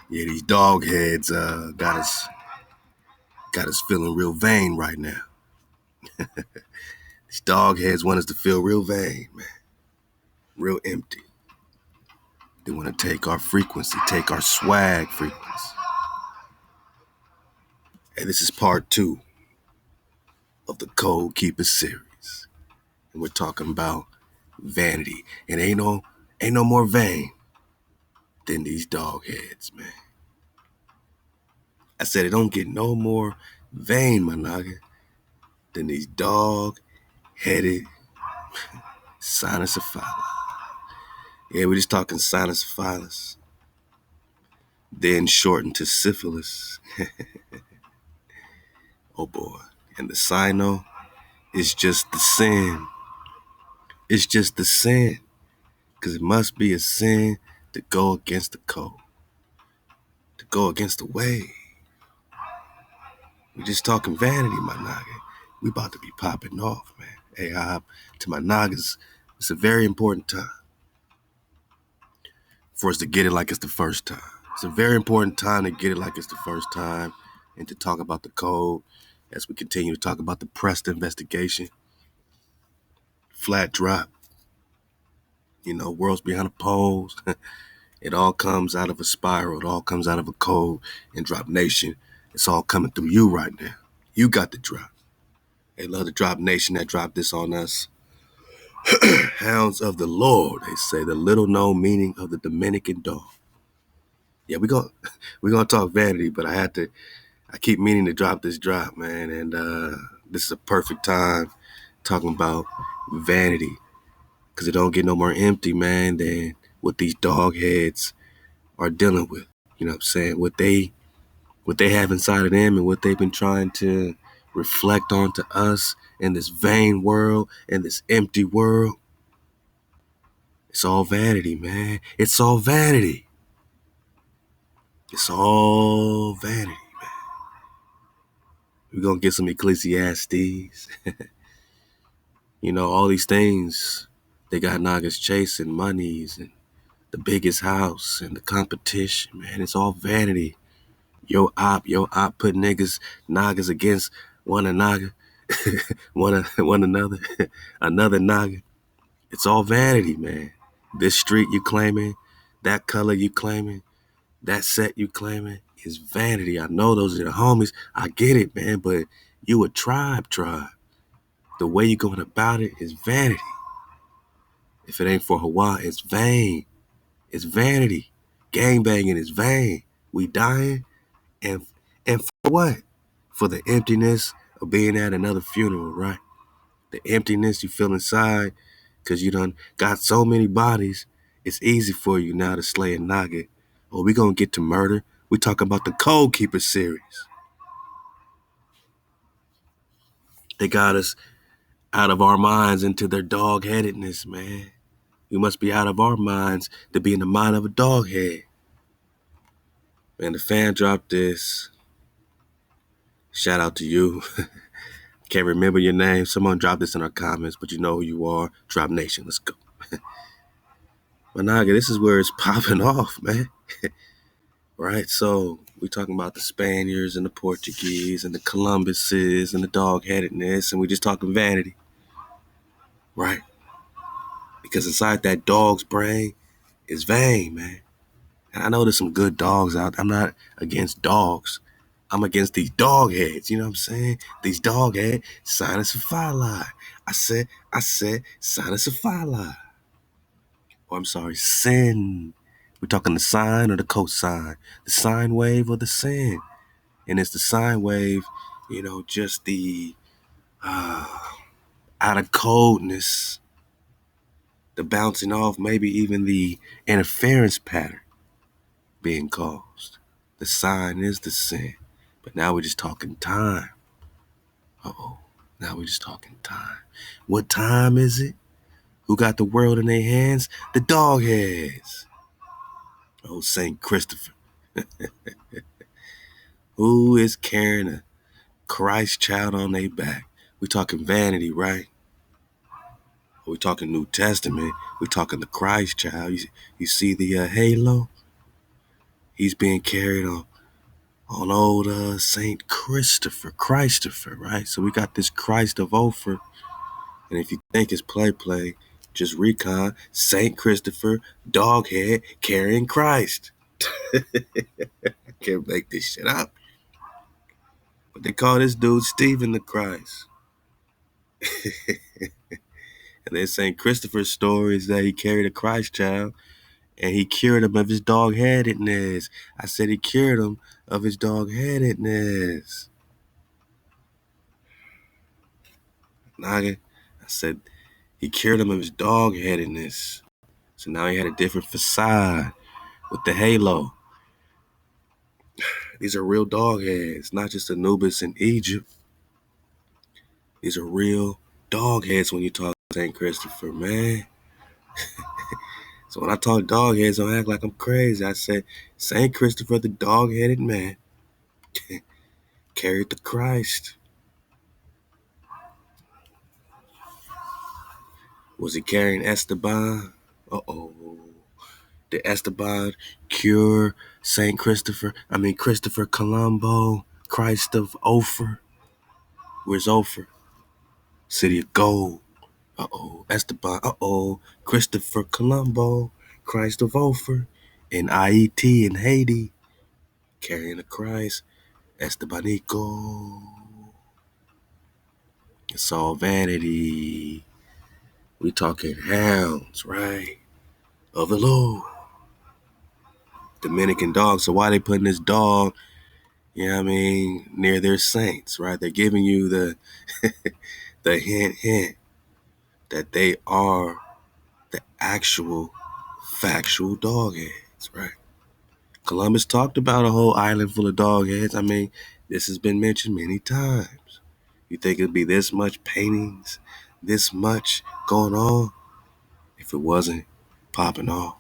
Yeah, these dog heads got us feeling real vain right now. These dog heads want us to feel real vain, man. Real empty. They want to take our frequency, take our swag frequency. And this is part 2 of the Code Keeper series. And we're talking about vanity. And ain't no more vain than these dog heads, man. I said it don't get no more vain, my nigga, than these dog-headed sinus-of-philus. Yeah, we're just talking sinus-of-philus. Then shortened to syphilis. Oh boy. And the sino is just the sin. It's just the sin. Because it must be a sin to go against the code. To go against the way. We're just talking vanity, my nigga. We about to be popping off, man. Ahab, to my niggas, it's a very important time for us to get it like it's the first time. It's a very important time to get it like it's the first time and to talk about the code as we continue to talk about the Prest investigation. Flat drop. Worlds behind the poles. It all comes out of a spiral. It all comes out of a code. And Drop Nation, it's all coming through you right now. You got the drop. They love the Drop Nation that dropped this on us. Hounds of the Lord, they say, the little known meaning of the Dominican dog. Yeah, we're gonna talk vanity, but I keep meaning to drop this drop, man, and this is a perfect time talking about vanity, because it don't get no more empty, man, than what these dog heads are dealing with. You know what I'm saying? What they have inside of them and what they've been trying to reflect onto us in this vain world, in this empty world. It's all vanity, man. It's all vanity. It's all vanity, man. We're going to get some Ecclesiastes. All these things, they got niggas chasing monies and the biggest house and the competition, man. It's all vanity. Yo op put noggers against one another, one another, another nogger. It's all vanity, man. This street you claiming, that color you claiming, that set you claiming is vanity. I know those are the homies. I get it, man, but you a tribe. The way you going about it is vanity. If it ain't for HaWah, it's vain. It's vanity. Gangbanging is vain. We dying, and for what? For the emptiness of being at another funeral, right? The emptiness you feel inside because you done got so many bodies. It's easy for you now to slay a nugget. Or we gonna get to murder. We talk about the Code Keeper series. They got us out of our minds into their dog-headedness, man. We must be out of our minds to be in the mind of a dog head. Man, the fan dropped this. Shout out to you. Can't remember your name. Someone dropped this in our comments, but you know who you are. Drop Nation, let's go. Managa, this is where it's popping off, man. Right? So we talking about the Spaniards and the Portuguese and the Columbuses and the dog-headedness, and we just talking vanity. Right? Because inside that dog's brain is vain, man. And I know there's some good dogs out there. I'm not against dogs. I'm against these dog heads. You know what I'm saying? These dog head sinus-of-philus. I said sinus-of-philus. Oh, I'm sorry, sin. We're talking the sine or the cosine. The sine wave or the sin. And it's the sine wave, just the out of coldness, the bouncing off, maybe even the interference pattern being caused. The sign is the sin. But now we're just talking time. Now we're just talking time. What time is it? Who got the world in their hands? The dog heads. Oh, St. Christopher. Who is carrying a Christ child on their back? We talking vanity, right? We talking New Testament. We talking the Christ child. You see the halo? He's being carried on old Saint Christopher, right? So we got this Christ of Ophir. And if you think it's play, just recon Saint Christopher, doghead, carrying Christ. I can't make this shit up. But they call this dude Stephen the Christ. And then Saint Christopher's story is that he carried a Christ child and he cured him of his dog-headedness. I said he cured him of his dog-headedness. Naga, I said he cured him of his dog-headedness. So now he had a different facade with the halo. These are real dog heads, not just Anubis in Egypt. These are real dog heads when you talk St. Christopher, man. So when I talk dog heads, don't act like I'm crazy. I said St. Christopher, the dog-headed man, carried the Christ. Was he carrying Esteban? Uh-oh. Did Esteban cure St. Christopher? Christopher Colombo, Christ of Ophir. Where's Ophir? City of Gold. Uh-oh. Esteban. Uh-oh. Christopher Colombo, Christ of Ophir. In IET in Haiti, carrying the Christ. Estebanico. It's all vanity. We talking hounds, right? Of the Lord. Dominican dog. So why they putting this dog, near their saints, right? They're giving you the the hint that they are the actual factual dog heads, right? Columbus talked about a whole island full of dog heads. This has been mentioned many times. You think it'd be this much paintings, this much going on, if it wasn't popping off?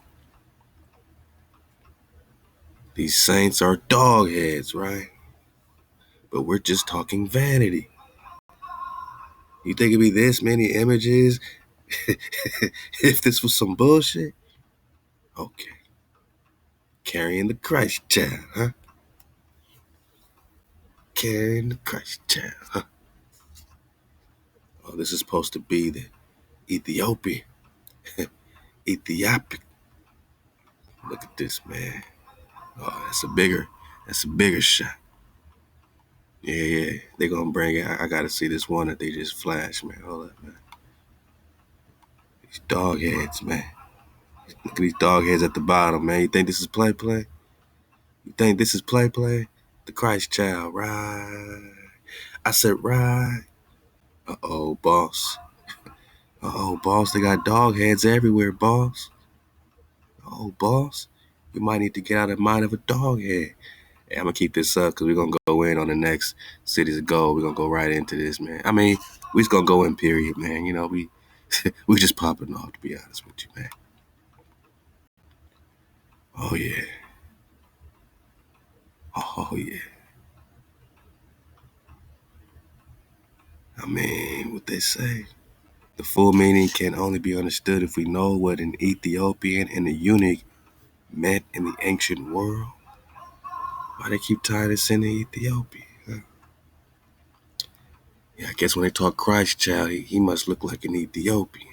These saints are dog heads, right? But we're just talking vanity. You think it'd be this many images if this was some bullshit? Okay. Carrying the Christ child, huh? Carrying the Christ child, huh? Oh, this is supposed to be the Ethiopian. Ethiopic. Look at this, man. Oh, that's a bigger shot. Yeah. They gonna bring it. I gotta see this one that they just flashed, man. Hold up, man. These dog heads, man. Look at these dog heads at the bottom, man. You think this is play? You think this is play? The Christ child, right? I said, right. Uh-oh, boss. Uh-oh, boss. They got dog heads everywhere, boss. Oh, boss. You might need to get out of the mind of a dog head. Hey, I'm going to keep this up because we're going to go in on the next Cities of Gold. We're going to go right into this, man. We just going to go in, period, man. We just popping off, to be honest with you, man. Oh, yeah. Oh, yeah. What they say. The full meaning can only be understood if we know what an Ethiopian and a eunuch meant in the ancient world. Why they keep tying this into Ethiopia? Huh? Yeah, I guess when they talk Christ child, he must look like an Ethiopian.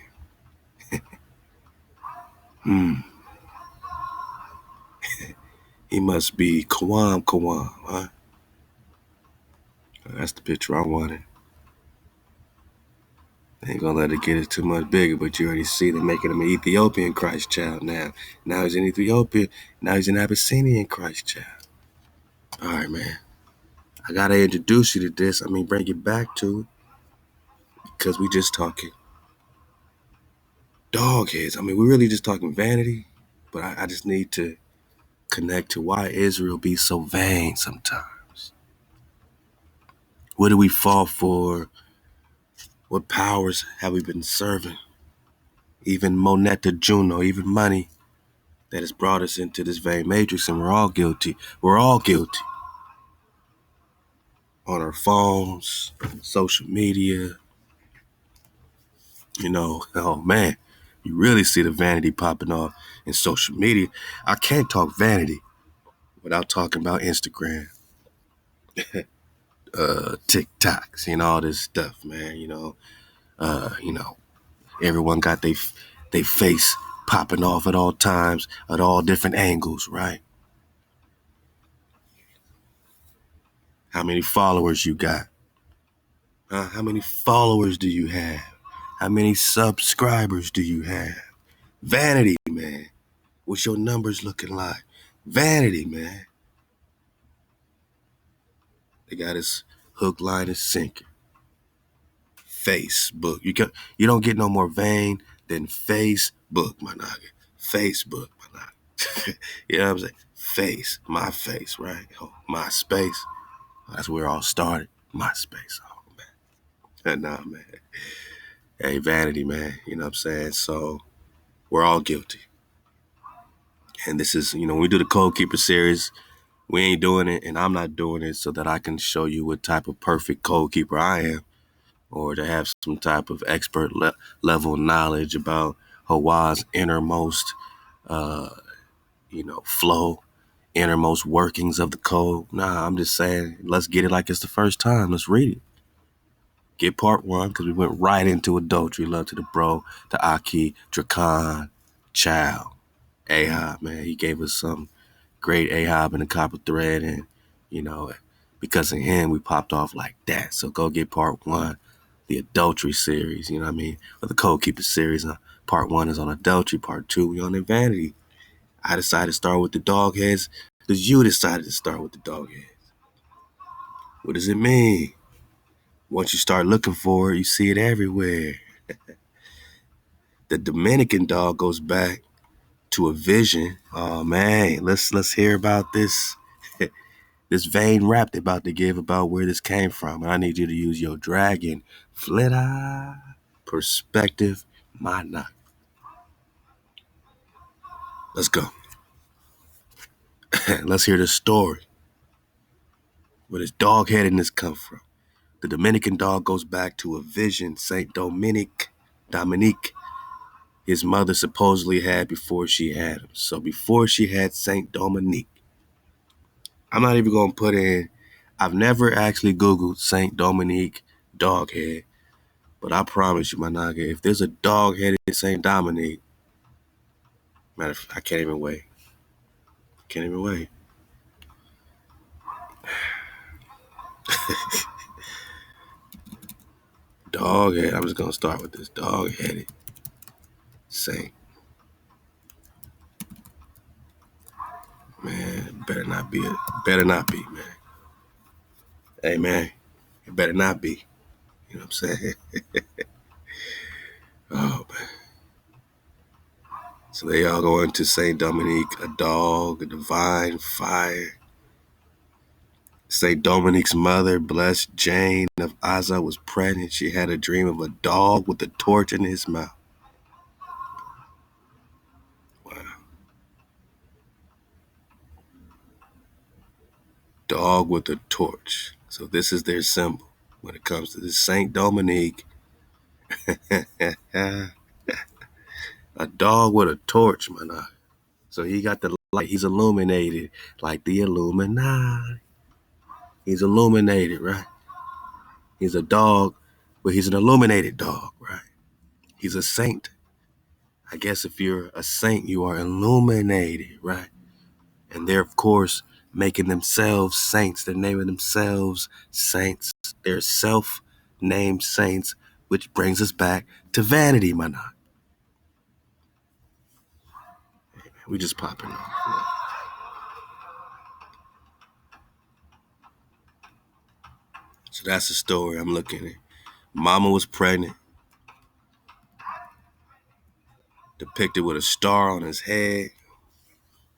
He must be Kawam, huh? That's the picture I wanted. They ain't gonna let it get it too much bigger, but you already see they're making him an Ethiopian Christ child now. Now he's in Ethiopia. Now he's an Abyssinian Christ child. All right, man. I gotta introduce you to this. Bring it back to it. Because we just talking dog heads. We really just talking vanity. But I just need to connect to why Israel be so vain sometimes. What do we fall for? What powers have we been serving? Even Moneta Juno, even money that has brought us into this vain matrix, and we're all guilty. We're all guilty. On our phones, social media, oh man, you really see the vanity popping off in social media. I can't talk vanity without talking about Instagram, TikToks, all this stuff, man. You know, everyone got they face popping off at all times, at all different angles, right? How many followers you got? How many followers do you have? How many subscribers do you have? Vanity, man. What's your numbers looking like? Vanity, man. They got us hook, line, and sinker. Facebook. You don't get no more vain than Facebook, my nigga. Facebook, my nigga. You know what I'm saying? My face, right? Oh, MySpace. That's where it all started. MySpace. Oh, man. Nah, man. Hey, Vanity, man. You know what I'm saying? So we're all guilty. And this is, when we do the Code Keeper series, we ain't doing it, and I'm not doing it so that I can show you what type of perfect code keeper I am, or to have some type of expert level knowledge about HaWah's innermost, flow, innermost workings of the code. Nah, I'm just saying, let's get it like it's the first time. Let's read it. Get part one, because we went right into adultery. Love to the bro, to Aki, Drakan, Chow, Ahab, man. He gave us some great Ahab in the copper thread, and because of him we popped off like that. So go get part one, the adultery series, you know what I mean, or the Code Keeper series. Part one is on adultery, part two we on vanity. I decided to start with the dog heads because you decided to start with the dog heads. What does it mean? Once you start looking for it, you see it everywhere. The Dominican dog goes back to a vision. Oh man, let's hear about this this vain rap they're about to give about where this came from. And I need you to use your dragon flitter perspective, my knock. Let's go. Let's hear the story. Where this dog headedness come from. The Dominican dog goes back to a vision Saint Dominique, his mother supposedly had before she had him. So before she had Saint Dominique, I'm not even gonna put in. I've never actually Googled Saint Dominique doghead, but I promise you, my nigga, if there's a dog-headed Saint Dominique, matter of fact, I can't even wait. Can't even wait. Dog-head. I'm just gonna start with this dog-headed Saint. Man, better not be, man. Hey, man, it better not be. You know what I'm saying? Oh, man. So they all go into Saint Dominique, a dog, a divine fire. Saint Dominique's mother, blessed Jane of Aza, was pregnant. She had a dream of a dog with a torch in his mouth. Wow. Dog with a torch. So this is their symbol when it comes to this Saint Dominique. A dog with a torch, man. So he got the light. He's illuminated like the Illuminati. He's illuminated, right? He's a dog, but he's an illuminated dog, right? He's a saint. I guess if you're a saint, you are illuminated, right? And they're, of course, making themselves saints. They're naming themselves saints. They're self-named saints, which brings us back to vanity, man. We just popping off. So that's the story I'm looking at. Mama was pregnant, depicted with a star on his head.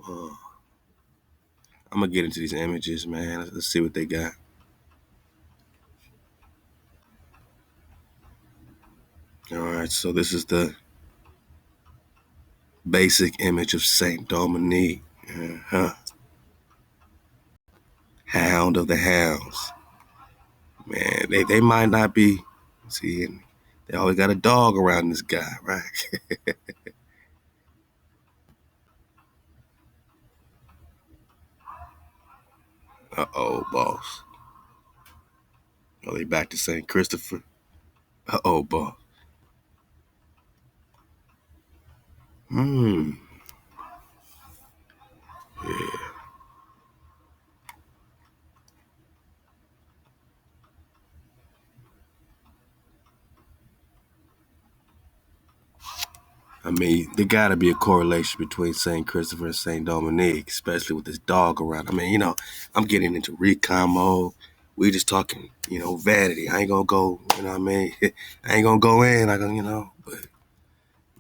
I'm going to get into these images, man. Let's see what they got. All right, so this is the basic image of Saint Dominique. Hound of the hounds. Man, they might not be, see, they always got a dog around this guy, right? Oh, they back to St. Christopher. Uh-oh, boy. Hmm. Yeah. I mean, there gotta be a correlation between St. Christopher and St. Dominic, especially with this dog around. I mean, I'm getting into recon mode. We just talking, vanity. I ain't gonna go, you know what I mean? I ain't gonna go in, but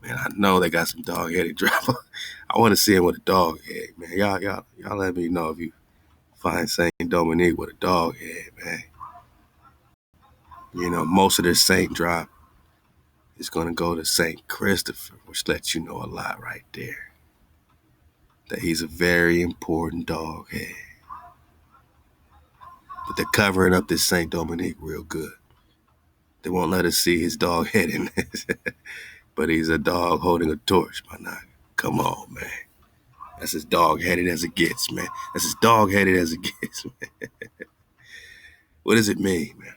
man, I know they got some dog-headed drama. I want to see him with a dog head, man. Y'all let me know if you find St. Dominic with a dog head, man. Most of this saint drop is gonna go to St. Christopher, which lets you know a lot right there. That he's a very important dog head. But they're covering up this St. Dominic real good. They won't let us see his dog head in this. But he's a dog holding a torch, my nigga. Come on, man. That's as dog-headed as it gets, man. That's as dog-headed as it gets, man. What does it mean, man?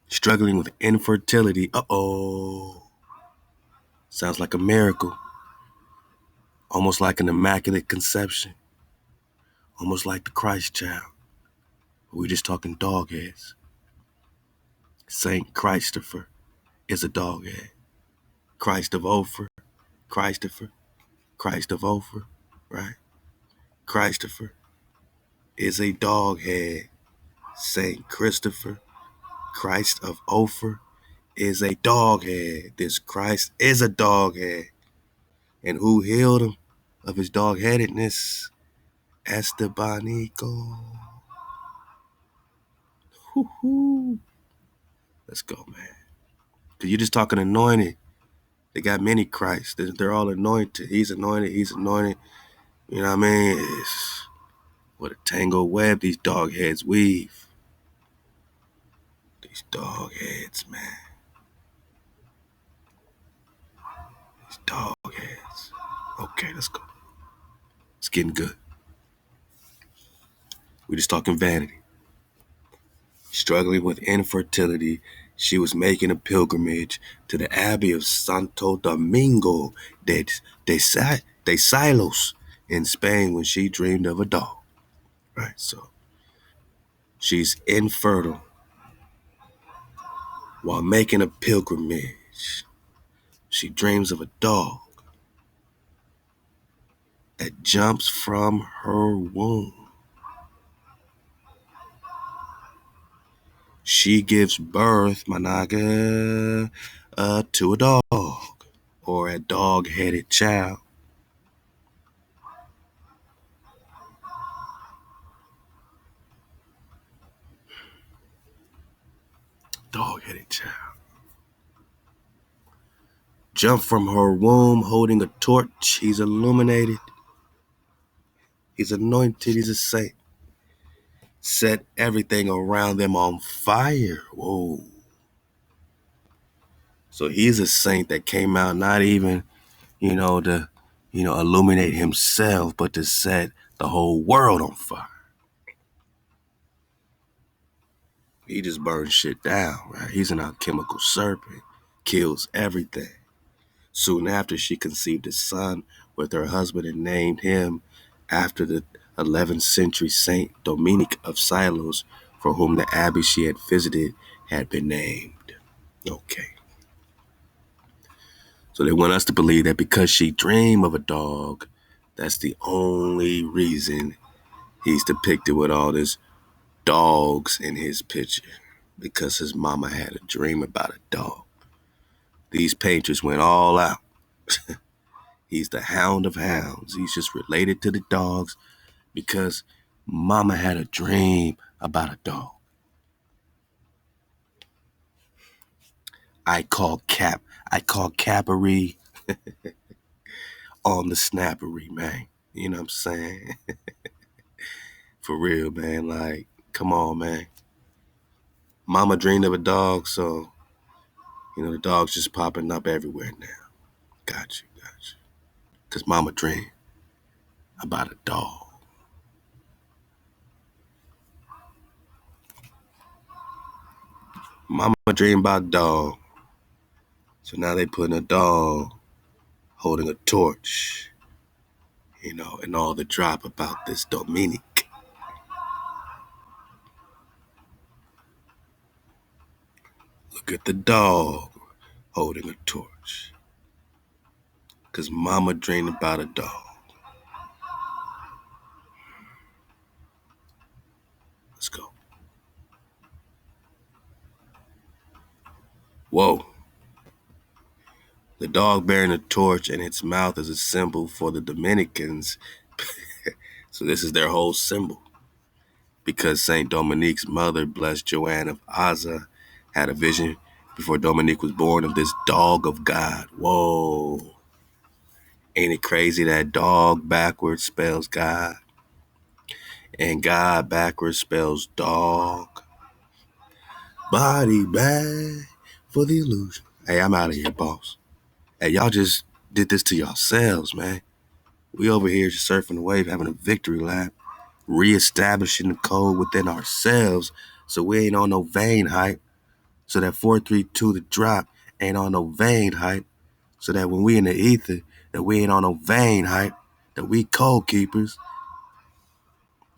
Struggling with infertility. Uh-oh. Sounds like a miracle. Almost like an immaculate conception. Almost like the Christ child. We're just talking dog heads. Saint Christopher is a dog head. Christ of Ophir. Christopher. Christ of Ophir. Right? Christopher is a dog head. Saint Christopher, Christ of Ophir, is a dog head. This Christ is a dog head. And who healed him of his dog headedness? Estebanico. Woo-hoo. Let's go, man. Because you're just talking anointed. They got many Christs. They're all anointed. He's anointed. He's anointed. You know what I mean? It's what a tangled web these dog heads weave. These dog heads, man. These dog heads. Okay, let's go. It's getting good. We're just talking vanity. Struggling with infertility, she was making a pilgrimage to the Abbey of Santo Domingo de Silos in Spain when she dreamed of a dog. Right, so she's infertile while making a pilgrimage. She dreams of a dog that jumps from her womb. She gives birth, Managa, to a dog or a dog-headed child. Dog-headed child. Jump from her womb holding a torch. He's illuminated. He's anointed. He's a saint. Set everything around them on fire. Whoa. So he's a saint that came out not even, to, illuminate himself, but to set the whole world on fire. He just burns shit down, right? He's an alchemical serpent. Kills everything. Soon after, she conceived a son with her husband and named him after the 11th century Saint Dominic of Silos, for whom the abbey she had visited had been named. Okay. So they want us to believe that because she dreamed of a dog, that's the only reason he's depicted with all this dogs in his picture. Because his mama had a dream about a dog. These painters went all out. He's the hound of hounds. He's just related to the dogs because mama had a dream about a dog. I call Cappery on the snappery, man. You know what I'm saying? For real, man. Like, come on, man. Mama dreamed of a dog, so, the dog's just popping up everywhere now. Got you. Because mama dreamed about a dog. Mama dreamed about dog. So now they putting a dog holding a torch, and all the drop about this Dominic. Look at the dog holding a torch. Because mama dreamed about a dog. Let's go. Whoa. The dog bearing a torch and its mouth is a symbol for the Dominicans. So this is their whole symbol. Because Saint Dominique's mother, blessed Joanne of Aza, had a vision before Dominique was born of this dog of God. Whoa. Ain't it crazy that dog backwards spells God and God backwards spells dog? Body bag for the illusion. Hey, I'm out of here, boss. Hey, y'all just did this to yourselves, man. We over here just surfing the wave, having a victory lap, reestablishing the code within ourselves so we ain't on no vain hype. So that 432 the drop ain't on no vain hype. So that when we in the ether, that we ain't on no vain hype, that we code keepers.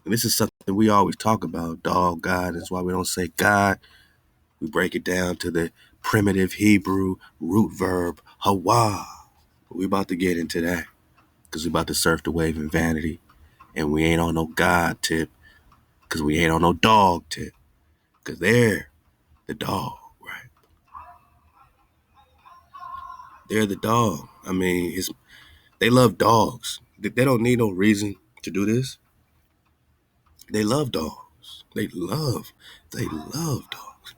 And this is something we always talk about, dog, God. That's why we don't say God. We break it down to the primitive Hebrew root verb, HaWah. We about to get into that because we about to surf the wave in vanity. And we ain't on no God tip because we ain't on no dog tip because they're the dog, right? They're the dog. I mean, they love dogs. They don't need no reason to do this. They love dogs. They love dogs.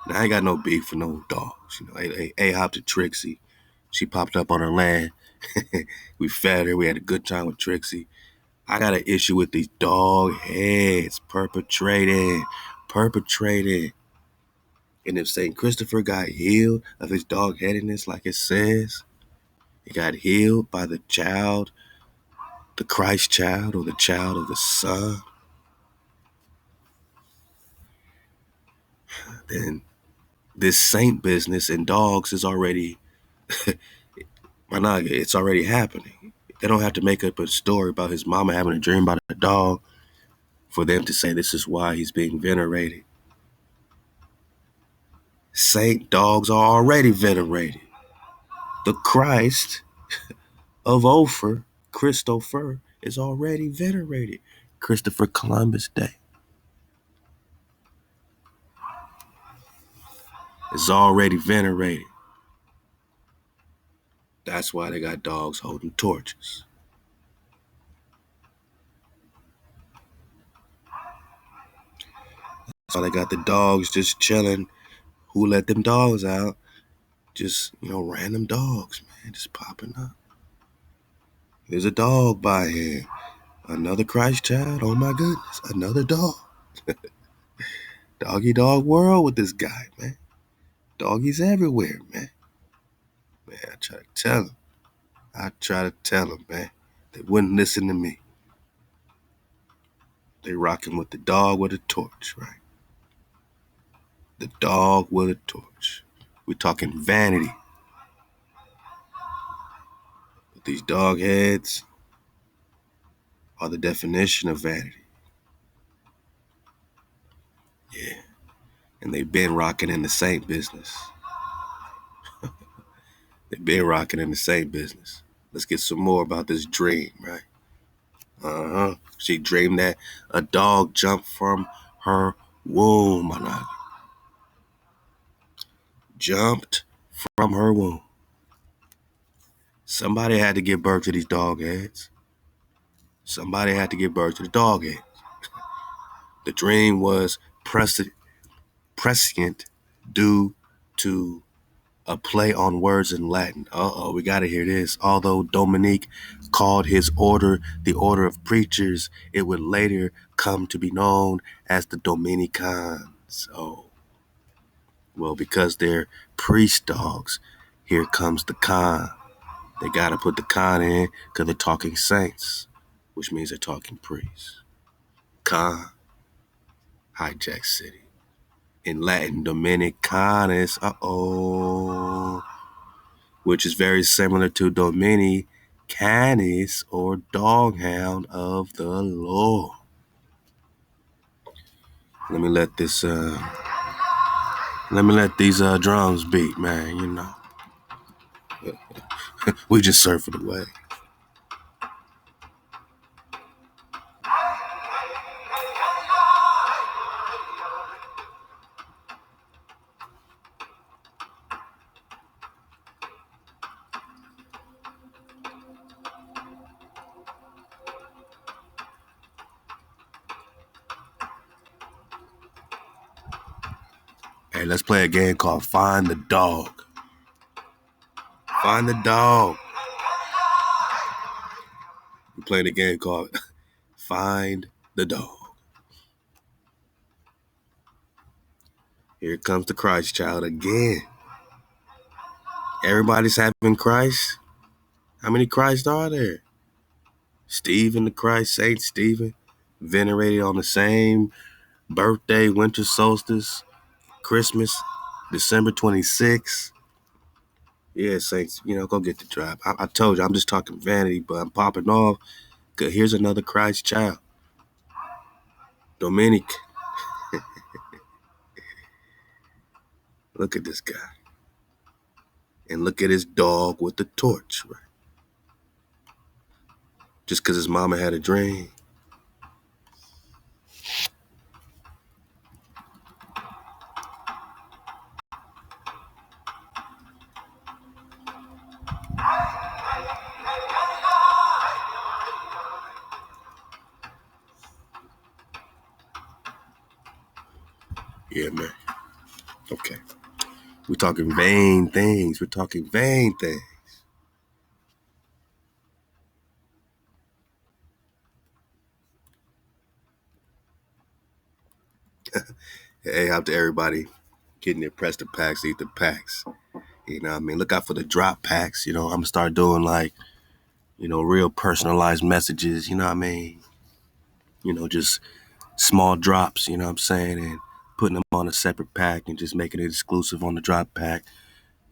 Now, I ain't got no beef for no dogs. Ahab to Trixie. She popped up on her land. We fed her. We had a good time with Trixie. I got an issue with these dog heads perpetrating. And if St. Christopher got healed of his dog headedness, like it says, he got healed by the child, the Christ child, or the child of the Son, then this saint business in dogs is already, it's already happening. They don't have to make up a story about his mama having a dream about a dog for them to say this is why he's being venerated. Saint dogs are already venerated. The Christ of Ophir, Christopher, is already venerated. Christopher Columbus Day is already venerated. That's why they got dogs holding torches. So they got the dogs just chilling. Who let them dogs out? Just, random dogs, man, just popping up. There's a dog by here. Another Christ child. Oh my goodness. Another dog. Doggy dog world with this guy, man. Doggies everywhere, man. Man, I try to tell him, man. They wouldn't listen to me. They rocking with the dog with a torch, right? The dog with a torch. We're talking vanity. But these dog heads are the definition of vanity. Yeah. And they've been rocking in the same business. They've been rocking in the same business. Let's get some more about this dream, right? She dreamed that a dog jumped from her womb. Jumped from her womb. Somebody had to give birth to these dog heads. Somebody had to give birth to the dog head. The dream was prescient due to a play on words in Latin. We got to hear this. Although Dominique called his order the Order of Preachers, it would later come to be known as the Dominicans. Well, because they're priest dogs, here comes the con. They got to put the con in because they're talking saints, which means they're talking priests. Con, hijack city. in Latin, Dominicanus, which is very similar to Dominicanus, or doghound of the Lord. Let me let these drums beat, man. You know, we just surfing away. Hey, let's play a game called Find the Dog. Find the dog. We're playing a game called Find the Dog. Here comes the Christ child again. Everybody's having Christ. How many Christ are there? Stephen the Christ, Saint Stephen, venerated on the same birthday, winter solstice, Christmas, December 26th. Yeah, Saints, go get the drop. I told you, I'm just talking vanity, but I'm popping off. Cause here's another Christ child. Dominic. Look at this guy. And look at his dog with the torch, right? Just because his mama had a dream. Yeah, man. Okay. We're talking vain things. Hey, out to everybody getting their press the packs, eat the packs. You know what I mean? Look out for the drop packs. I'm going to start doing real personalized messages. You know what I mean? Just small drops, you know what I'm saying? And putting them on a separate pack and just making it exclusive on the drop pack.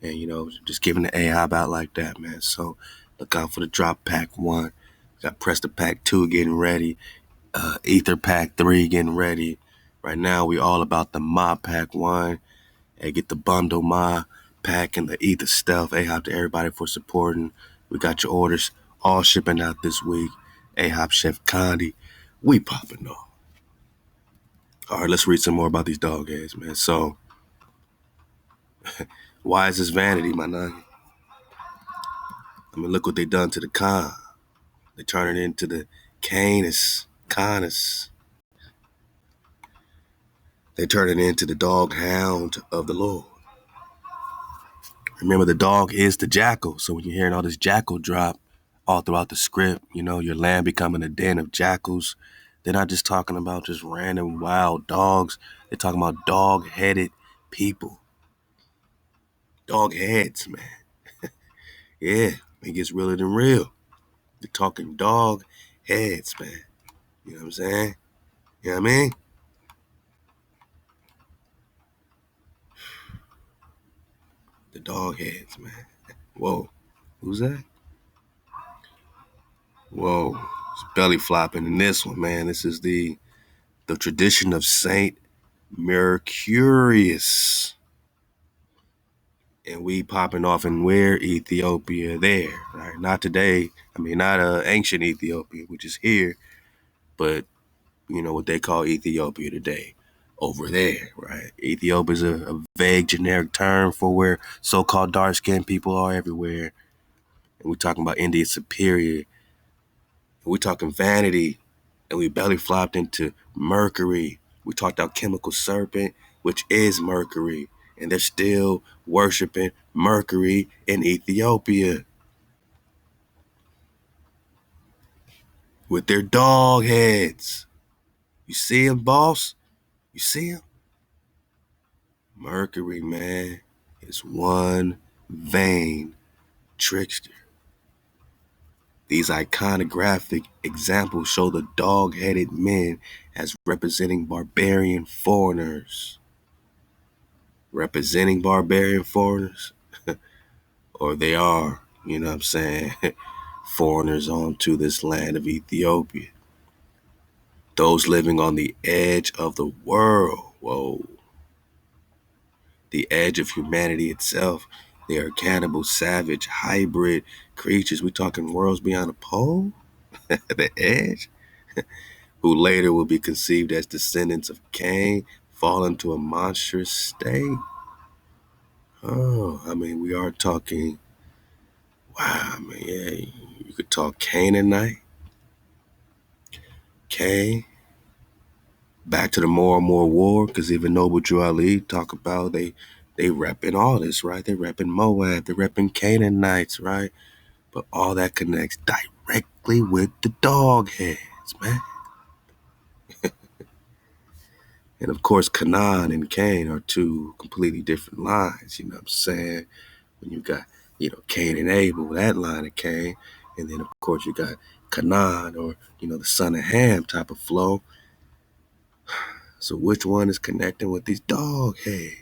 And, just giving the Ahab out like that, man. So look out for the drop pack 1. Got press the pack 2 getting ready. Ether pack 3 getting ready. Right now, we all about the Ma pack 1. And get the bundle Ma pack and the Ether stuff. Ahab to everybody for supporting. We got your orders all shipping out this week. Ahab Chef Condi. We popping off. All right, let's read some more about these dog heads, man. So, why is this vanity, my nugget? I mean, look what they done to the Khan. They turn it into the Canis. They turn it into the dog hound of the Lord. Remember, the dog is the jackal. So when you're hearing all this jackal drop all throughout the script, your land becoming a den of jackals. They're not just talking about just random wild dogs. They're talking about dog-headed people. Dog heads, man. Yeah, it gets realer than real. They're talking dog heads, man. You know what I'm saying? You know what I mean? The dog heads, man. Whoa. Who's that? Whoa. It's belly flopping in this one, man. This is the tradition of Saint Mercurius. And we popping off in where? Ethiopia there, right? Not today. I mean, not ancient Ethiopia, which is here, but what they call Ethiopia today, over there, right? Ethiopia is a vague generic term for where so-called dark-skinned people are everywhere. And we're talking about India Superior. And we're talking vanity. And we belly flopped into Mercury. We talked about chemical serpent, which is Mercury. And they're still worshiping Mercury in Ethiopia with their dog heads. You see him, boss? You see him? Mercury, man, is one vain trickster. These iconographic examples show the dog-headed men as representing barbarian foreigners. representing barbarian foreigners, or they are, you know what I'm saying, foreigners onto this land of Ethiopia. Those living on the edge of the world, whoa, the edge of humanity itself. They are cannibal, savage, hybrid creatures. We talking worlds beyond the pole, the edge, who later will be conceived as descendants of Cain, fall into a monstrous state. Oh, I mean, we are talking, wow, I mean, yeah, you could talk Canaanite, Cain, back to the more and more war, because even Noble Drew Ali talk about they repping all this, right? They repping Moab, they repping Canaanites, right? But all that connects directly with the dog heads, man. And of course, Canaan and Cain are two completely different lines, you know what I'm saying? When you got, Cain and Abel, that line of Cain. And then, of course, you got Canaan, or, the son of Ham type of flow. So which one is connecting with these dog heads?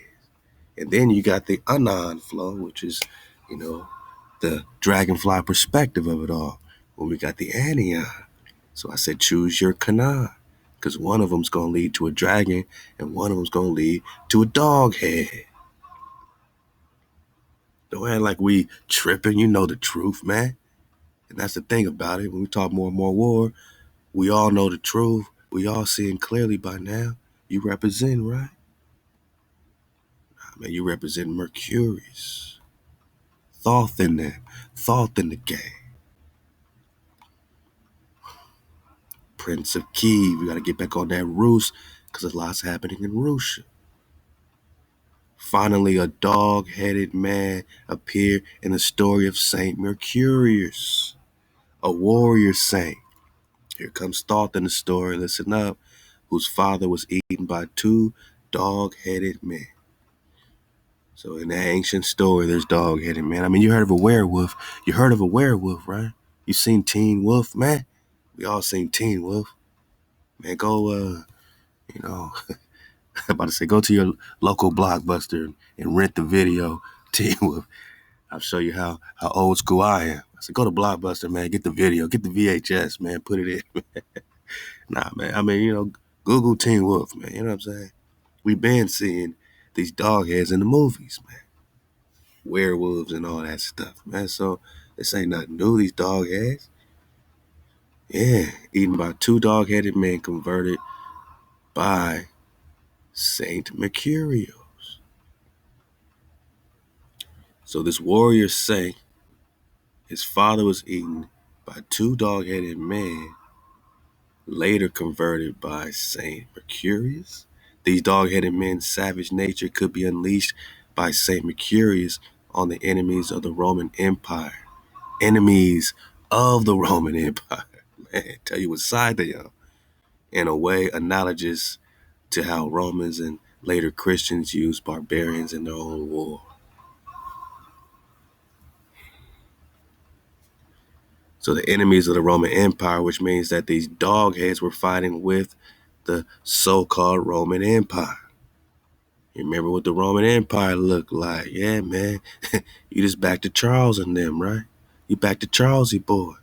And then you got the Anan flow, which is, the dragonfly perspective of it all. When we got the Anion. So I said, choose your Canaan. Because one of them's going to lead to a dragon, and one of them's going to lead to a dog head. Don't act like we tripping. You know the truth, man. And that's the thing about it. When we talk more and more war, we all know the truth. We all seeing clearly by now. You represent, right? I mean, you represent Mercurius. Thoth in there. Thoth in the game. Prince of Kiev. We got to get back on that Rus, because there's lots happening in Russia. Finally, a dog-headed man appeared in the story of Saint Mercurius, a warrior saint. Here comes Thoth in the story, listen up, whose father was eaten by two dog-headed men. So in the ancient story, there's dog-headed men. I mean, you heard of a werewolf. You heard of a werewolf, right? You seen Teen Wolf, man? We all seen Teen Wolf. Man, go, I'm about to say, go to your local Blockbuster and rent the video, Teen Wolf. I'll show you how old school I am. I said, go to Blockbuster, man, get the video, get the VHS, man, put it in. Nah, man, I mean, Google Teen Wolf, man, you know what I'm saying? We've been seeing these dog heads in the movies, man. Werewolves and all that stuff, man. So this ain't nothing new, these dog heads. Yeah, eaten by two dog-headed men converted by Saint Mercurius. So this warrior saint, his father was eaten by two dog-headed men, later converted by Saint Mercurius. These dog-headed men's savage nature could be unleashed by Saint Mercurius on the enemies of the Roman Empire. Enemies of the Roman Empire. Man, tell you what side they are. In a way analogous to how Romans and later Christians used barbarians in their own war. So the enemies of the Roman Empire, which means that these dog heads were fighting with the so-called Roman Empire. You remember what the Roman Empire looked like? Yeah, man. You just back to Charles and them, right? You back to Charlesy boy.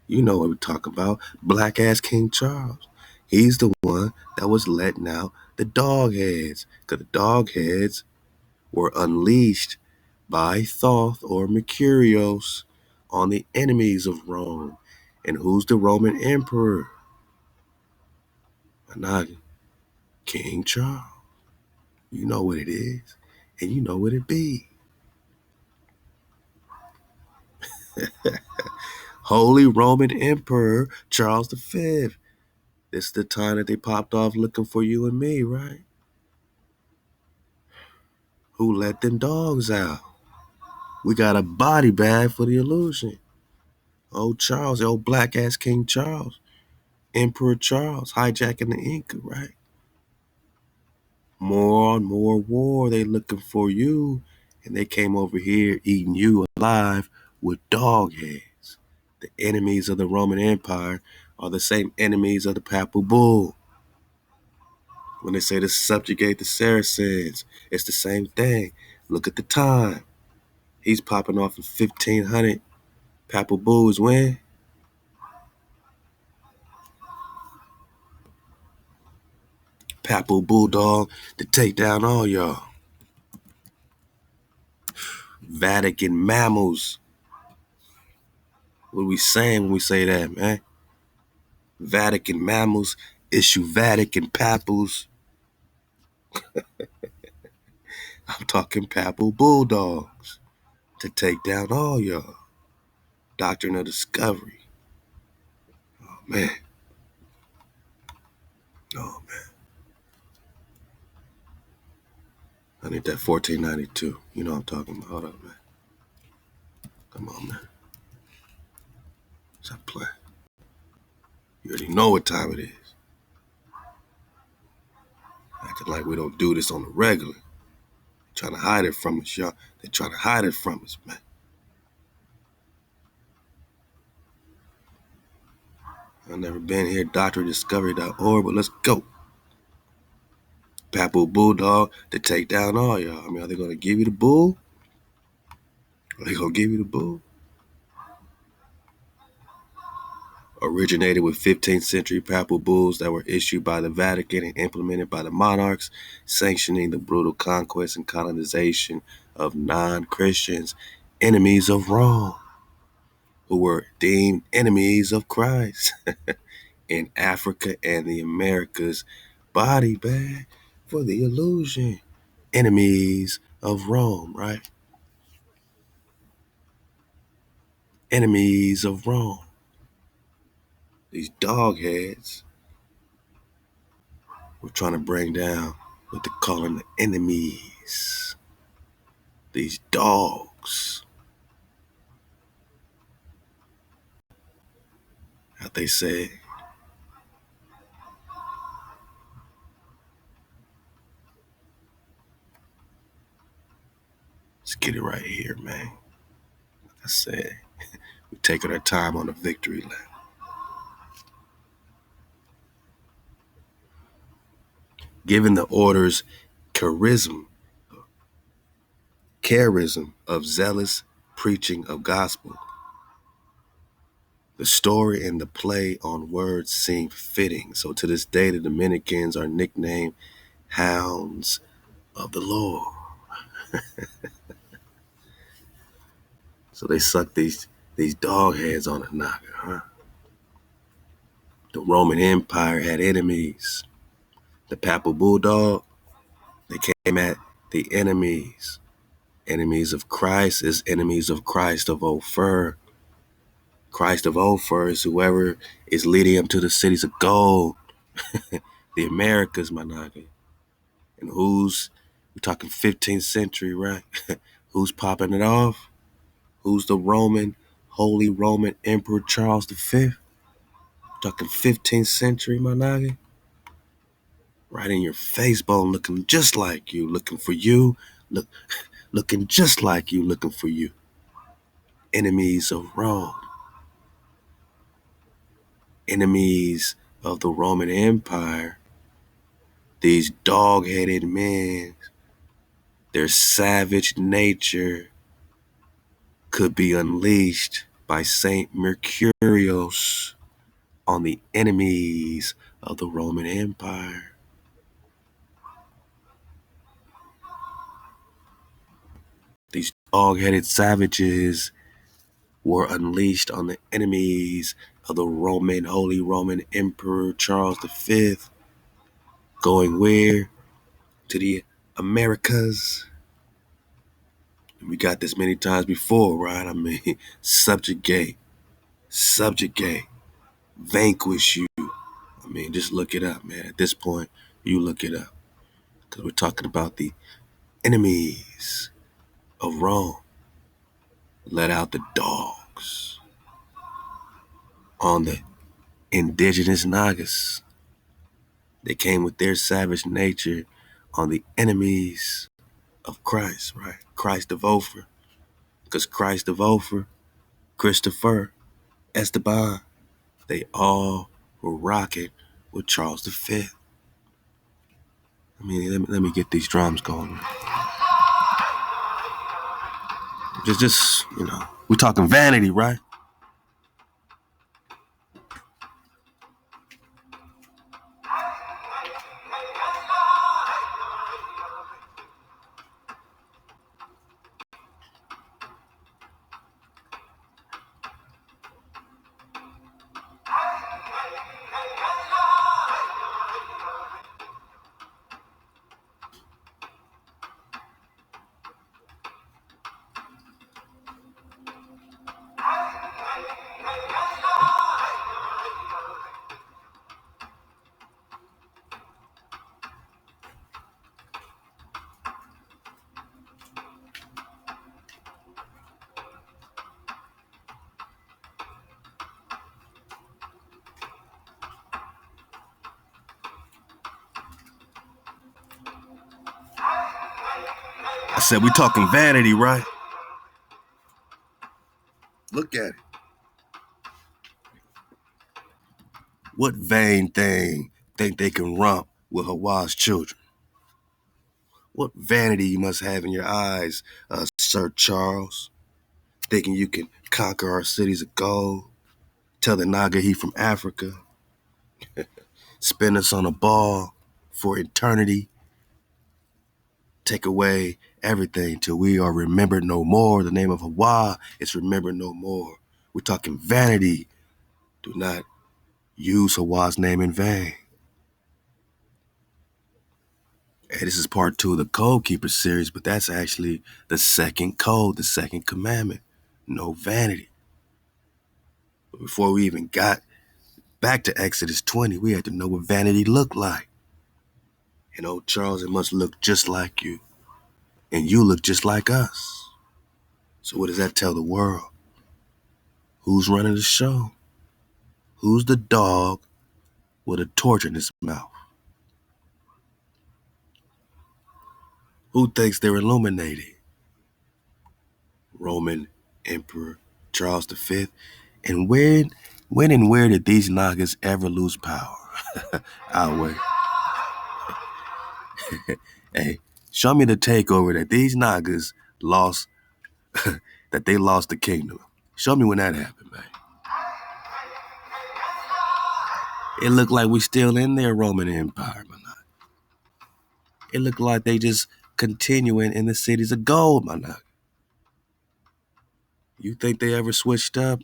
You know what we're talking about. Black ass King Charles. He's the one that was letting out the dog heads. Because the dog heads were unleashed by Thoth or Mercurius on the enemies of Rome. And who's the Roman emperor? Not King Charles. You know what it is, and you know what it be. Holy Roman Emperor Charles V. This is the time that they popped off looking for you and me, right? Who let them dogs out? We got a body bag for the illusion. Old Charles, the old black ass King Charles. Emperor Charles hijacking the Inca, right? More and more war. They looking for you. And they came over here eating you alive with dog heads. The enemies of the Roman Empire are the same enemies of the Papal Bull. When they say to subjugate the Saracens, it's the same thing. Look at the time. He's popping off in 1500. Papal Bull is when? Papal Bulldog to take down all y'all. Vatican mammals. What are we saying when we say that, man? Vatican mammals issue Vatican papals. I'm talking Papal Bulldogs to take down all y'all. Doctrine of Discovery. Oh, man. Oh, man. I need that 1492. You know what I'm talking about. Hold up, man. Come on, man. Stop playing. You already know what time it is. Acting like we don't do this on the regular. Trying to hide it from us, y'all. They're trying to hide it from us, man. I've never been here, doctorediscovery.org, but let's go. Papal Bulldog to take down all y'all. I mean, are they going to give you the bull? Are they going to give you the bull? Originated with 15th century papal bulls that were issued by the Vatican and implemented by the monarchs, sanctioning the brutal conquest and colonization of non-Christians, enemies of Rome, who were deemed enemies of Christ in Africa and the Americas. Body bag for the illusion. Enemies of Rome, right? Enemies of Rome. These dog heads we're trying to bring down what they're calling the enemies. These dogs. How they say. Let's get it right here, man. Like I said, we're taking our time on the victory lap. Given the orders charism of zealous preaching of gospel, the story and the play on words seem fitting. So to this day, the Dominicans are nicknamed Hounds of the Lord. So they suck these dog heads on a knocker, huh? The Roman Empire had enemies. The Papal Bulldog, they came at the enemies. Enemies of Christ is enemies of Christ of Ophir. Christ of Ophir is whoever is leading them to the cities of gold. The Americas, my nigga. And we're talking 15th century, right? Who's popping it off? Who's the Holy Roman Emperor Charles V? Talking 15th century, my nigga. Right in your face bone, looking just like you, looking for you, looking just like you, looking for you. Enemies of Rome. Enemies of the Roman Empire. These dog-headed men, their savage nature could be unleashed by Saint Mercurius on the enemies of the Roman Empire. These dog-headed savages were unleashed on the enemies of the Holy Roman Emperor Charles V, going where? To the Americas. We got this many times before, right? I mean, subjugate, vanquish you. I mean, just look it up, man. At this point, you look it up. Because we're talking about the enemies of Rome. Let out the dogs on the indigenous Nagas. They came with their savage nature on the enemies of Christ, right? Christ of Ophir. Because Christ of Ophir, Christopher, Esteban, they all were rocking with Charles V. Let me get these drums going. Just we talking vanity, right? I said we talking vanity, right? Look at it. What vain thing think they can romp with HaWah's children? What vanity you must have in your eyes, Sir Charles, thinking you can conquer our cities of gold, tell the Naga he from Africa, spin us on a ball for eternity, take away everything till we are remembered no more. The name of HaWah is remembered no more. We're talking vanity. Do not use HaWah's name in vain. Hey, this is part 2 of the Code Keeper series, but that's actually the second code, the second commandment. No vanity. Before we even got back to Exodus 20, we had to know what vanity looked like. And old Charles, it must look just like you. And you look just like us. So what does that tell the world? Who's running the show? Who's the dog with a torch in his mouth? Who thinks they're illuminated? Roman Emperor Charles V. And when and where did these Nagas ever lose power? I'll wait. Hey, show me the takeover that these Nagas lost, that they lost the kingdom. Show me when that happened, man. It looked like we still in their Roman Empire, man. It looked like they just continuing in the cities of gold, man. You think they ever switched up?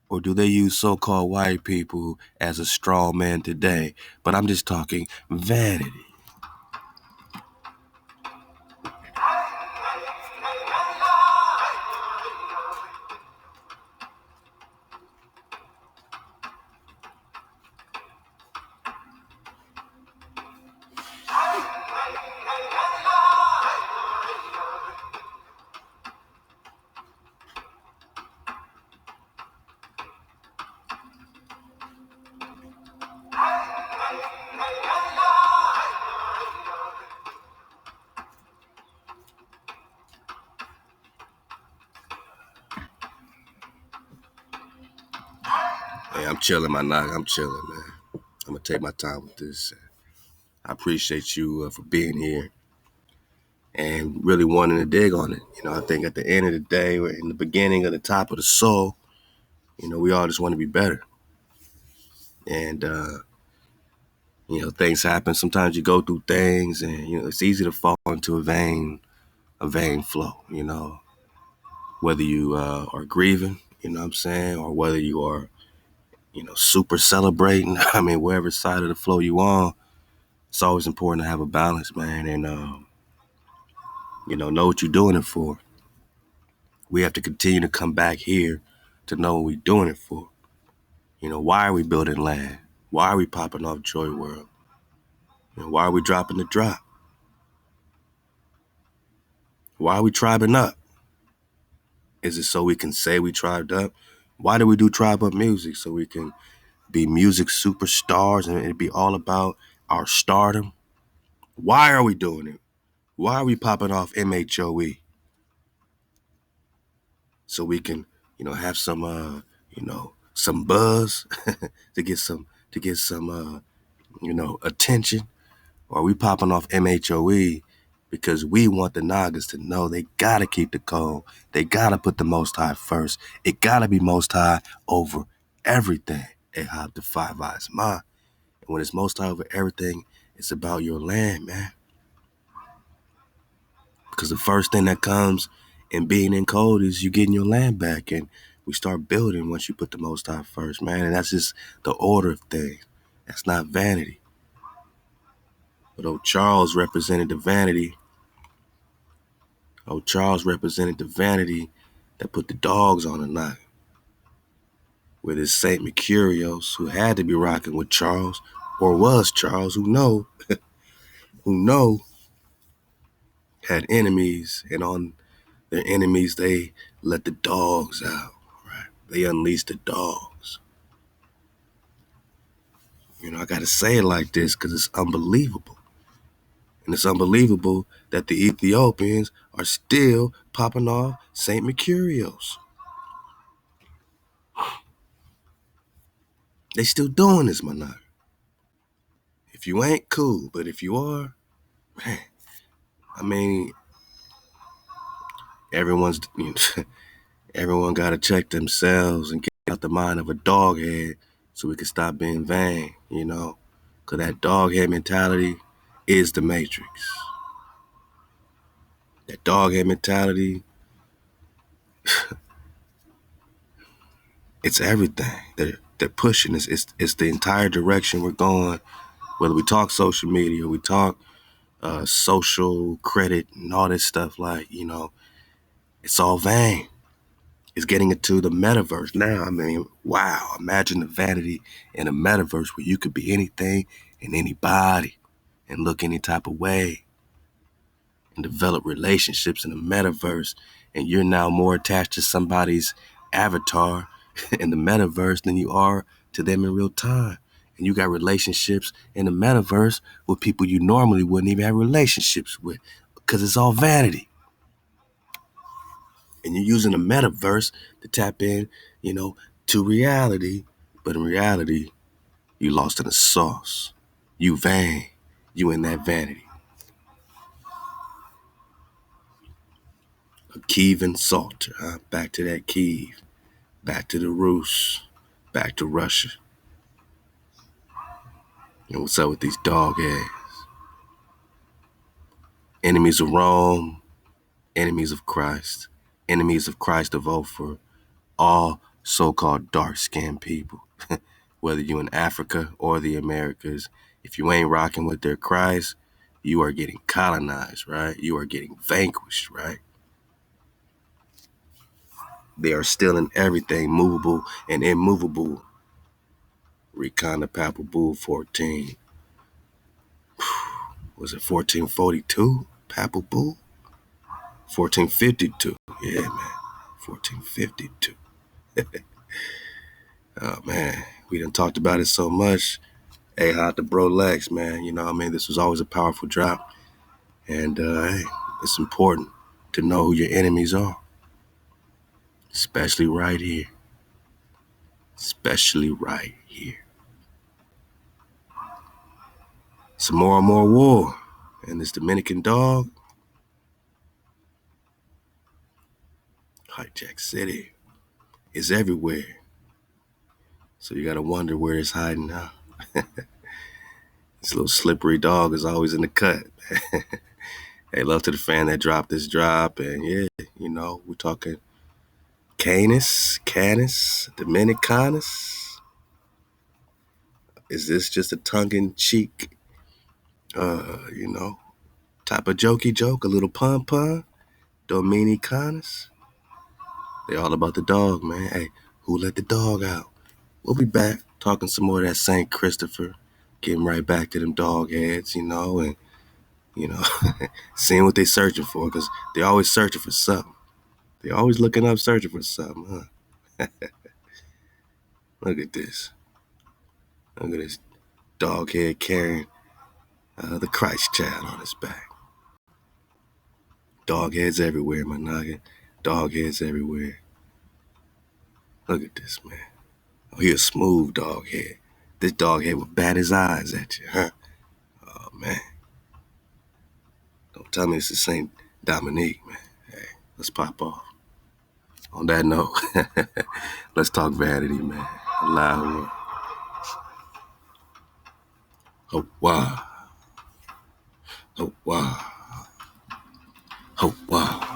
Or do they use so-called white people as a straw man today? But I'm just talking vanity. Hey, I'm chilling, my knock. I'm chilling, man. I'm gonna take my time with this. I appreciate you for being here and really wanting to dig on it. I think at the end of the day, or in the beginning of the top of the soul, we all just want to be better. And things happen. Sometimes you go through things, and it's easy to fall into a vain flow. Whether you are grieving, what I'm saying, or whether you are, super celebrating. I mean, wherever side of the flow you on, it's always important to have a balance, man, and know what you're doing it for. We have to continue to come back here to know what we're doing it for. Why are we building land? Why are we popping off Joy World? Why are we dropping the drop? Why are we tribing up? Is it so we can say we tribed up? Why do we do tribe up music? So we can be music superstars and it be all about our stardom? Why are we doing it? Why are we popping off MHOE? So we can, have some buzz to get some attention. Or are we popping off MHOE because we want the Nagas to know they gotta keep the code. They gotta put the Most High first. It gotta be Most High over everything. Ahab, the Five Eyes Ma. And when it's Most High over everything, it's about your land, man. Because the first thing that comes in being in code is you getting your land back. And we start building once you put the Most High first, man. And that's just the order of things. That's not vanity. But old Charles represented the vanity. Old Charles represented the vanity that put the dogs on the night. With his Saint Mercurios, who had to be rocking with Charles, or was Charles, who know had enemies, and on their enemies they let the dogs out. Right? They unleashed the dogs. You know, I gotta say it like this because it's unbelievable. And it's unbelievable that the Ethiopians are still popping off Saint Mercurios. They still doing this, man. If you ain't, cool. But if you are, man, I mean, everyone's everyone got to check themselves and get out the mind of a dog head so we can stop being vain, you know? Because that dog head mentality is the matrix. That dog head mentality, it's everything. They're pushing us. It's the entire direction we're going. Whether we talk social media, we talk social credit and all this stuff, like, you know, it's all vain. It's getting into the metaverse now. I mean, wow, imagine the vanity in a metaverse where you could be anything and anybody and look any type of way and develop relationships in the metaverse. And you're now more attached to somebody's avatar in the metaverse than you are to them in real time. And you got relationships in the metaverse with people you normally wouldn't even have relationships with because it's all vanity. And you're using the metaverse to tap in, you know, to reality. But in reality, you lost in the sauce. You vain. You in that vanity. A Kievan Salter, huh? Back to that Kiev. Back to the Rus. Back to Russia. And what's up with these dog heads? Enemies of Rome. Enemies of Christ. Enemies of Christ to vote for all so-called dark-skinned people. Whether you in Africa or the Americas, if you ain't rocking with their Christ, you are getting colonized, right? You are getting vanquished, right? They are stealing everything movable and immovable. Reconda Papal Bull 14. Was it 1442? Papal Bull? 1452. Yeah, man. 1452. Oh, man. We done talked about it so much. Hey, hot the bro Lex, man. You know what I mean? This was always a powerful drop. And hey, it's important to know who your enemies are. Especially right here. Especially right here. Some more and more war. And this Dominican dog, Hijack City, is everywhere. So you gotta wonder where it's hiding now. This little slippery dog is always in the cut. Hey, love to the fan that dropped this drop. And yeah, you know, we're talking Canis, Dominicanus. Is this just a tongue-in-cheek, you know, type of jokey joke, a little pun? Dominicanus? They all about the dog, man. Hey, who let the dog out? We'll be back talking some more of that St. Christopher, getting right back to them dog heads, you know, and, you know, seeing what they searching for, because they always searching for something. They always looking up, searching for something, huh? Look at this. Look at this dog head carrying the Christ child on his back. Dog heads everywhere, my noggin. Dog heads everywhere. Look at this, man. Oh, he a smooth dog head. This dog head will bat his eyes at you, huh? Oh, man. Don't tell me it's the Saint Dominique, man. Hey, let's pop off. On that note, let's talk vanity, man. Halal HaWah. HaWah. HaWah.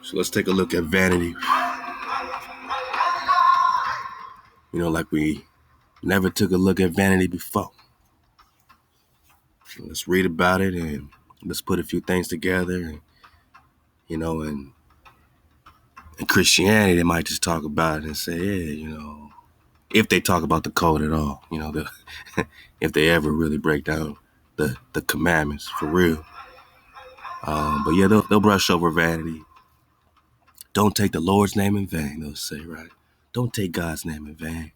So let's take a look at vanity. Like we never took a look at vanity before. So let's read about it and let's put a few things together. And, in Christianity, they might just talk about it and say, yeah, if they talk about the code at all, if they ever really break down the commandments for real. But yeah, they'll brush over vanity. Don't take the Lord's name in vain, they'll say, right? Don't take God's name in vain.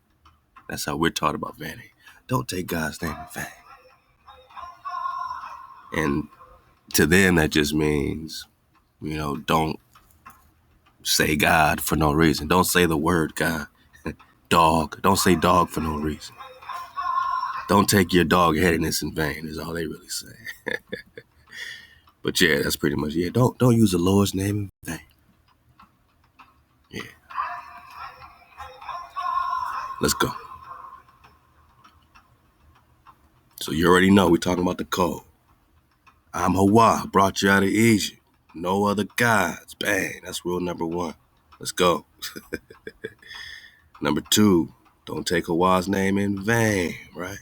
That's how we're taught about vanity. Don't take God's name in vain. And to them, that just means, don't say God for no reason. Don't say the word God. Dog. Don't say dog for no reason. Don't take your dog-headedness in vain is all they really say. But yeah, that's pretty much, don't use the Lord's name in vain. Yeah. Let's go. So you already know we're talking about the code. I'm HaWah, brought you out of Egypt. No other gods. Bang. That's rule number 1. Let's go. Number 2, don't take HaWah's name in vain, right?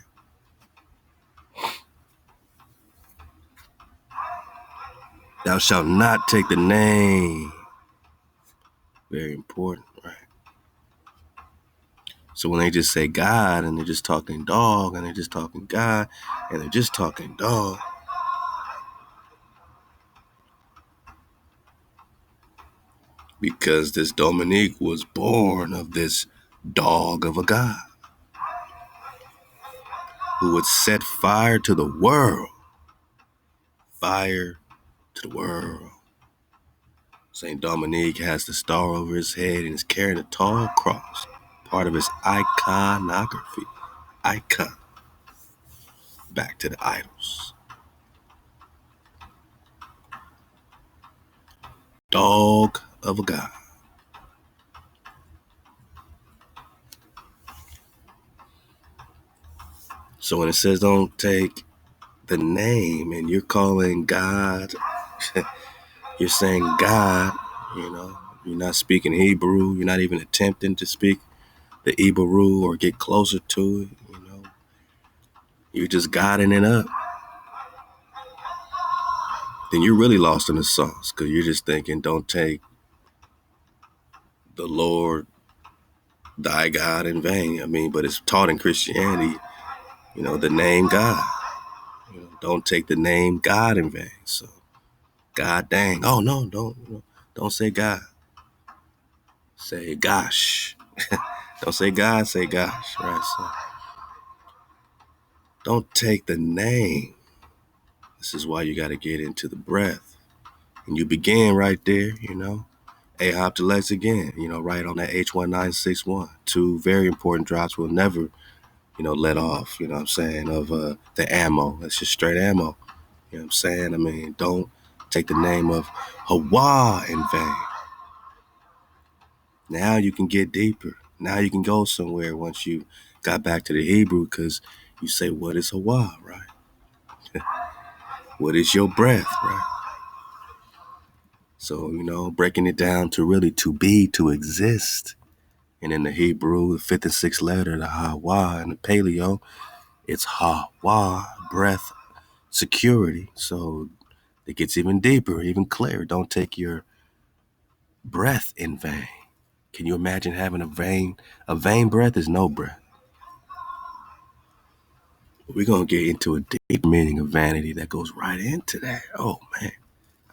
Thou shalt not take the name. Very important, right? So when they just say God and they're just talking dog and they're just talking God and they're just talking dog, because this Dominique was born of this dog of a God who would set fire to the world. Fire to the world. St. Dominique has the star over his head and is carrying a tall cross, part of his iconography. Icon. Back to the idols. Dog of a God. So when it says don't take the name and you're calling God, you're saying God, you're not speaking Hebrew, you're not even attempting to speak the Hebrew or get closer to it, you're just godding it up. Then you're really lost in the sauce because you're just thinking don't take the Lord thy God in vain. But it's taught in Christianity, the name God. Don't take the name God in vain. So God dang. Oh no, don't say God. Say gosh. Don't say God, say gosh, right? So don't take the name. This is why you got to get into the breath. And you begin right there, Ahab to legs again, right on that H1961. 2 very important drops will never, let off, what I'm saying, of the ammo. That's just straight ammo. You know what I'm saying? Don't take the name of HaWah in vain. Now you can get deeper. Now you can go somewhere once you got back to the Hebrew because you say, what is HaWah, right? What is your breath, right? So, breaking it down to really to be, to exist. And in the Hebrew, the 5th and 6th letter, the HaWah, and the Paleo, it's HaWah, breath, security. So it gets even deeper, even clearer. Don't take your breath in vain. Can you imagine having a vain? A vain breath is no breath. We're going to get into a deep meaning of vanity that goes right into that. Oh, man,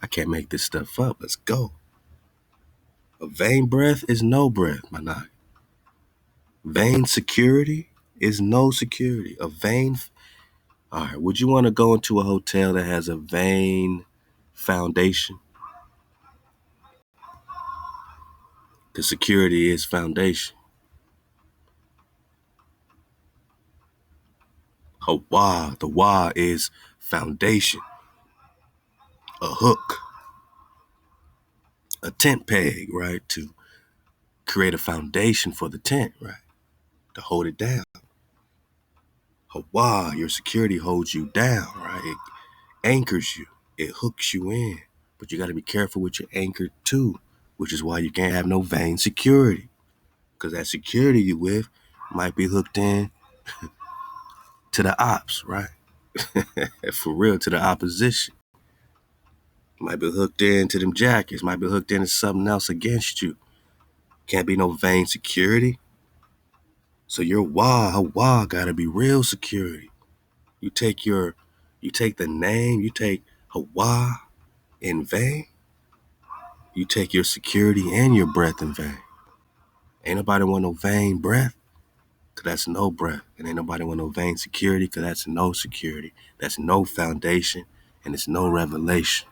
I can't make this stuff up. Let's go. A vain breath is no breath, my knock. Vain security is no security. All right, would you want to go into a hotel that has a vain foundation? Because security is foundation. HaWah, the Wah is foundation. A hook, a tent peg, right? To create a foundation for the tent, right? To hold it down. HaWah, your security holds you down, right? It anchors you. It hooks you in. But you got to be careful what you're anchored to, which is why you can't have no vain security. Because that security you with might be hooked in to the ops, right? For real, to the opposition. Might be hooked into them jackets. Might be hooked into something else against you. Can't be no vain security. So your HaWah gotta be real security. You take the name, you take HaWah in vain. You take your security and your breath in vain. Ain't nobody want no vain breath, cause that's no breath. And ain't nobody want no vain security, cause that's no security. That's no foundation, and it's no revelation.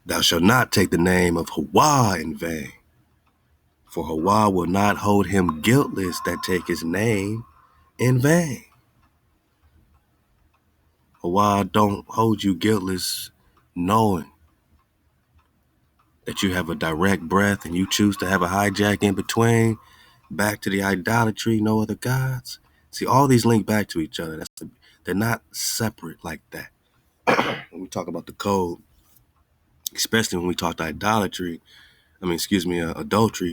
Thou shalt not take the name of HaWah in vain, for HaWah will not hold him guiltless that take his name in vain. HaWah don't hold you guiltless knowing that you have a direct breath and you choose to have a hijack in between, back to the idolatry, no other gods. See, all these link back to each other. They're not separate like that. When we talk about the code, especially when we talk to adultery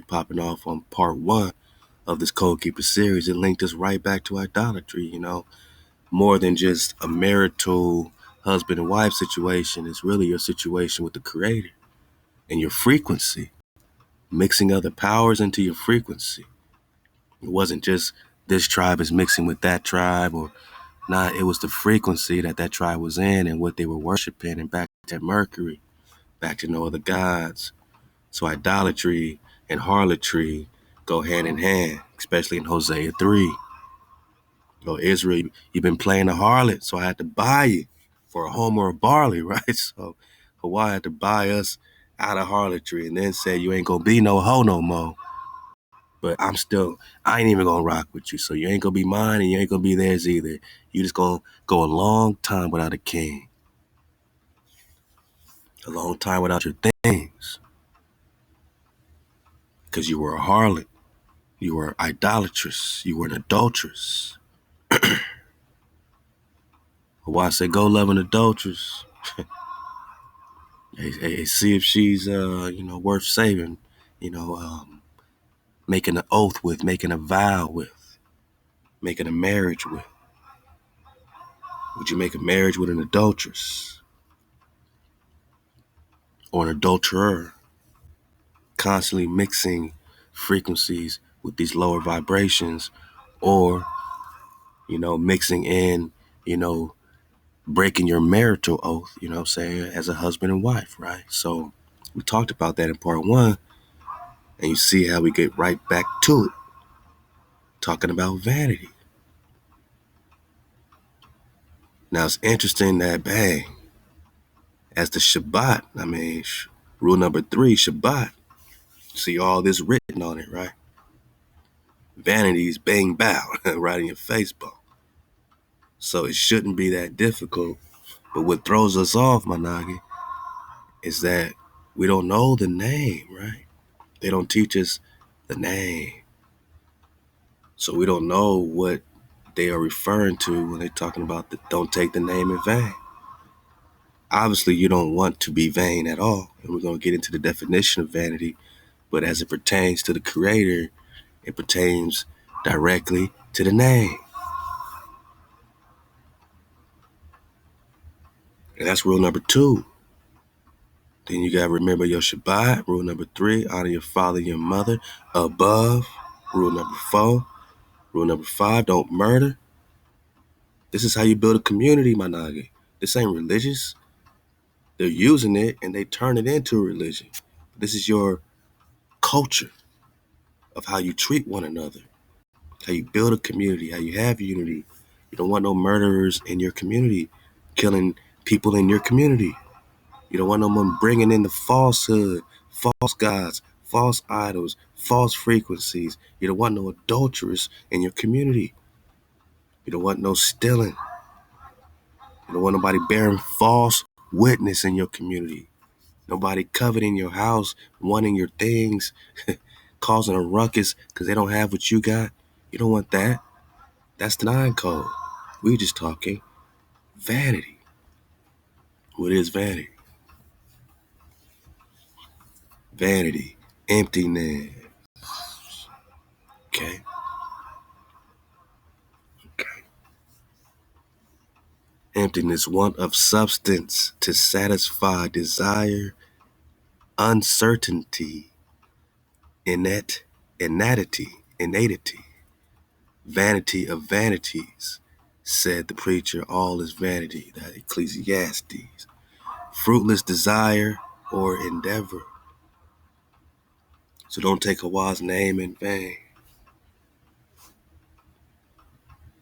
popping off on part 1 of this Code Keeper series, it linked us right back to idolatry, more than just a marital husband and wife situation. It's really your situation with the Creator and your frequency, mixing other powers into your frequency. It wasn't just this tribe is mixing with that tribe or not. It was the frequency that tribe was in and what they were worshiping, and back to Mercury, back to no other gods. So idolatry and harlotry go hand in hand, especially in Hosea 3. Israel, you've been playing a harlot, so I had to buy you for a homer of barley, right? So Hawaii had to buy us out of harlotry and then say you ain't gonna be no hoe no more. But I ain't even gonna rock with you. So you ain't gonna be mine and you ain't gonna be theirs either. You just gonna go a long time without a king. A long time without your things. Because you were a harlot. You were idolatrous. You were an adulteress. Hawaii said, go love an adulteress. Hey, see if she's worth saving, making an oath with, making a vow with, making a marriage with. Would you make a marriage with an adulteress or an adulterer? Constantly mixing frequencies with these lower vibrations, or mixing in, breaking your marital oath, as a husband and wife, right? So we talked about that in part 1, and you see how we get right back to it, talking about vanity. Now it's interesting that, bang, as the Shabbat, rule number 3, Shabbat, see all this written on it, right? Vanity's bang bow, right in your Facebook. So it shouldn't be that difficult. But what throws us off, Managi, is that we don't know the name, right? They don't teach us the name. So we don't know what they are referring to when they're talking about don't take the name in vain. Obviously, you don't want to be vain at all. And we're going to get into the definition of vanity. But as it pertains to the Creator, it pertains directly to the name. And that's rule number 2. Then you got to remember your Shabbat. Rule number 3, honor your father and your mother above. Rule number 4. Rule number 5, don't murder. This is how you build a community, Managi. This ain't religious. They're using it and they turn it into a religion. This is your culture of how you treat one another, how you build a community, how you have unity. You don't want no murderers in your community, killing people in your community. You don't want no one bringing in the falsehood, false gods, false idols, false frequencies. You don't want no adulterers in your community. You don't want no stealing. You don't want nobody bearing false witness in your community. Nobody coveting your house, wanting your things, causing a ruckus because they don't have what you got. You don't want that. That's the 9 code. We just talking vanity. What is vanity? Vanity, emptiness. Okay. Emptiness, want of substance to satisfy desire, uncertainty, innatity, vanity of vanities. Said the preacher, all is vanity, that Ecclesiastes. Fruitless desire or endeavor. So don't take HaWah's name in vain.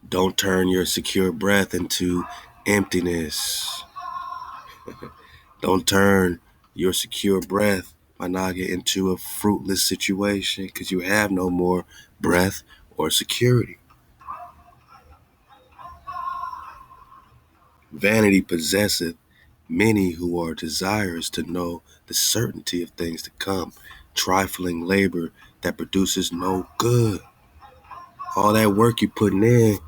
Don't turn your secure breath into emptiness. Don't turn your secure breath, my naga, into a fruitless situation because you have no more breath or security. Vanity possesseth many who are desirous to know the certainty of things to come, trifling labor that produces no good. All that work you putting in,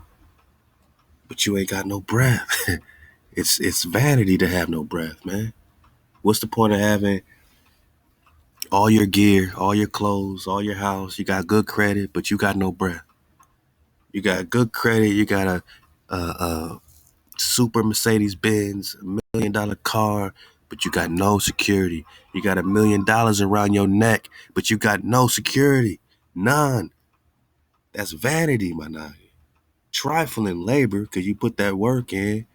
but you ain't got no breath. It's vanity to have no breath, man. What's the point of having all your gear, all your clothes, all your house? You got good credit, but you got no breath. You got good credit. You got a super Mercedes Benz, $1 million car, but you got no security. You got $1 million around your neck, but you got no security. None. That's vanity, my nigga. Trifling labor, because you put that work in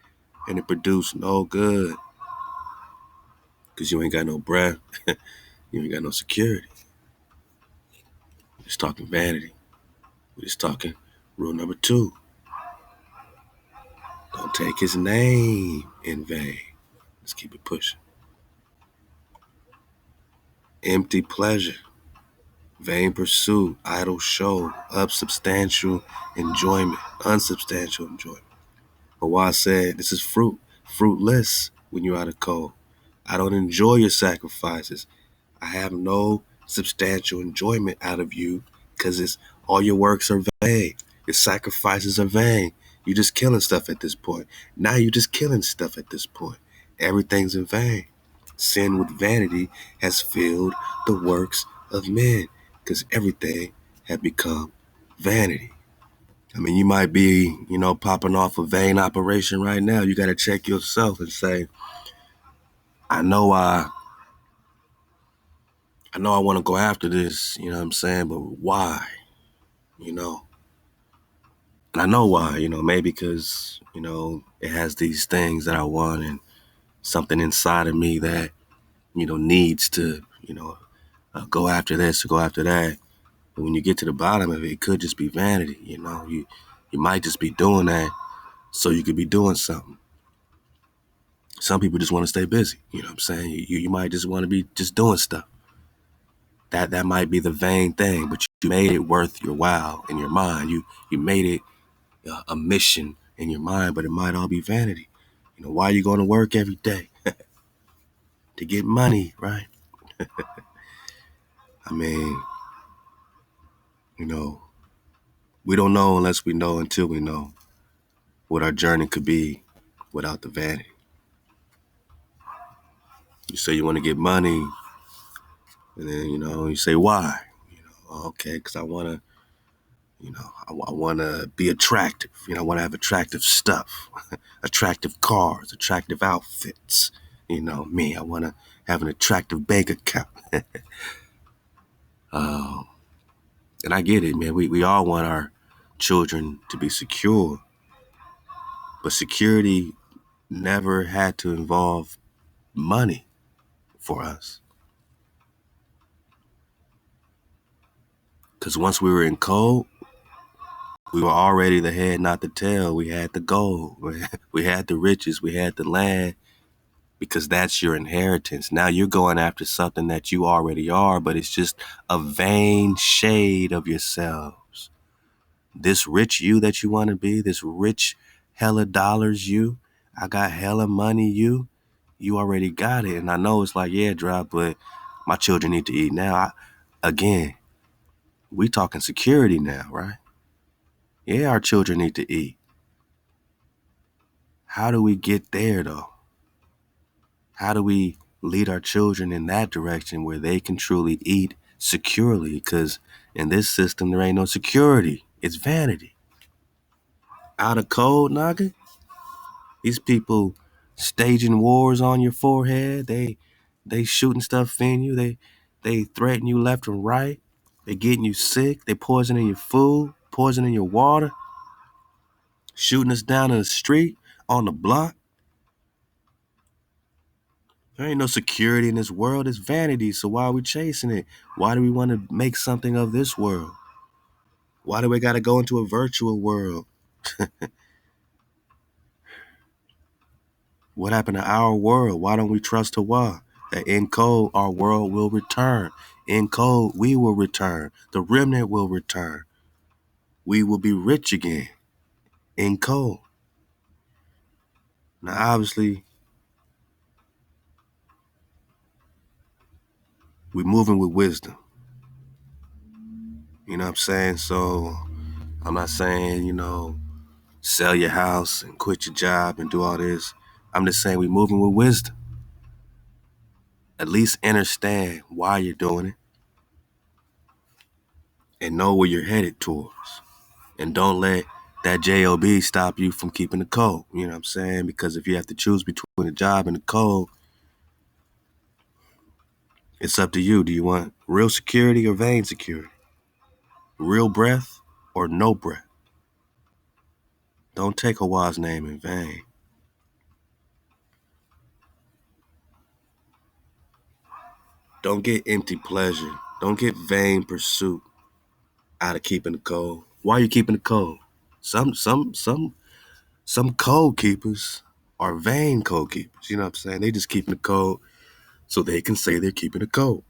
and it produced no good. Because you ain't got no breath. You ain't got no security. We're just talking vanity. We're just talking rule number 2. Don't take his name in vain. Let's keep it pushing. Empty pleasure, vain pursuit, idle show, unsubstantial enjoyment. But why I said this is fruitless when you're out of cold. I don't enjoy your sacrifices. I have no substantial enjoyment out of you because it's all your works are vain. Your sacrifices are vain. You're just killing stuff at this point. Now you're just killing stuff at this point. Everything's in vain. Sin with vanity has filled the works of men because everything had become vanity. I mean, you might be, popping off a vain operation right now. You got to check yourself and say, I know I want to go after this, you know what I'm saying? But why? And I know why, maybe because, it has these things that I want and something inside of me that, needs to, go after this or go after that. But when you get to the bottom of it, it could just be vanity, You might just be doing that so you could be doing something. Some people just want to stay busy, you know what I'm saying? You might just want to be just doing stuff. That might be the vain thing, but you made it worth your while in your mind. You made it a mission in your mind, but it might all be vanity. Why are you going to work every day? To get money, right? I mean, we don't know unless we know until we know what our journey could be without the vanity. You say you want to get money, and then, you say, why? Okay, because I want to, I want to be attractive. I want to have attractive stuff, attractive cars, attractive outfits. Me, I want to have an attractive bank account. And I get it, man. We all want our children to be secure, but security never had to involve money for us. Because once we were in code, we were already the head, not the tail. We had the gold. We had the riches. We had the land, because that's your inheritance. Now you're going after something that you already are, but it's just a vain shade of yourselves. This rich you that you want to be, this rich hella dollars you, I got hella money you already got it. And I know it's like, yeah, drop, but my children need to eat now. Again, we talking security now, right? Yeah, our children need to eat. How do we get there though? How do we lead our children in that direction where they can truly eat securely? Because in this system, there ain't no security. It's vanity. Out of code, Naga. These people staging wars on your forehead. They shooting stuff in you. They threaten you left and right. They getting you sick. They poisoning your food, poisoning your water, shooting us down in the street, on the block. There ain't no security in this world. It's vanity. So why are we chasing it? Why do we want to make something of this world? Why do we got to go into a virtual world? What happened to our world? Why don't we trust HaWah? That in code, our world will return. In code, we will return. The remnant will return. We will be rich again. In code. Now, obviously, we're moving with wisdom. You know what I'm saying? So, I'm not saying, sell your house and quit your job and do all this. I'm just saying we're moving with wisdom. At least understand why you're doing it and know where you're headed towards. And don't let that job stop you from keeping the code. You know what I'm saying? Because if you have to choose between a job and the code, it's up to you. Do you want real security or vain security? Real breath or no breath? Don't take HaWah's name in vain. Don't get empty pleasure. Don't get vain pursuit out of keeping the code. Why are you keeping the code? Some code keepers are vain code keepers. You know what I'm saying? They just keeping the code so they can say they're keeping the code.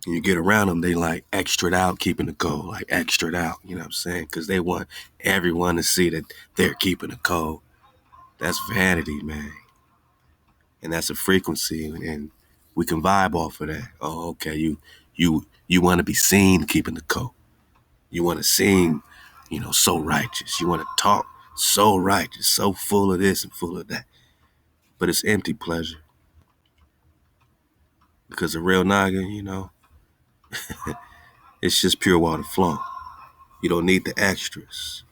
And you get around them, they like extra out keeping the code, like extra out. You know what I'm saying? Because they want everyone to see that they're keeping the code. That's vanity, man. And that's a frequency, and we can vibe off of that. Oh, okay, you want to be seen keeping the code. You want to seem, so righteous. You want to talk so righteous, so full of this and full of that. But it's empty pleasure. Because a real Naga, it's just pure water flowing. You don't need the extras.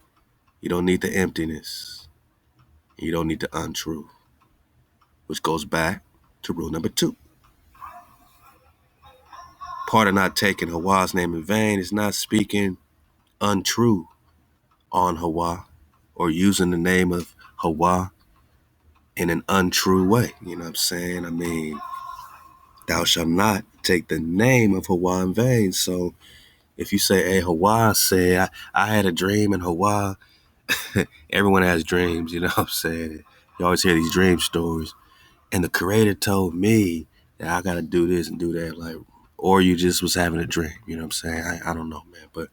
You don't need the emptiness. You don't need the untrue. Which goes back to rule number 2. Part of not taking HaWah's name in vain is not speaking untrue on HaWah or using the name of HaWah in an untrue way. You know what I'm saying? I mean, thou shalt not take the name of HaWah in vain. So if you say, hey, HaWah said, I had a dream and HaWah, everyone has dreams, you know what I'm saying? You always hear these dream stories. And the creator told me that I got to do this and do that. Like, or you just was having a dream, you know what I'm saying? I don't know, man. But,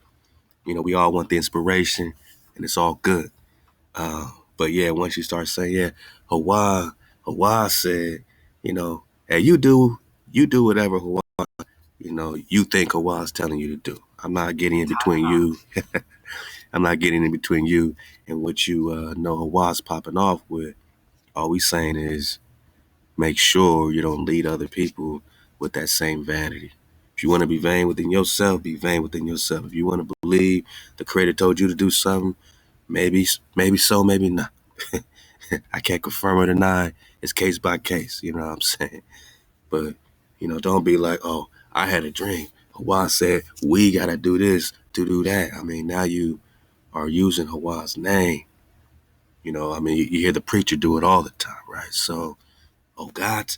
we all want the inspiration and it's all good. But yeah, once you start saying, yeah, HaWah said, hey, you do whatever HaWah, you think HaWah is telling you to do. I'm not getting in between you. I'm not getting in between you and what you know HaWah's popping off with. All we saying is make sure you don't lead other people with that same vanity. If you want to be vain within yourself, be vain within yourself. If you want to believe the creator told you to do something, maybe so, maybe not. I can't confirm or deny. It's case by case, you know what I'm saying? But, don't be like, oh, I had a dream. HaWah said, we got to do this to do that. I mean, now you are using HaWah's name. You hear the preacher do it all the time, right? So Oh, God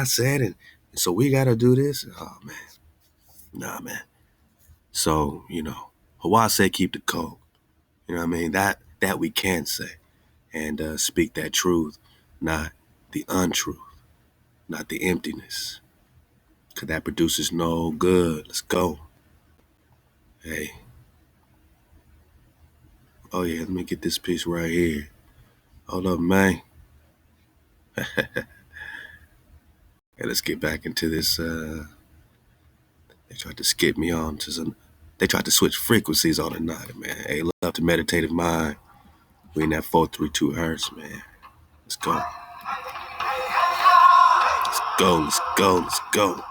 said it. And so we got to do this. Oh, man. Nah, man. So, HaWah said keep the code. You know what I mean? That we can say. And speak that truth, not the untruth, not the emptiness. Because that produces no good. Let's go. Hey. Oh, yeah, let me get this piece right here. Hold up, man. Hey, let's get back into this. They tried to skip me on to some. They tried to switch frequencies on the night, man. Hey, love to meditative mind. We in that 432 hertz, man. Let's go. Let's go. Let's go. Let's go.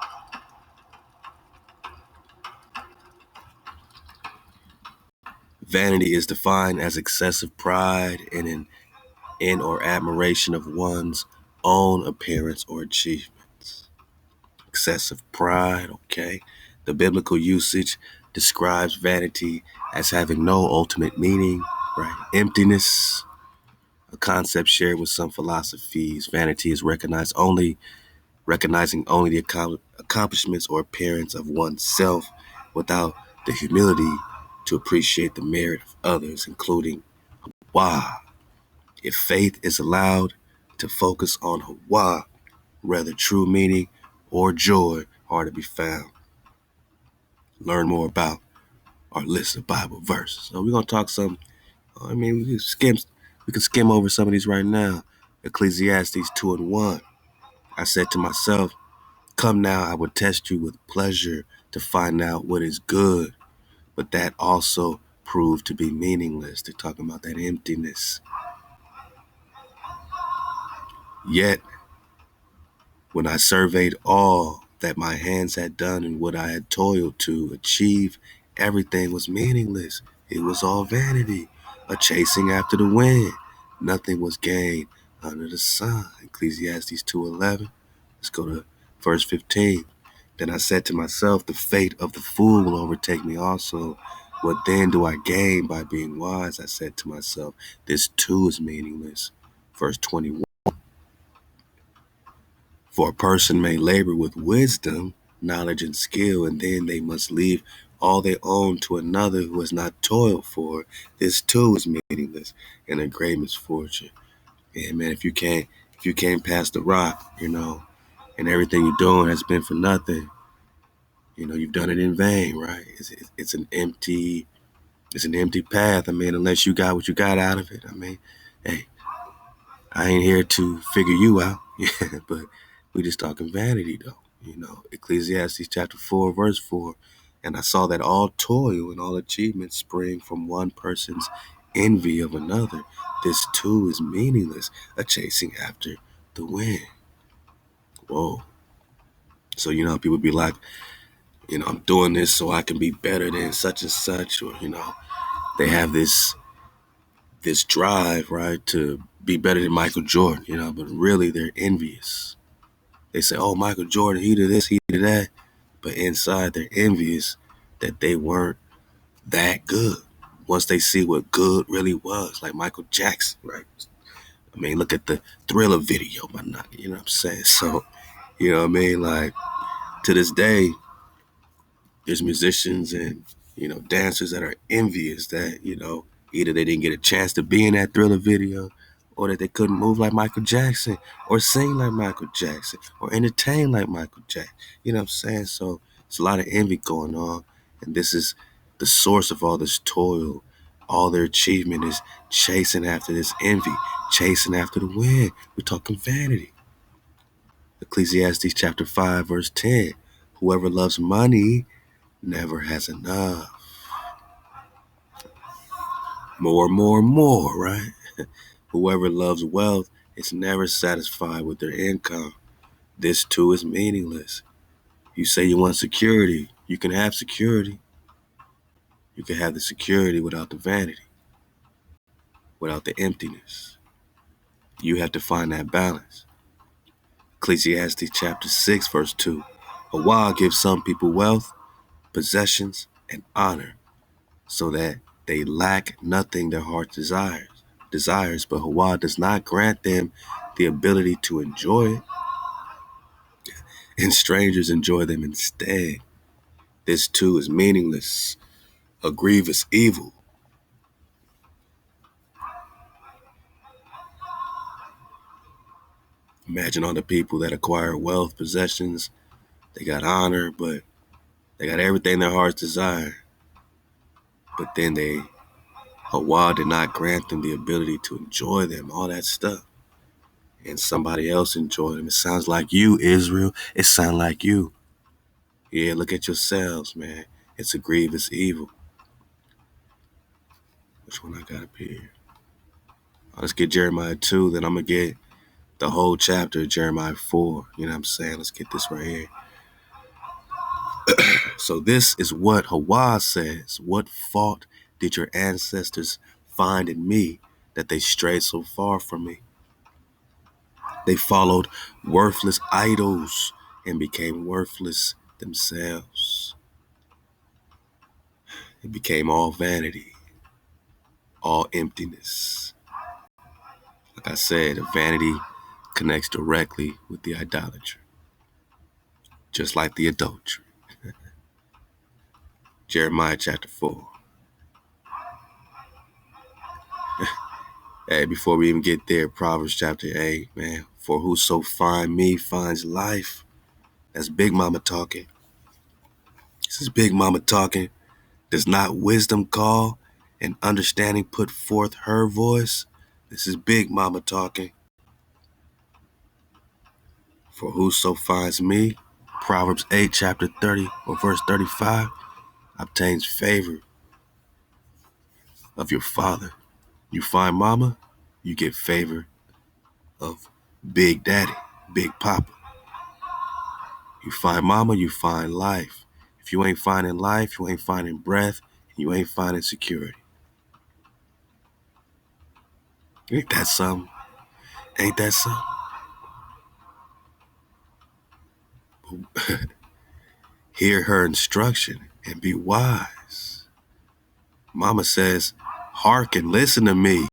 Vanity is defined as excessive pride in or admiration of one's own appearance or achievements. Excessive pride, okay. The biblical usage describes vanity as having no ultimate meaning, right? Emptiness, a concept shared with some philosophies. Vanity is recognizing only the accomplishments or appearance of oneself without the humility to appreciate the merit of others, including HaWah. If faith is allowed to focus on HaWah, rather true meaning or joy are to be found. Learn more about our list of Bible verses. So we're gonna talk some. We can skim over some of these right now. Ecclesiastes 2:1. I said to myself, come now, I will test you with pleasure to find out what is good. But that also proved to be meaningless. They're talking about that emptiness. Yet, when I surveyed all that my hands had done and what I had toiled to achieve, everything was meaningless. It was all vanity, a chasing after the wind. Nothing was gained under the sun. Ecclesiastes 2:11. Let's go to verse 15. Then I said to myself, the fate of the fool will overtake me also. What then do I gain by being wise? I said to myself, this too is meaningless. Verse 21. For a person may labor with wisdom, knowledge, and skill, and then they must leave all they own to another who has not toiled for it. This too is meaningless and a great misfortune. And man, if you can't pass the rock, and everything you're doing has been for nothing, you've done it in vain, right? It's an empty path. I mean, unless you got what you got out of it. I mean, hey, I ain't here to figure you out, but we just talking vanity though. Ecclesiastes chapter 4, verse 4. And I saw that all toil and all achievement spring from one person's envy of another. This too is meaningless, a chasing after the wind. Whoa. So, people be like, I'm doing this so I can be better than such and such, or, they have this drive, right, to be better than Michael Jordan, but really they're envious. They say, oh, Michael Jordan, he did this, he did that. But inside they're envious that they weren't that good. Once they see what good really was, like Michael Jackson, right? I mean, look at the Thriller video, but not, you know what I'm saying? So, you know what I mean? Like, to this day, there's musicians and, dancers that are envious that, either they didn't get a chance to be in that Thriller video, or that they couldn't move like Michael Jackson, or sing like Michael Jackson, or entertain like Michael Jackson. You know what I'm saying? So it's a lot of envy going on. And this is the source of all this toil. All their achievement is chasing after this envy, chasing after the wind. We're talking vanity. Ecclesiastes chapter 5, verse 10. Whoever loves money never has enough. More, more, more, right? Whoever loves wealth is never satisfied with their income. This too is meaningless. You say you want security. You can have security. You can have the security without the vanity, without the emptiness. You have to find that balance. Ecclesiastes chapter 6, verse 2. HaWah gives some people wealth, possessions, and honor, so that they lack nothing their heart desires. But HaWah does not grant them the ability to enjoy it, and strangers enjoy them instead. This too is meaningless, a grievous evil. Imagine all the people that acquire wealth, possessions, they got honor, but they got everything their hearts desire. But then HaWah did not grant them the ability to enjoy them, all that stuff. And somebody else enjoy them. It sounds like you, Israel. It sounds like you. Yeah, look at yourselves, man. It's a grievous evil. Which one I got up here? Let's get Jeremiah 2, then I'm going to get the whole chapter of Jeremiah 4. You know what I'm saying? Let's get this right here. So this is what HaWah says. What fault did your ancestors find in me that they strayed so far from me? They followed worthless idols and became worthless themselves. It became all vanity, all emptiness. Like I said, vanity connects directly with the idolatry, just like the adultery. Jeremiah chapter 4. Hey, before we even get there, Proverbs chapter 8, man. For whoso find me finds life. That's Big Mama talking. This is Big Mama talking. Does not wisdom call and understanding put forth her voice? This is Big Mama talking. For whoso finds me, Proverbs 8, chapter 30, or verse 35, obtains favor of your father. You find mama, you get favor of Big Daddy, Big Papa. You find mama, you find life. If you ain't finding life, you ain't finding breath, you ain't finding security. Ain't that something? Ain't that something? Hear her instruction and be wise. Mama says, hearken, listen to me,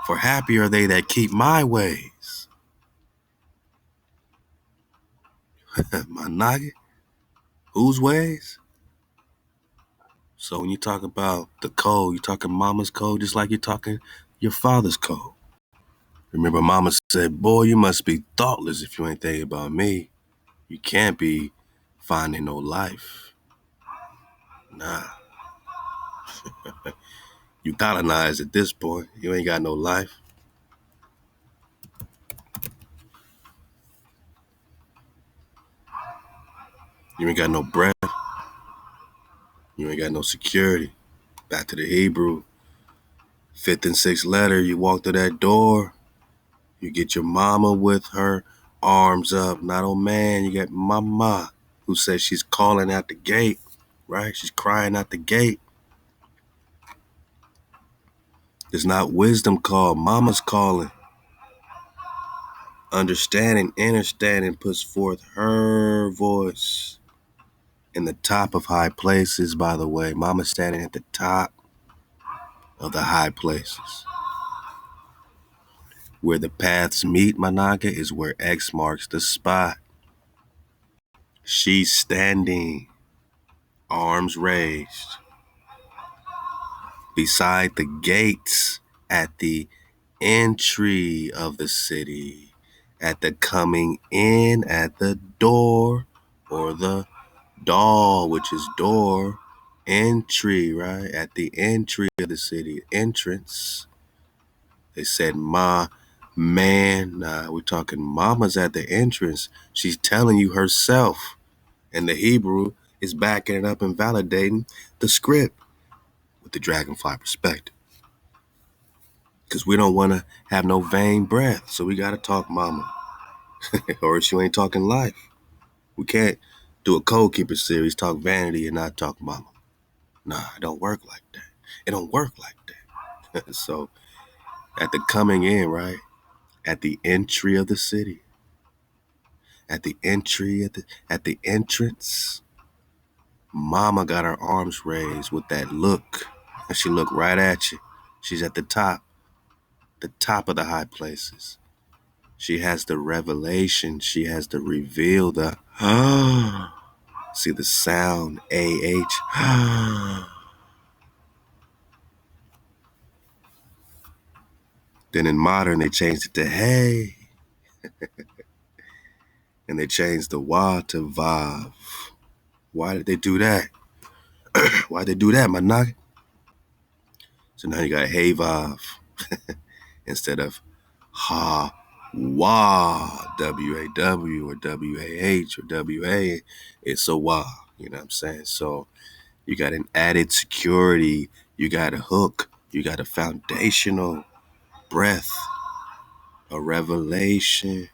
for happy are they that keep my ways. My noggin? Whose ways? So when you talk about the code, you're talking mama's code just like you're talking your father's code. Remember, mama said, boy, you must be thoughtless if you ain't thinking about me. You can't be finding no life. Nah. You colonized at this point. You ain't got no life. You ain't got no breath. You ain't got no security. Back to the Hebrew. 5th and 6th letter, you walk through that door. You get your mama with her arms up. Not oh man, you got mama who says she's calling out the gate, right? She's crying out the gate. There's not wisdom call, mama's calling. Understanding, understanding puts forth her voice. In the top of high places, by the way, mama's standing at the top of the high places. Where the paths meet, Managa, is where X marks the spot. She's standing, arms raised, beside the gates at the entry of the city, at the coming in, at the door, or the door, which is door, entry, right? At the entry of the city, entrance. They said, ma, man, nah, we're talking mama's at the entrance. She's telling you herself. And the Hebrew is backing it up and validating the script with the dragonfly perspective. Because we don't want to have no vain breath. So we got to talk mama. Or else you ain't talking life. We can't do a code keeper series, talk vanity and not talk mama. Nah, it don't work like that. It don't work like that. So at the coming in, right? At the entry of the city. At the entry, at the entrance. Mama got her arms raised with that look. And she looked right at you. She's at the top of the high places. She has the revelation. She has the reveal, the see the sound, AH. Then in modern, they changed it to hey. And they changed the wah to vav. Why did they do that? Why did they do that, my nugget? So now you got hey vav instead of ha wah, W-A-W or W-A-H or W-A. It's a wah. You know what I'm saying? So you got an added security. You got a hook. You got a foundational breath, a revelation.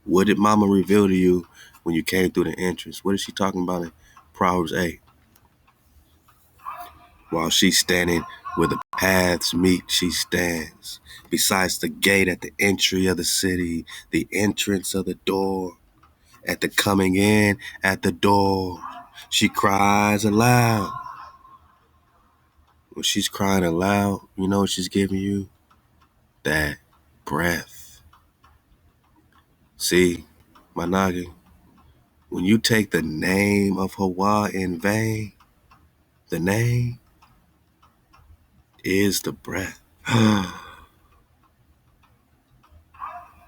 What did Mama reveal to you when you came through the entrance? What is she talking about in Proverbs 8? While she's standing where the paths meet, she stands. Besides the gate at the entry of the city, the entrance of the door, at the coming in at the door, she cries aloud. When she's crying aloud, you know what she's giving you? That breath. See, my noggin, when you take the name of HaWah in vain, the name is the breath.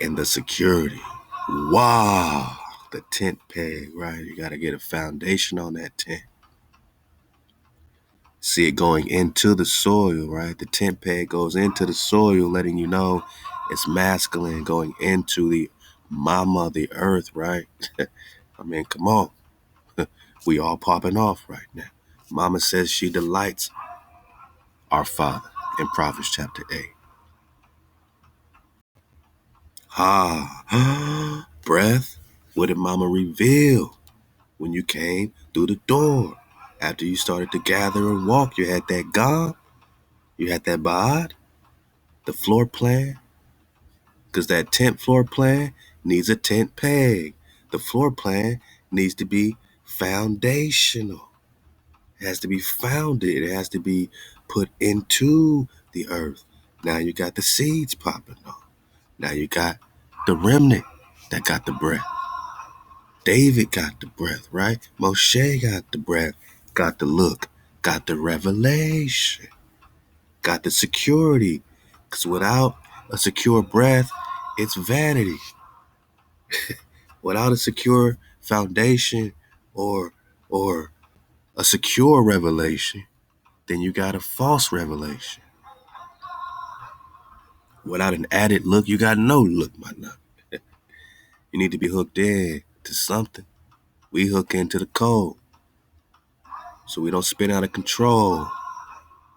And the security. Wow. The tent peg, right? You got to get a foundation on that tent. See it going into the soil, right? The tent peg goes into the soil, letting you know it's masculine, going into the mama, the earth, right? I mean, come on. We all popping off right now. Mama says she delights our Father in Proverbs chapter 8. Breath. What did Mama reveal when you came through the door? After you started to gather and walk, you had that God, you had that Baad, the floor plan, because that tent floor plan needs a tent peg. The floor plan needs to be foundational. It has to be founded. It has to be put into the earth. Now you got the seeds popping off. Now you got the remnant that got the breath. David got the breath, right? Moshe got the breath, got the look, got the revelation, got the security. Because without a secure breath, it's vanity. Without a secure foundation or a secure revelation, then you got a false revelation. Without an added look, you got no look, my nut. You need to be hooked in to something. We hook into the code so we don't spin out of control.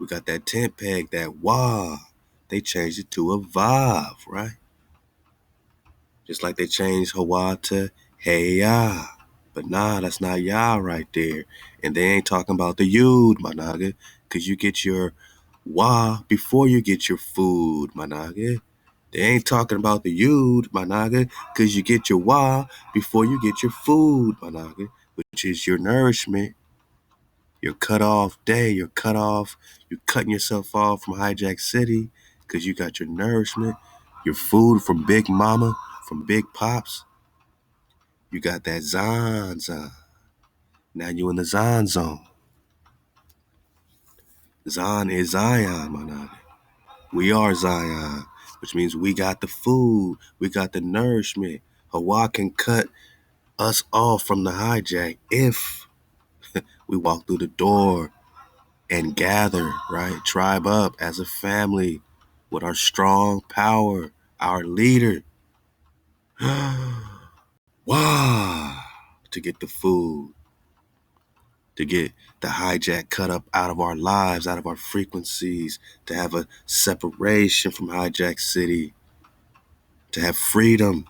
We got that tent peg, that wah. They changed it to a vav, right? Just like they changed Hawa to hey ya. But nah, that's not ya right there. And they ain't talking about the yud, my naga, because you get your wah before you get your food, my naga. They ain't talking about the yud, my naga, because you get your wah before you get your food, my naga, which is your nourishment. Your cut off day, you're cutting yourself off from Hijack City because you got your nourishment, your food from Big Mama, from Big Pops. You got that Zon zone. Now you in the Zon zone. Zon is Zion, my nigga. We are Zion, which means we got the food, we got the nourishment. Hawa can cut us off from the hijack if we walk through the door and gather, right? Tribe up as a family with our strong power, our leader. Wow. To get the food, to get the hijack cut up out of our lives, out of our frequencies, to have a separation from Hijack City, to have freedom.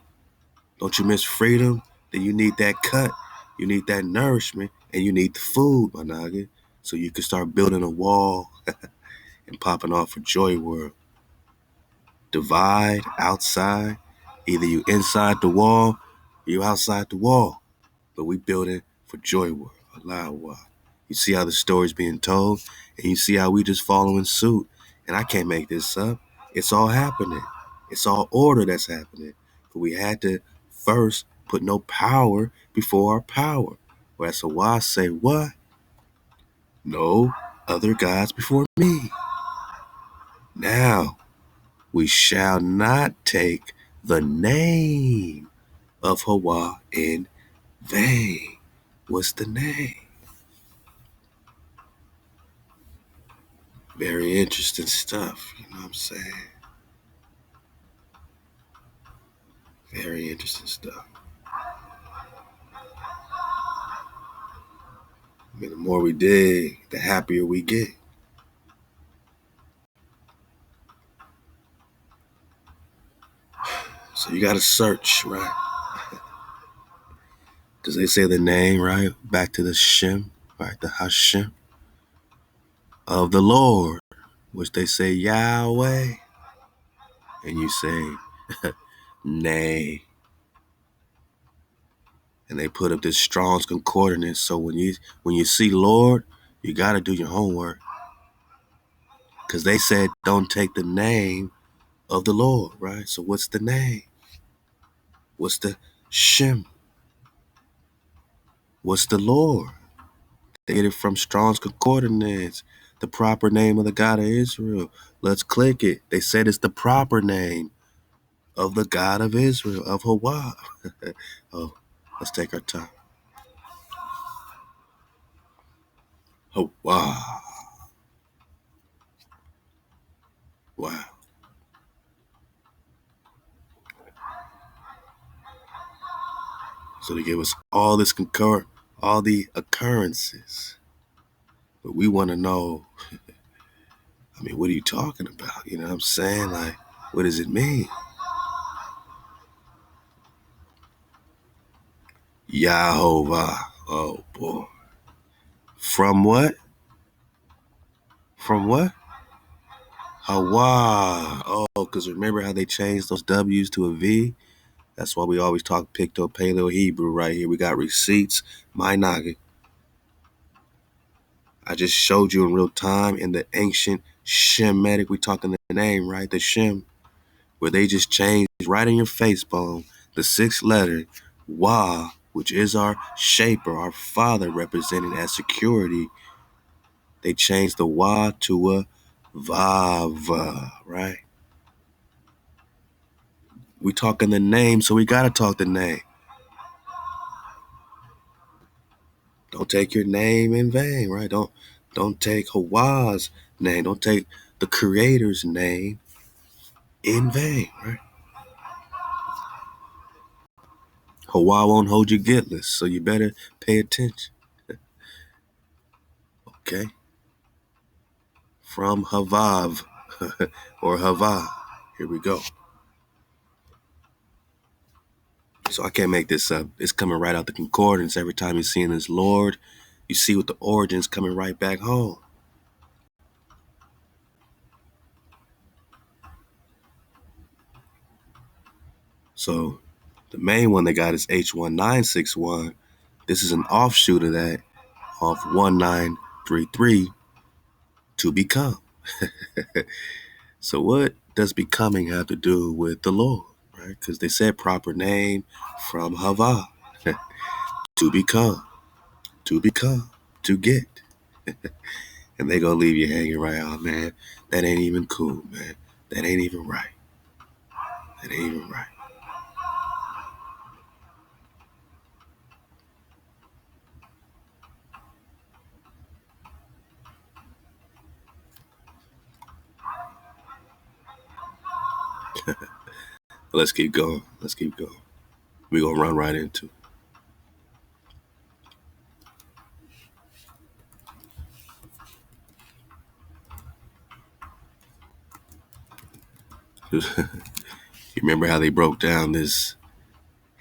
Don't you miss freedom? Then you need that cut, you need that nourishment, and you need the food, my nigga, so you can start building a wall and popping off for Joy World. Divide outside, either you inside the wall or you outside the wall. But we building for Joy World, Halal HaWah. You see how the story's being told, and you see how we just following suit. And I can't make this up. It's all happening. It's all order that's happening. But we had to first put no power before our power. Whereas HaWah say, what? No other gods before me. Now, we shall not take the name of HaWah in vain. What's the name? Very interesting stuff, you know what I'm saying? Very interesting stuff. I mean, the more we dig, the happier we get. So you got to search, right? Because they say the name, right? Back to the Shem, right? The Hashem of the Lord, which they say Yahweh. And you say, nay. And they put up this Strong's Concordance. So when you see Lord, you got to do your homework. Because they said, don't take the name of the Lord, right? So what's the name? What's the Shem? What's the Lord? They get it from Strong's Concordance, the proper name of the God of Israel. Let's click it. They said it's the proper name of the God of Israel, of HaWah. Oh, let's take our time. HaWah. Wow. So they give us all this all the occurrences. But we want to know, I mean, what are you talking about? You know what I'm saying? Like, what does it mean? Yahovah. Oh, boy. From what? From what? HaWah. Oh, because remember how they changed those W's to a V? That's why we always talk Picto Paleo Hebrew right here. We got receipts. My noggin. I just showed you in real time in the ancient Shemitic. We talking the name, right? The Shem. Where they just changed right in your face bone the sixth letter, Wah, which is our shaper, our father represented as security. They changed the Wah to a Vav, right? We talking the name, so we gotta talk the name. Don't take your name in vain, right? Don't take HaWah's name. Don't take the Creator's name in vain, right? HaWah won't hold you guiltless, so you better pay attention. Okay? From Havav or Havah. Here we go. So I can't make this up. It's coming right out the concordance. Every time you're seeing this Lord, you see with the origins coming right back home. So the main one they got is H1961. This is an offshoot of that, off 1933, to become. So what does becoming have to do with the Lord, right? Because they said proper name from Havah, to become, to get. And they gonna leave you hanging right out, man. That ain't even cool, man. That ain't even right. That ain't even right. Let's keep going. Let's keep going. We gonna run right into it. You remember how they broke down this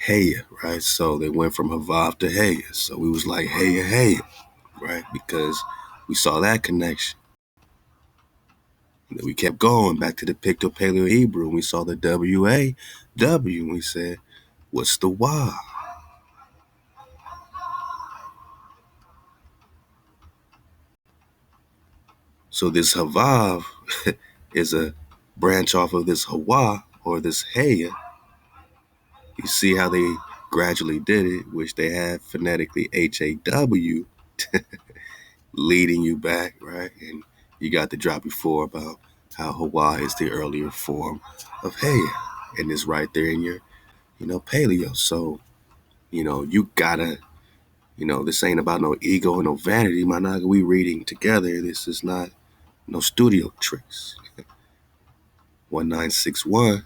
Heya, right? So they went from Havav to Heya. So we was like Heya, right? Because we saw that connection. And then we kept going back to the Picto Paleo Hebrew, and we saw the W-A-W, and we said, what's the Wah? So this Havav is a branch off of this HaWah, or this Haya, you see how they gradually did it, which they have phonetically HAW, leading you back, right? And you got the drop before about how HaWah is the earlier form of Haya, and it's right there in your, paleo. So, you gotta, this ain't about no ego and no vanity, my naga. We reading together. This is not no studio tricks. 1961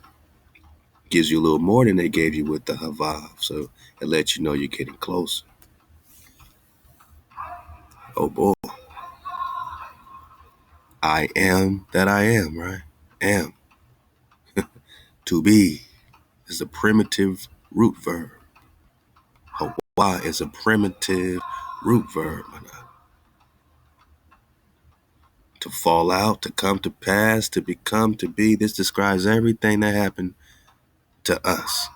gives you a little more than they gave you with the Havav. So it lets you know you're getting closer. Oh boy. I am that I am, right? Am. To be is a primitive root verb. Hawah is a primitive root verb. To fall out, to come to pass, to become, to be. This describes everything that happened to us.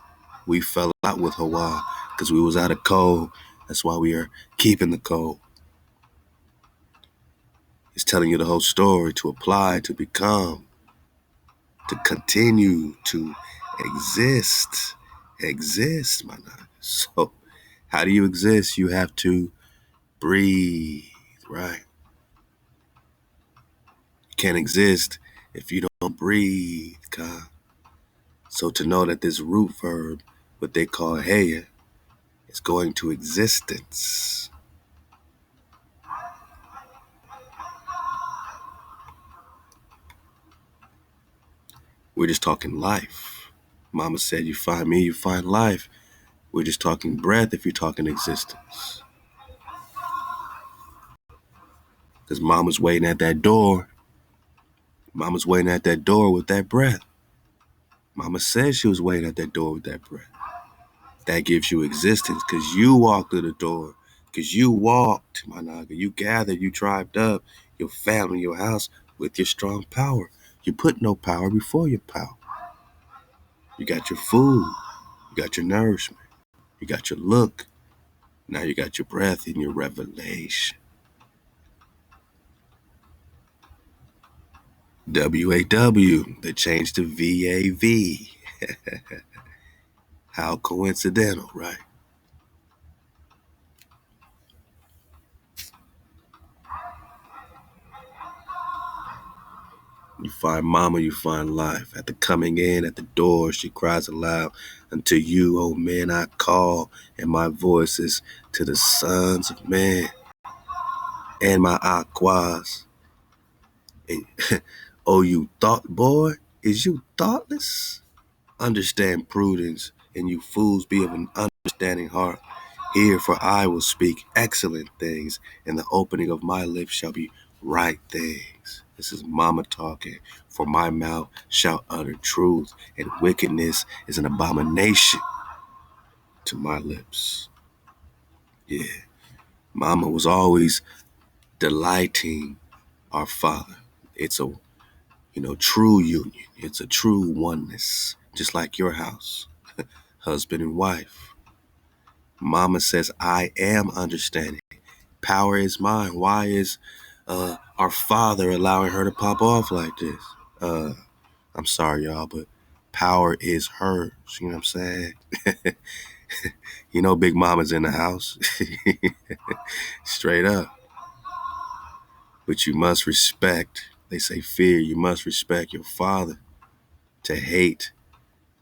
We fell out with Hawah because we was out of code. That's why we are keeping the code. It's telling you the whole story, to apply, to become, to continue, to exist. Exist, my nigga. So how do you exist? You have to breathe, right? You can't exist if you don't breathe, God. So to know that this root verb, what they call Haya, is going to existence. We're just talking life. Mama said, you find me, you find life. We're just talking breath if you're talking existence. Because mama's waiting at that door. Mama's waiting at that door with that breath. Mama said she was waiting at that door with that breath. That gives you existence because you walked through the door. Because you walked, my naga. You gathered, you tribed up your family, your house with your strong power. You put no power before your power. You got your food. You got your nourishment. You got your look. Now you got your breath and your revelation. WAW, they changed to VAV. How coincidental, right? You find mama, you find life. At the coming in, at the door, she cries aloud. Unto you, oh man, I call, and my voice is to the sons of man. And my aquas. And, oh, you thought, boy, is you thoughtless? Understand prudence, and you fools be of an understanding heart. Hear, for I will speak excellent things, and the opening of my lips shall be right things. This is mama talking. For my mouth shall utter truth, and wickedness is an abomination to my lips. Yeah, mama was always delighting our Father. It's a, true union. It's a true oneness, just like your house, husband and wife. Mama says, I am understanding. Power is mine. Why is our Father allowing her to pop off like this? I'm sorry, y'all, but power is hers. You know what I'm saying? Big Mama's in the house. Straight up. But you must respect, they say fear, you must respect your father. To hate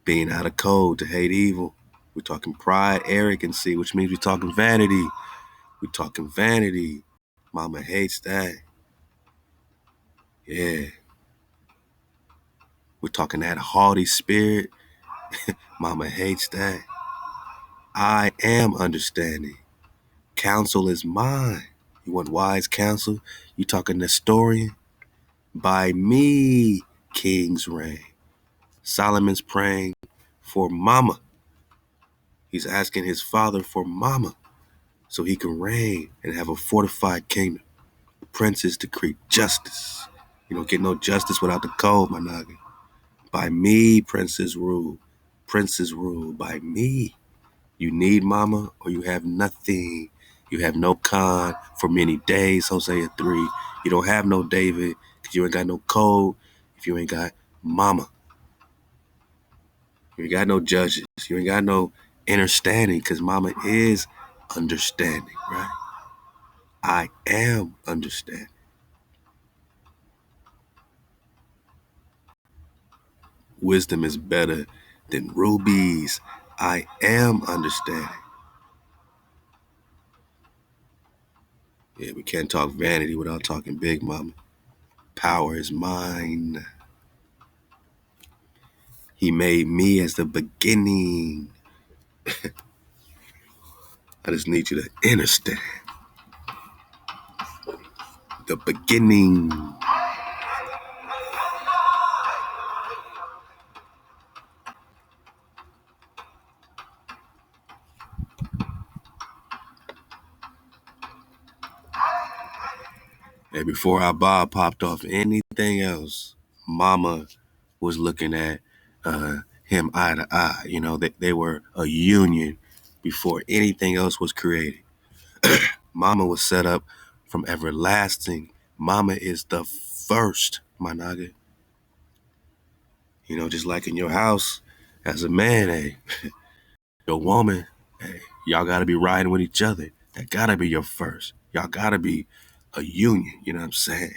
being out of code, to hate evil. We're talking pride, arrogancy, which means we're talking vanity. We're talking vanity. Mama hates that. Yeah. We're talking that haughty spirit. Mama hates that. I am understanding. Counsel is mine. You want wise counsel? You talking Nestorian? By me, kings reign. Solomon's praying for mama. He's asking his father for mama so he can reign and have a fortified kingdom. The princes decree justice. You don't get no justice without the code, my noggin. By me, princes rule. Princes rule by me. You need mama or you have nothing. You have no Khan for many days, Hosea 3. You don't have no David because you ain't got no code if you ain't got mama. You ain't got no judges. You ain't got no understanding because mama is understanding, right? I am understanding. Wisdom is better than rubies. I am understanding. Yeah, we can't talk vanity without talking big mama. Power is mine. He made me as the beginning. I just need you to understand. The beginning. And before our Bob popped off anything else, mama was looking at him eye to eye. You know, they were a union before anything else was created. Mama was set up from everlasting. Mama is the first, my naga. You know, just like in your house, as a man, hey, your woman, hey, y'all gotta be riding with each other. That gotta be your first. Y'all gotta be a union, you know what I'm saying?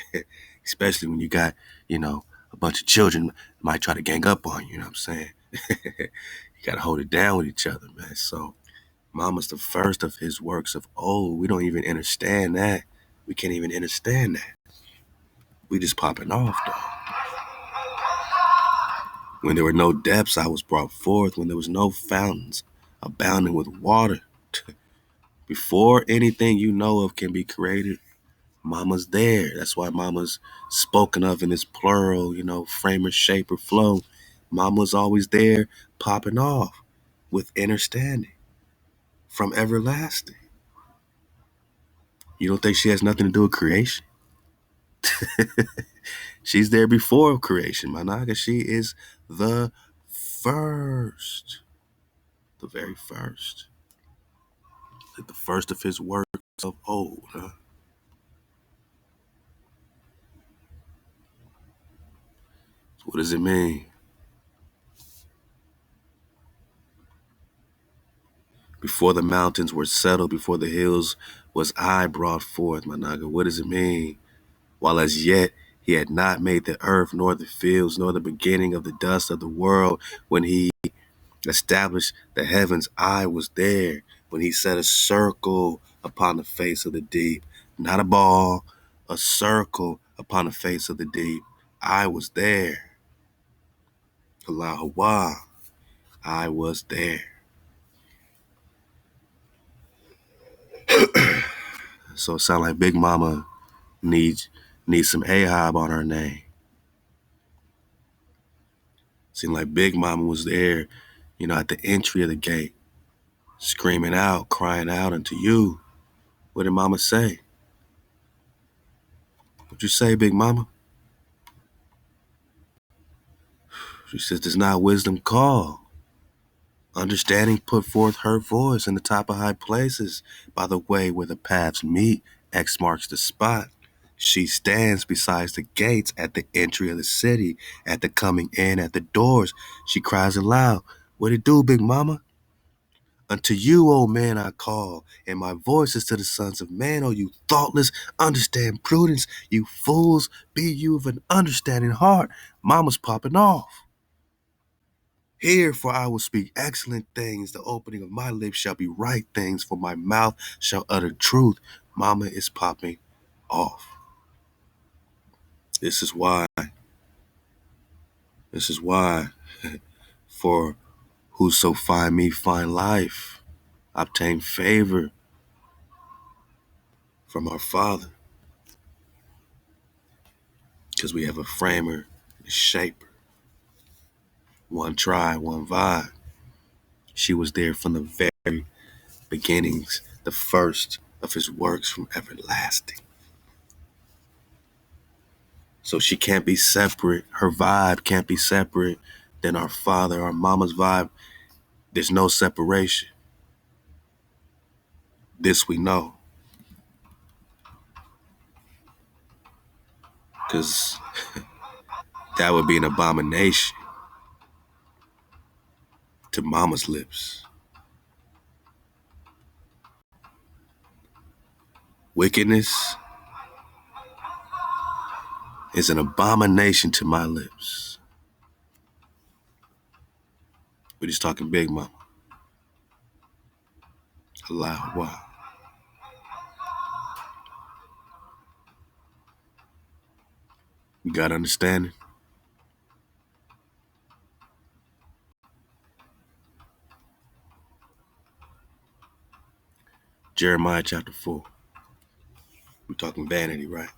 Especially when you got, you know, a bunch of children might try to gang up on you know what I'm saying? You gotta hold it down with each other, man. So mama's the first of his works of old. We don't even understand that. We can't even understand that. We just popping off though. When there were no depths, I was brought forth. When there was no fountains abounding with water. Before anything you know of can be created, mama's there. That's why mama's spoken of in this plural, you know, frame or shape or flow. Mama's always there popping off with understanding from everlasting. You don't think she has nothing to do with creation? She's there before creation, my naga. She is the first. The very first. Like the first of his works of old, huh? What does it mean? Before the mountains were settled, before the hills was I brought forth, my naga. What does it mean? While as yet he had not made the earth, nor the fields, nor the beginning of the dust of the world, when he established the heavens, I was there. When he set a circle upon the face of the deep, not a ball, a circle upon the face of the deep, I was there. Halal HaWah, I was there. So it sounds like Big Mama needs some Ahab on her name. Seemed like Big Mama was there, you know, at the entry of the gate, screaming out, crying out unto you. What did Mama say? What'd you say, Big Mama? She says, "Does not wisdom call? Understanding put forth her voice in the top of high places. By the way where the paths meet, X marks the spot. She stands beside the gates at the entry of the city, at the coming in, at the doors. She cries aloud, what it do, Big Mama? Unto you, O man, I call, and my voice is to the sons of man. O you thoughtless, understand prudence. You fools, be you of an understanding heart." Mama's popping off. "Hear, for I will speak excellent things. The opening of my lips shall be right things, for my mouth shall utter truth." Mama is popping off. This is why. This is why. For whoso find me find life, obtain favor from our Father. Because we have a framer, a shaper, one try, one vibe. She was there from the very beginnings, the first of his works from everlasting. So she can't be separate. Her vibe can't be separate than our Father, our Mama's vibe. There's no separation. This we know. Because that would be an abomination. to mama's lips. Wickedness is an abomination to my lips. We're just talking Big Mama. Halal HaWah. You got understanding? Jeremiah chapter 4. We're talking vanity, right?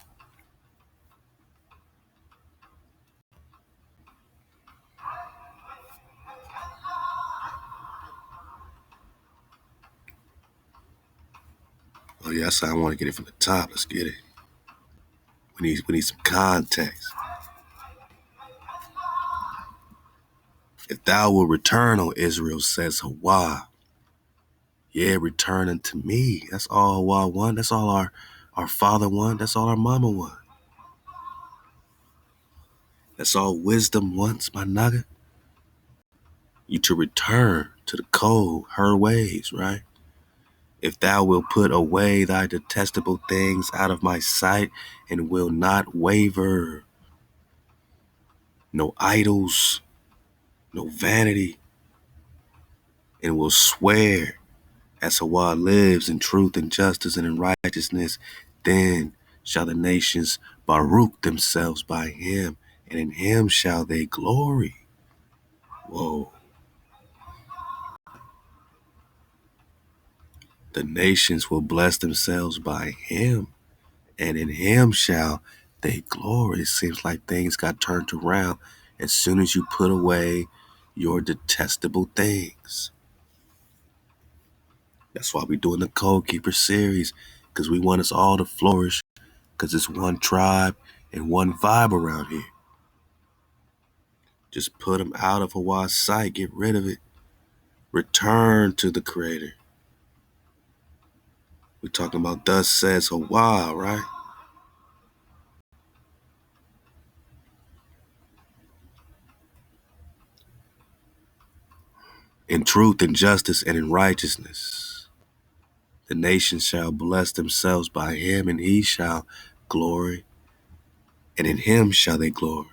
Oh yeah, that's how I want to get it from the top. Let's get it. We need some context. If thou wilt return, O Israel, says HaWah. Yeah, return unto me. That's all HaWah want. That's all our father want. That's all our mama want. That's all wisdom wants, my nugget. You to return to the code, her ways, right? If thou wilt put away thy detestable things out of my sight and will not waver, no idols, no vanity, and will swear as HaWah lives in truth and justice and in righteousness, then shall the nations Baruch themselves by him, and in him shall they glory. Whoa. The nations will bless themselves by him, and in him shall they glory. It seems like things got turned around as soon as you put away your detestable things. That's why we're doing the Code Keeper series, because we want us all to flourish, because it's one tribe and one vibe around here. Just put them out of HaWah's sight. Get rid of it. Return to the Creator. We're talking about thus says HaWah, right? In truth and justice and in righteousness. The nations shall bless themselves by him, and he shall glory, and in him shall they glory.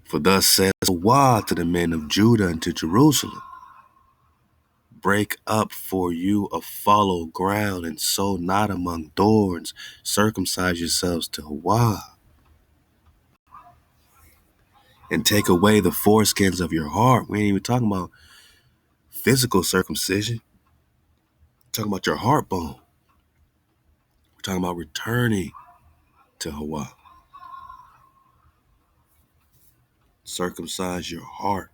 For thus says HaWah to the men of Judah and to Jerusalem, break up for you a fallow ground, and sow not among thorns. Circumcise yourselves to HaWah, and take away the foreskins of your heart. We ain't even talking about physical circumcision. We're talking about your heart bone. We're talking about returning to HaWah. Circumcise your heart.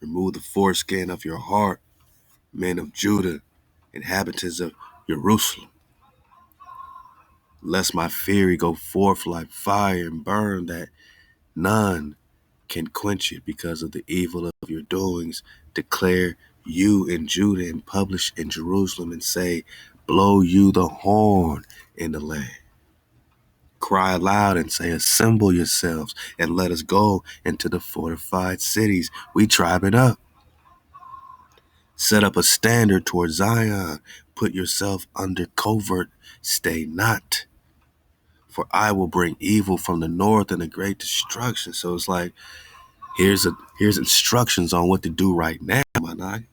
Remove the foreskin of your heart, men of Judah, inhabitants of Jerusalem. Lest my fury go forth like fire and burn, that none can quench it because of the evil of your doings. Declare you in Judah and publish in Jerusalem, and say, blow you the horn in the land. Cry aloud and say, assemble yourselves and let us go into the fortified cities. We tribe it up. Set up a standard toward Zion. Put yourself under covert. Stay not. For I will bring evil from the north and a great destruction. So it's like, here's instructions on what to do right now, my nigga.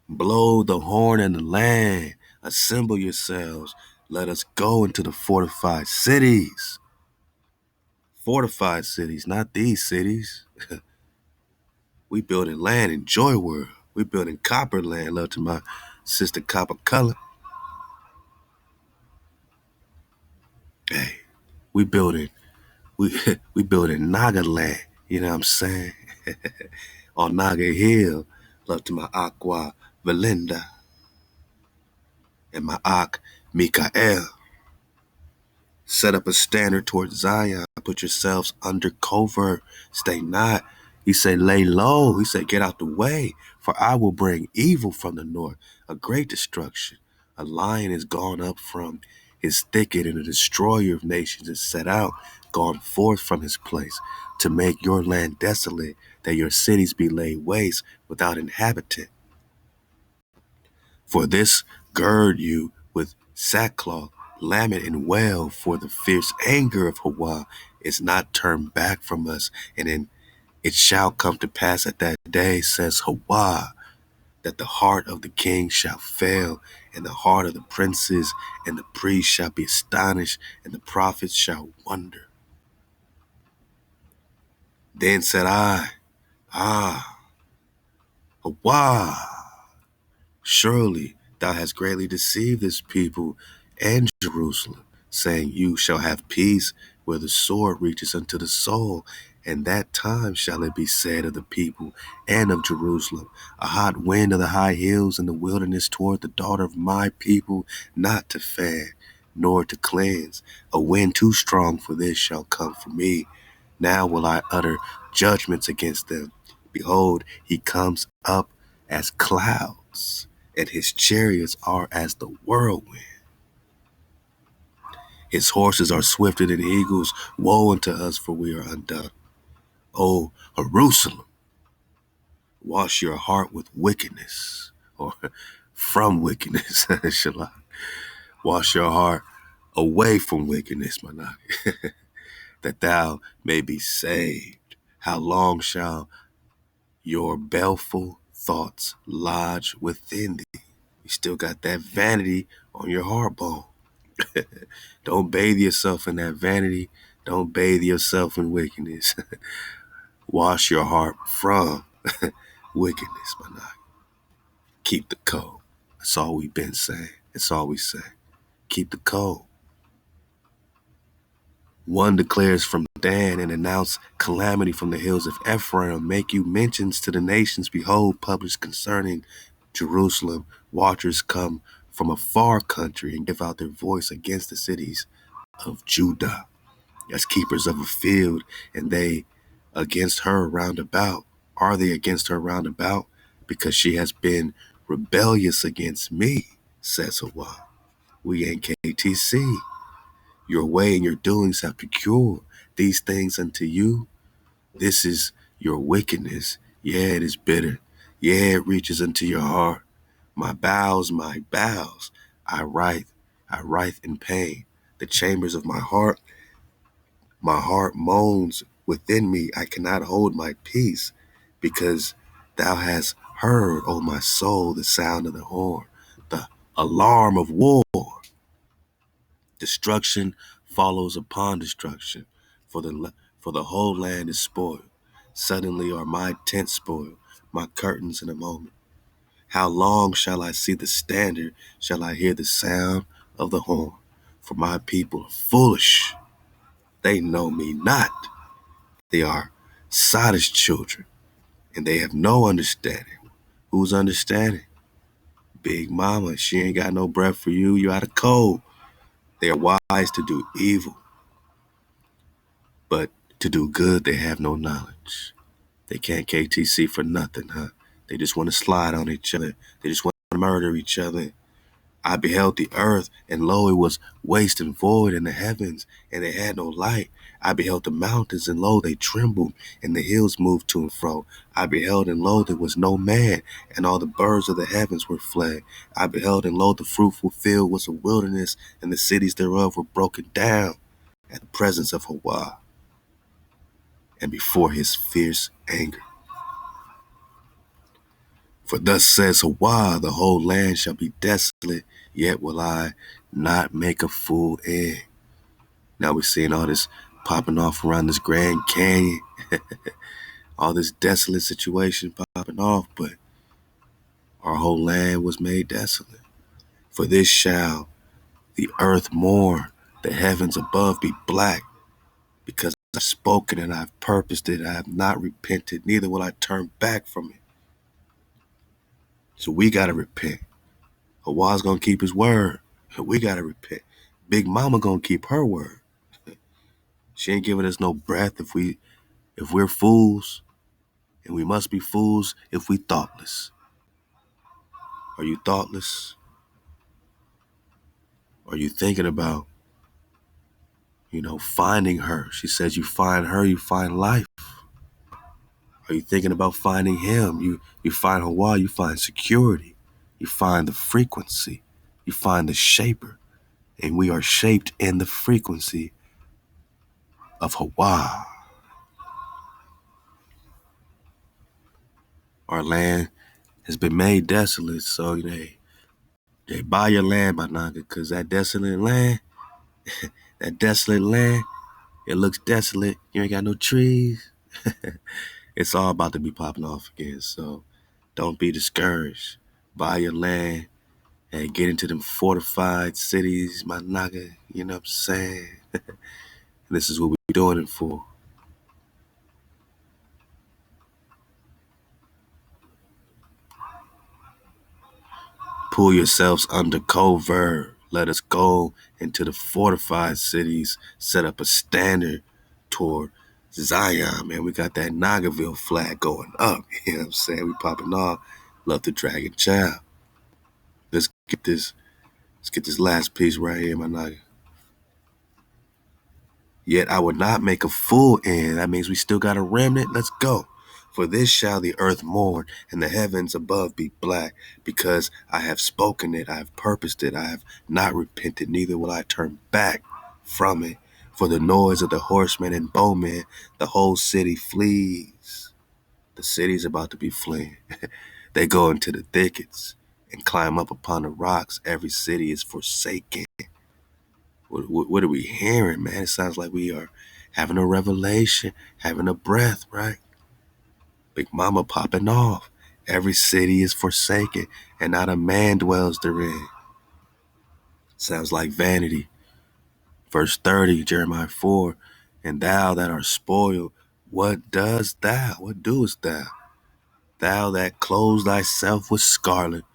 Blow the horn in the land. Assemble yourselves. Let us go into the fortified cities. Fortified cities, not these cities. We building land in Joy World. We building copper land. Love to my sister Copper Color. Hey, we building we building Naga land. You know what I'm saying? On Naga Hill. Love to my Aqua Valinda and my Ak Mikael. Set up a standard towards Zion. Put yourselves under covert. Stay not. He said, lay low. He said, get out the way. For I will bring evil from the north, a great destruction. A lion is gone up from his thicket, and a destroyer of nations is set out, gone forth from his place. to make your land desolate, that your cities be laid waste without inhabitant. For this gird you with sackcloth, lament and wail, for the fierce anger of HaWah is not turned back from us. And it shall come to pass at that day, says HaWah, that the heart of the king shall fail, and the heart of the princes and the priests shall be astonished, and the prophets shall wonder. Then said I, HaWah, surely thou hast greatly deceived this people and Jerusalem, saying, you shall have peace where the sword reaches unto the soul. And that time shall it be said of the people and of Jerusalem, a hot wind of the high hills and the wilderness toward the daughter of my people, not to fan, nor to cleanse. A wind too strong for this shall come from me. Now will I utter judgments against them. Behold, he comes up as clouds, and his chariots are as the whirlwind. His horses are swifter than eagles. Woe unto us, for we are undone. O Jerusalem, wash your heart with wickedness, or from wickedness, shall I? Wash your heart away from wickedness, Manak, that thou may be saved. How long shall your baleful thoughts lodge within thee? You still got that vanity on your heartbone. Don't bathe yourself in that vanity. Don't bathe yourself in wickedness. Wash your heart from wickedness, my God. Keep the code. That's all we've been saying. That's all we say. Keep the code. One declares from Dan and announce calamity from the hills of Ephraim. Make you mentions to the nations. Behold, published concerning Jerusalem. Watchers come from a far country and give out their voice against the cities of Judah as keepers of a field, and they against her round about. Are they against her round about? Because she has been rebellious against me, says HaWah. We ain't KTC. Your way and your doings have procured these things unto you. This is your wickedness. Yeah, it is bitter. Yeah, it reaches unto your heart. My bowels, I writhe in pain. The chambers of my heart moans within me. I cannot hold my peace, because thou hast heard, O my soul, the sound of the horn, the alarm of war. Destruction follows upon destruction, for the whole land is spoiled. Suddenly are my tents spoiled, my curtains in a moment. How long shall I see the standard? Shall I hear the sound of the horn? For my people are foolish. They know me not. They are sottish children, and they have no understanding. Who's understanding? Big Mama. She ain't got no breath for you. You out of cold. They are wise to do evil, but to do good they have no knowledge. They can't KTC for nothing, huh? They just want to slide on each other. They just want to murder each other. I beheld the earth, and lo, it was waste and void, in the heavens, and they had no light. I beheld the mountains, and lo, they trembled, and the hills moved to and fro. I beheld, and lo, there was no man, and all the birds of the heavens were fled. I beheld, and lo, the fruitful field was a wilderness, and the cities thereof were broken down at the presence of HaWah, and before his fierce anger. For thus says HaWah, the whole land shall be desolate, yet will I not make a full end. Now we're seeing all this popping off around this Grand Canyon, all this desolate situation popping off, but our whole land was made desolate. For this shall the earth mourn, the heavens above be black, because I've spoken and I've purposed it. I have not repented, neither will I turn back from it. So we got to repent. HaWah's going to keep his word. We got to repent. Big Mama going to keep her word. She ain't giving us no breath if we're fools, and we must be fools if we thoughtless. Are you thoughtless? Are you thinking about, finding her. She says you find her, you find life. Are you thinking about finding him? You find HaWah, you find security. You find the frequency. You find the shaper. And we are shaped in the frequency of HaWah. Our land has been made desolate, so they buy your land, my nigga, because that desolate land, it looks desolate. You ain't got no trees. It's all about to be popping off again, so don't be discouraged. Buy your land and get into them fortified cities, my nigga. You know what I'm saying? This is what we're doing it for. Pull yourselves under covert. Let us go into the fortified cities, set up a standard toward Zion, man. We got that Nagaville flag going up. You know what I'm saying? We popping off. Love the Dragon Child. Let's get this last piece right here, my nigga. Yet I would not make a full end. That means we still got a remnant. Let's go. For this shall the earth mourn, and the heavens above be black, because I have spoken it, I have purposed it, I have not repented, neither will I turn back from it. For the noise of the horsemen and bowmen, the whole city flees. The city's about to be fleeing. They go into the thickets and climb up upon the rocks. Every city is forsaken. What are we hearing, man? It sounds like we are having a revelation, having a breath, right? Big Mama popping off. Every city is forsaken, and not a man dwells therein. Sounds like Vanity. Verse 30, Jeremiah 4. And thou that art spoiled, what dost thou? What doest thou? Thou that clothes thyself with scarlet,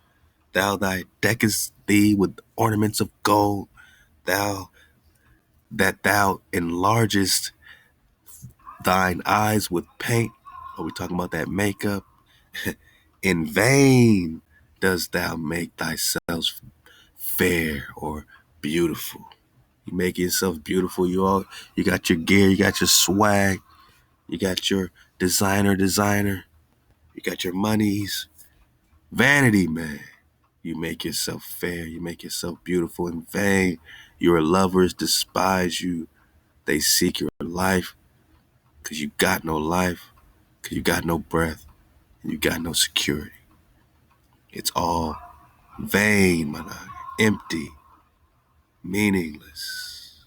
thou that deckest thee with ornaments of gold, thou enlargest thine eyes with paint. Are we talking about that makeup? In vain dost thou make thyself fair or beautiful. You make yourself beautiful. You got your gear, you got your swag, you got your designer, you got your monies. Vanity, man. You make yourself fair, you make yourself beautiful. In vain your lovers despise you. They seek your life because you got no life, because you got no breath, and you got no security. It's all vain, man. Empty, meaningless.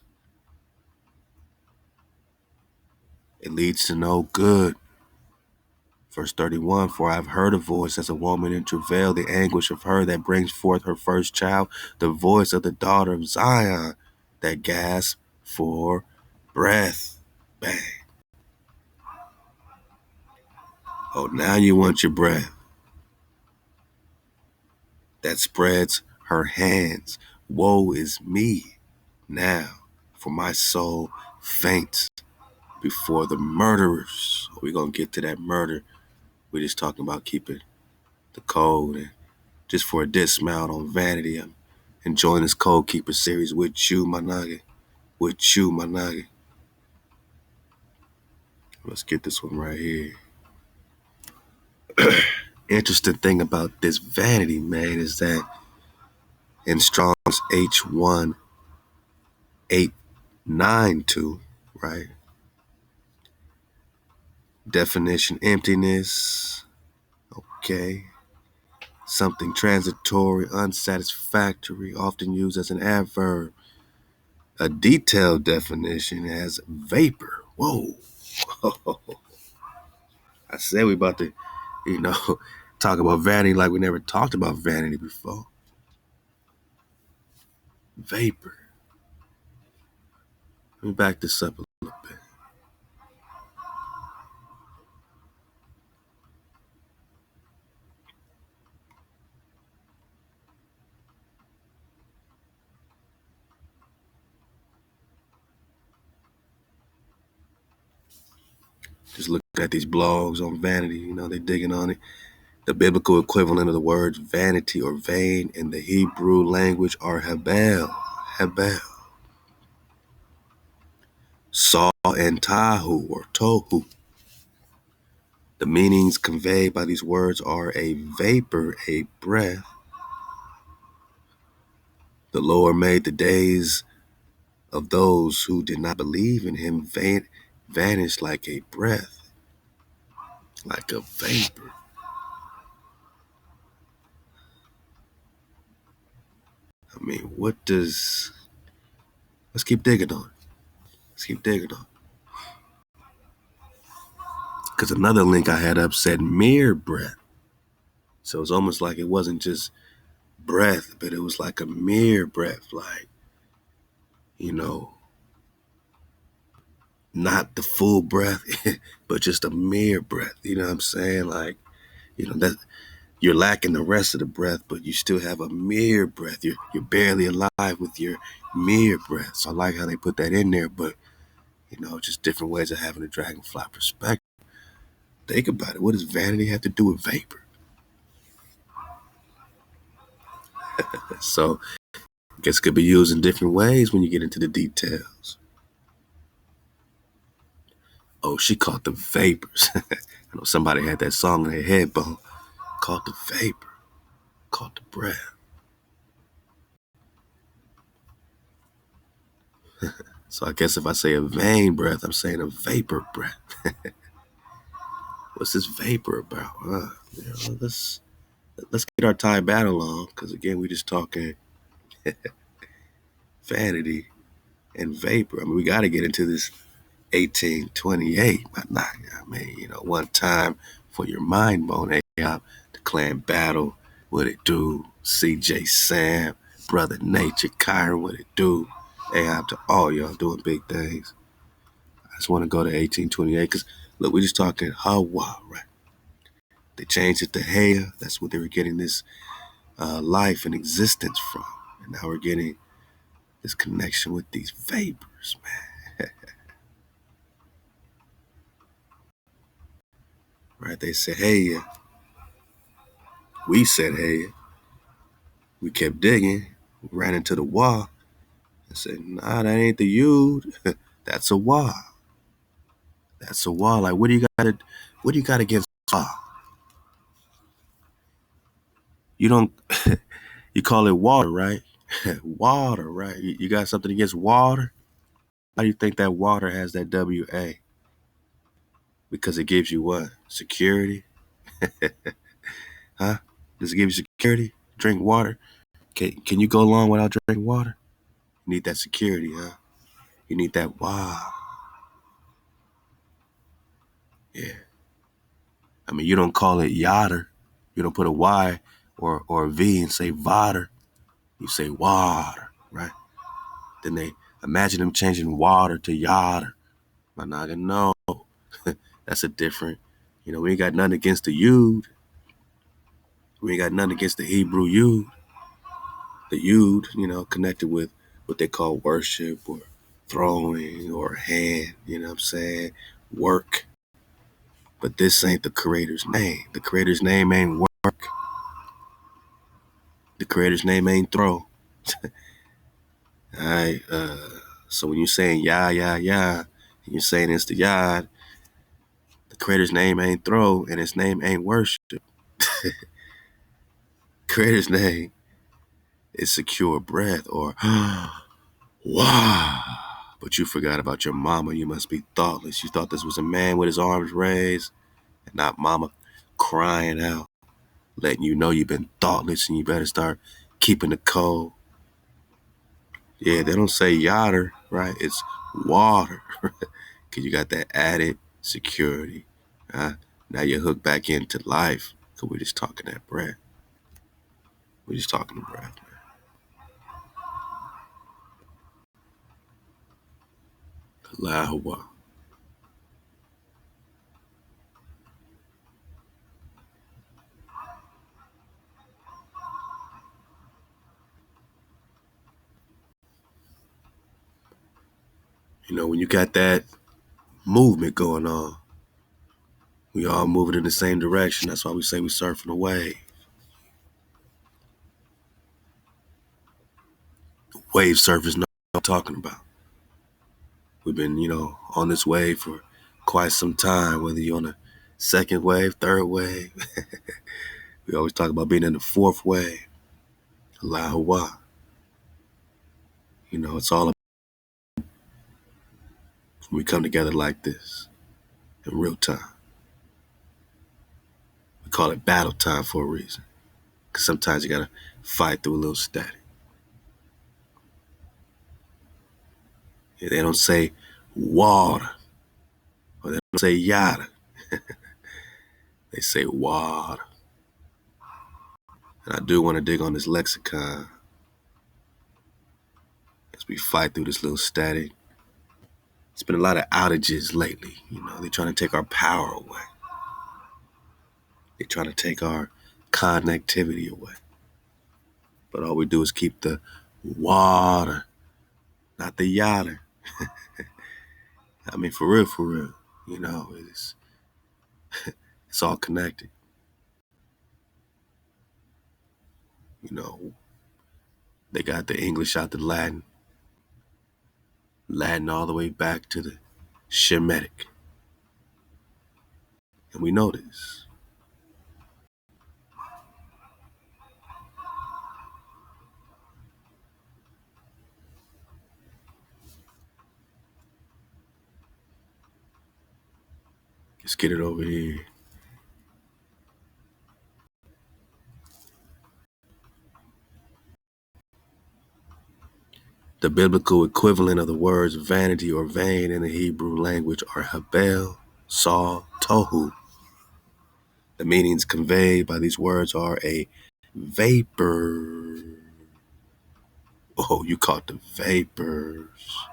It leads to no good. Verse 31, for I have heard a voice as a woman in travail, the anguish of her that brings forth her first child, the voice of the daughter of Zion that gasps for breath. Bang. Oh, now you want your breath. That spreads her hands. Woe is me now, for my soul faints before the murderers. We're going to get to that murder. We're just talking about keeping the code. And just for a dismount on Vanity, I'm enjoying this Code Keeper series with you, my nigga. With you, my nigga. Let's get this one right here. Interesting thing about this Vanity, man, is that in Strong's H1892, right? Definition, emptiness. Okay. Something transitory, unsatisfactory, often used as an adverb. A detailed definition as vapor. Whoa. I said we about to, talk about vanity like we never talked about vanity before. Vapor. Let me back this up a little bit. Just look at these blogs on vanity. They're digging on it. The biblical equivalent of the words vanity or vain in the Hebrew language are hebel. Hebel. Saw and Tahu or Tohu. The meanings conveyed by these words are a vapor, a breath. The Lord made the days of those who did not believe in him vanish like a breath, like a vapor. I mean, what does... Let's keep digging on it. Let's keep digging on it. Because another link I had up said mere breath. So it's almost like it wasn't just breath, but it was like a mere breath, like, you know, not the full breath, but just a mere breath. You know what I'm saying? Like, that you're lacking the rest of the breath, but you still have a mere breath. You're barely alive with your mere breath. So I like how they put that in there, but just different ways of having a dragonfly perspective. Think about it. What does vanity have to do with vapor? So I guess it could be used in different ways when you get into the details. Oh, she caught the vapors. I know somebody had that song in their headbone. Caught the vapor. Caught the breath. So I guess if I say a vain breath, I'm saying a vapor breath. What's this vapor about? Let's get our Thai battle on, because again, we're just talking vanity and vapor. I mean, we got to get into this 1828. One time for your mind bone, Ahab, the clan battle, what it do? CJ Sam, Brother Nature, Kyron, what it do? Ahab to all y'all doing big things. I just want to go to 1828 because, look, we're just talking HaWah, right? They changed it to Haya. That's what they were getting this life and existence from. And now we're getting this connection with these vapors, man. Right? They said, hey, we said, hey, we kept digging, we ran into the wall and said, nah, that ain't the Yud. That's a wall. That's a wall. Like, what do you got against wall? You don't, you call it water, right? Water, right? You got something against water? How do you think that water has that WA? Because it gives you what? Security? Huh? Does it give you security? Drink water? Can you go long without drinking water? You need that security, huh? You need that wow. Yeah. I mean, you don't call it yachter. You don't put a Y or a V and say vater. You say water, right? Then they imagine them changing water to yachter. My noggin, no. That's a different, we ain't got nothing against the Yud. We ain't got nothing against the Hebrew Yud. The Yud, connected with what they call worship or throwing or hand, you know what I'm saying? Work. But this ain't the Creator's name. The Creator's name ain't work. The Creator's name ain't throw. All right. So when you're saying Yah, and you're saying it's the Yah, the Creator's name ain't throw and his name ain't worship. Creator's name is secure breath or wow. But you forgot about your mama. You must be thoughtless. You thought this was a man with his arms raised and not mama crying out, letting you know you've been thoughtless and you better start keeping the code. Yeah, they don't say yachter, right? It's water. Because you got that added security. Now you're hooked back into life because we're just talking that breath. We're just talking the breath, man. Halal HaWah. When you got that movement going on, we all moving in the same direction. That's why we say we surfing a wave. Wave surfers know what I'm talking about. We've been, on this wave for quite some time, whether you're on a second wave, third wave. We always talk about being in the fourth wave. Halal HaWah. It's all about when we come together like this in real time. We call it battle time for a reason. Because sometimes you got to fight through a little static. Yeah, they don't say water, or they don't say yada. They say water. And I do want to dig on this lexicon as we fight through this little static. It's been a lot of outages lately. They're trying to take our power away. They're trying to take our connectivity away. But all we do is keep the water, not the yada. I mean, for real. It's all connected. They got the English out the Latin all the way back to the Shemitic. And we know this. Let's get it over here. The biblical equivalent of the words vanity or vain in the Hebrew language are habel, saw, tohu. The meanings conveyed by these words are a vapor. Oh, you caught the vapors.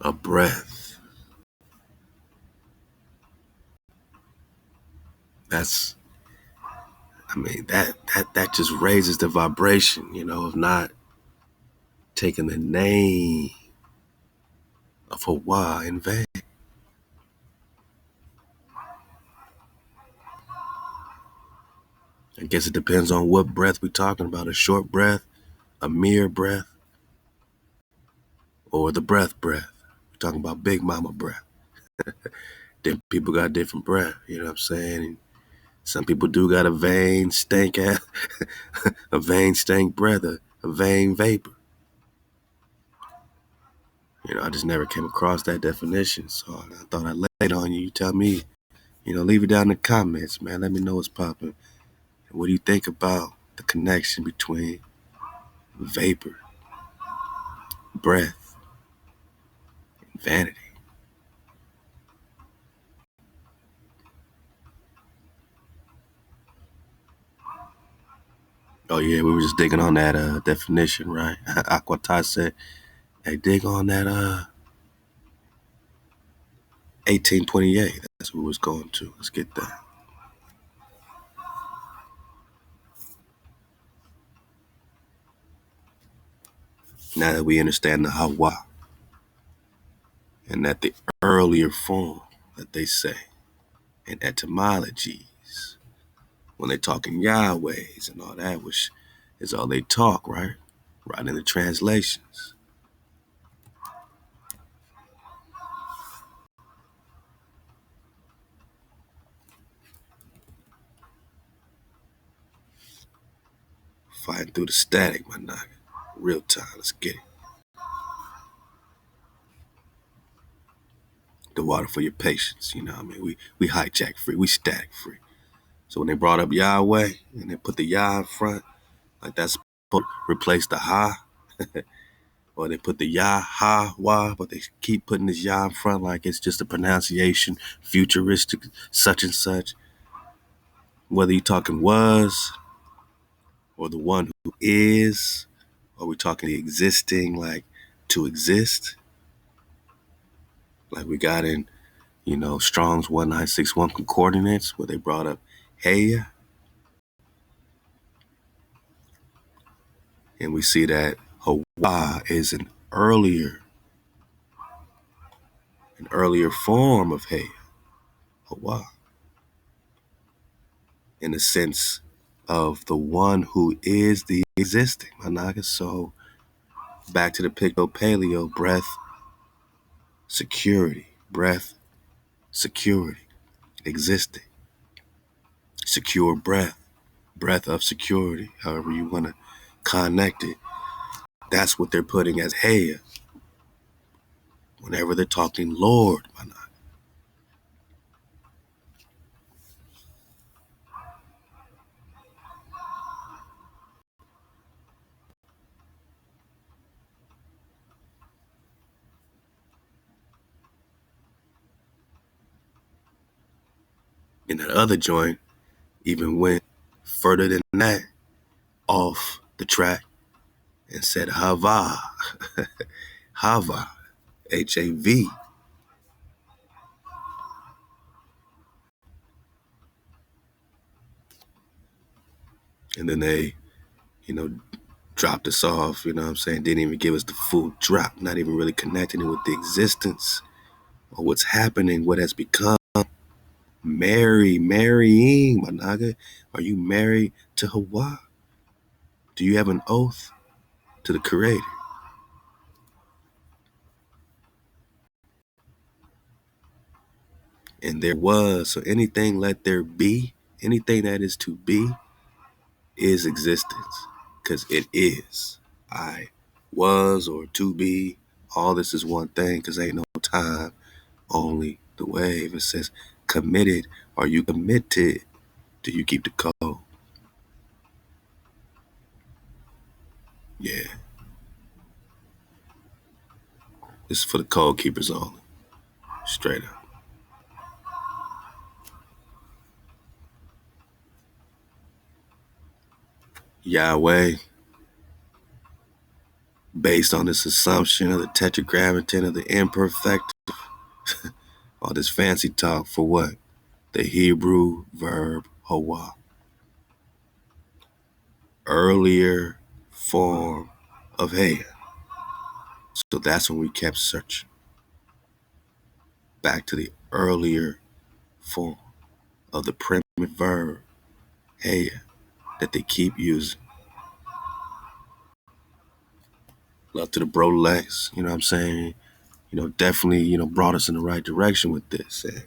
A breath. That just raises the vibration, of not taking the name of HaWah in vain. I guess it depends on what breath we're talking about. A short breath, a mere breath, or the breath. We're talking about Big Mama breath. Different people got different breath, you know what I'm saying? And some people do got a vain stank ass, a vain stank breath, a vain vapor. I just never came across that definition, so I thought I'd lay it on you. You tell me, leave it down in the comments, man. Let me know what's popping. What do you think about the connection between vapor, breath, and vanity? Oh yeah, we were just digging on that definition, right? Aquatai said, hey, dig on that 1828. That's what we was going to. Let's get that. Now that we understand the HaWah, and that the earlier form that they say in etymologies, when they talk in Yahwehs and all that, which is all they talk, right? Right in the translations. Fighting through the static, my nigga. Real time, let's get it. The water for your patience, you know what I mean? We hijack free, we static free. So when they brought up Yahweh and they put the Yah in front, like that's replace the Ha, or they put the Yah, HaWah, but they keep putting this Yah in front like it's just a pronunciation, futuristic, such and such. Whether you're talking was, or the one who is, or we're talking the existing, like to exist, like we got in, Strong's 1961 concordance, where they brought up Hey, and we see that HaWah is an earlier form of Hey, HaWah, in a sense of the one who is the existing. Managa. So back to the paleo, breath, security, breath, security, existing, secure breath, breath of security, however you want to connect it. That's what they're putting as hey whenever they're talking Lord. And that other joint even went further than that, off the track, and said Hava, Hava, HAV. And then they, you know, dropped us off, you know what I'm saying? Didn't even give us the full drop, not even really connecting it with the existence or what's happening, what has become. Marrying, Managa. Are you married to HaWah? Do you have an oath to the Creator? And there was, so anything let there be, anything that is to be is existence, because it is. I was or to be, all this is one thing, because ain't no time, only the wave. It says committed. Are you committed? Do you keep the code? Yeah, this is for the code keepers only. Straight up. Yahweh, based on this assumption of the tetragrammaton of the imperfect, all this fancy talk for what? The Hebrew verb hawah, earlier form of hey. So that's when we kept searching back to the earlier form of the primitive verb hey that they keep using. Love to the bro Lex, you know what I'm saying? Definitely, brought us in the right direction with this. And,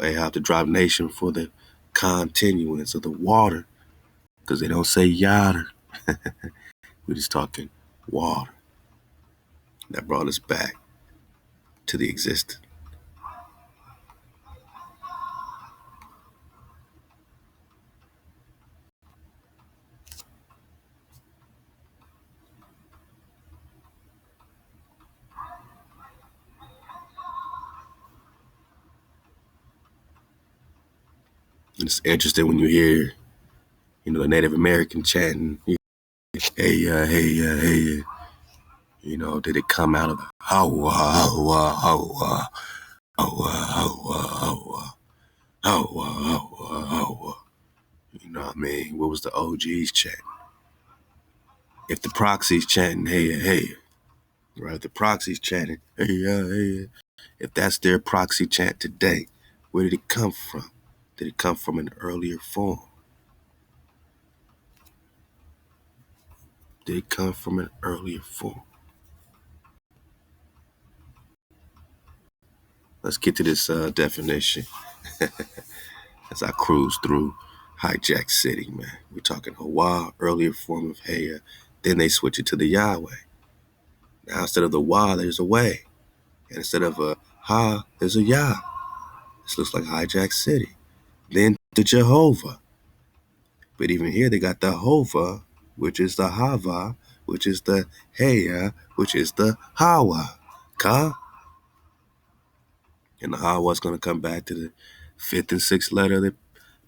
Ahab to drop nation for the continuance of the water, because they don't say yader. We're just talking water. That brought us back to the existence. And it's interesting when you hear, the Native American chanting, hey, did it come out of the HaWah, HaWah, HaWah, HaWah, HaWah, HaWah, HaWah, HaWah, HaWah. You know what I mean? What was the OGs chanting? If the proxies chanting, hey, right? The proxies chanting, hey. If that's their proxy chant today, where did it come from? Did it come from an earlier form? Did it come from an earlier form? Let's get to this definition as I cruise through Hijack City, man. We're talking HaWah, earlier form of Heya. Then they switch it to the Yahweh. Now instead of the Wah, there's a way. And instead of a Ha, there's a Yah. This looks like Hijack City. Then the Jehovah. But even here they got the Hova, which is the Hava, which is the Heya, which is the Hawa. Ka. And the Hawa is going to come back to the fifth and sixth letter of the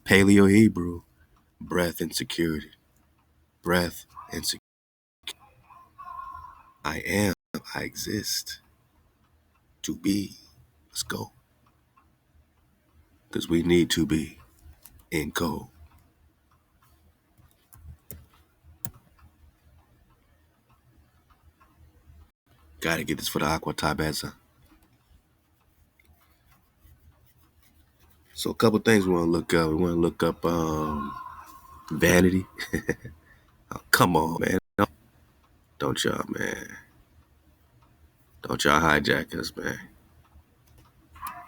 Paleo Hebrew. Breath and security. Breath and security. I am. I exist. To be. Let's go. Because we need to be in code. Gotta get this for the Aqua Tabeza. So a couple things we want to look up. We want to look up Vanity. Oh, come on, man. Don't y'all, man. Don't y'all hijack us, man.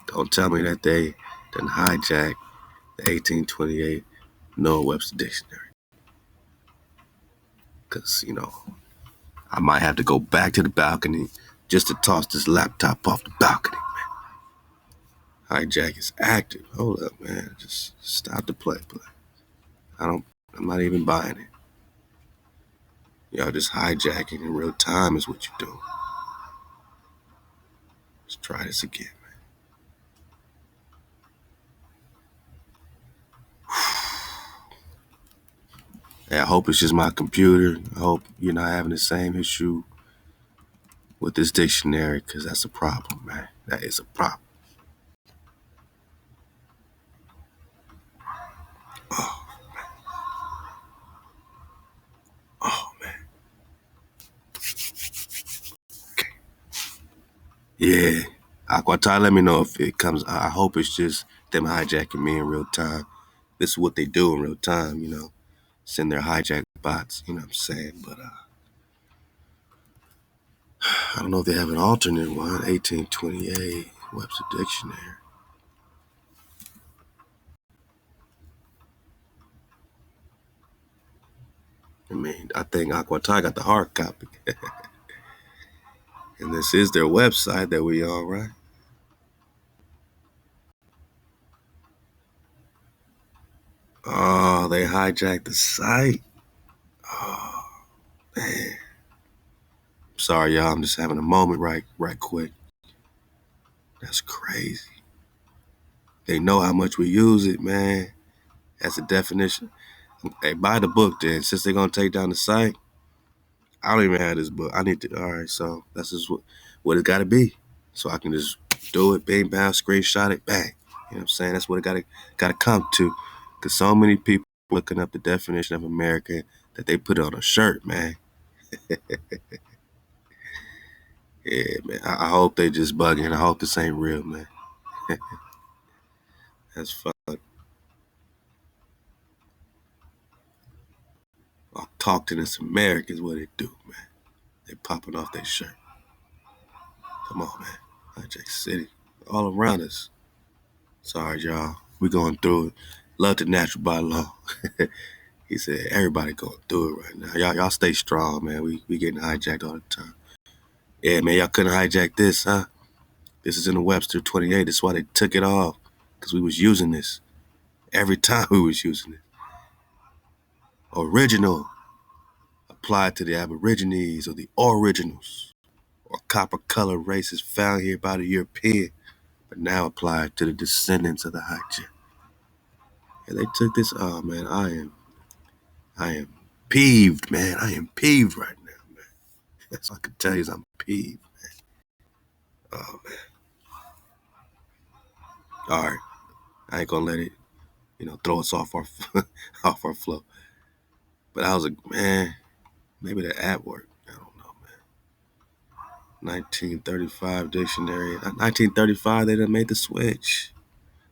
Don't tell me that they done hijack the 1828 Noah Webster Dictionary. Because, I might have to go back to the balcony just to toss this laptop off the balcony. Hijack is active. Hold up, man. Just stop the play. I'm not even buying it. Y'all just hijacking in real time is what you do. Let's try this again, man. I hope it's just my computer. I hope you're not having the same issue with this dictionary, because that's a problem, man. That is a problem. Oh, oh man. Okay. Yeah. Aquatai, let me know if it comes. I hope it's just them hijacking me in real time. This is what they do in real time, Send their hijack bots, you know what I'm saying? But I don't know if they have an alternate one, 1828 Webster Dictionary. I mean, I think Aquatai got the hard copy. And this is their website that we on, right? Oh, they hijacked the site. Oh, man. Sorry, y'all. I'm just having a moment right quick. That's crazy. They know how much we use it, man. That's a definition. Hey, buy the book then. Since they're going to take down the site, I don't even have this book. I need to. All right, so that's just what it's got to be. So I can just do it, bang, bang, screenshot it, bang. You know what I'm saying? That's what it got to come to. Because so many people looking up the definition of American that they put on a shirt, man. Yeah, man. I hope they just bugging. I hope this ain't real, man. That's fun. I'll talk to this Americans, what they do, man. They popping off their shirt. Come on, man. Hijack City. All around us. Sorry, y'all. We going through it. Love the natural by law. He said, everybody going through it right now. Y'all stay strong, man. We getting hijacked all the time. Yeah, man, y'all couldn't hijack this, huh? This is in the Webster 28. That's why they took it off. Because we was using this. Every time we was using it. Original. Applied to the Aborigines or the Originals. Or copper colored races found here by the European. But now applied to the descendants of the hijack. And they took this. Oh, man, I am peeved, man. I am peeved right now, man. That's all I can tell you is I'm peeved, man. Oh, man. All right. I ain't gonna let it, throw us off our off our flow. But I was like, man, maybe the app worked. I don't know, man. 1935 dictionary. 1935, they done made the switch.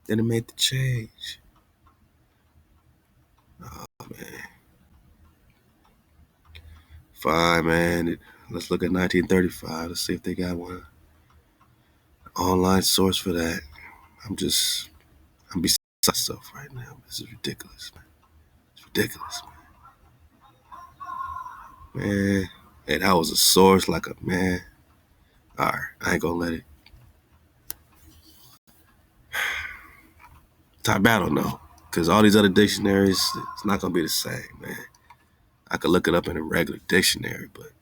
They done made the change. Oh, man. Fine, man. Let's look at 1935. Let's see if they got one online source for that. I'm beside myself right now. This is ridiculous, man. It's ridiculous, man. Man, hey, that was a source like a man. All right, I ain't gonna let it. Top battle, no, because all these other dictionaries, it's not gonna be the same, man. I could look it up in a regular dictionary, but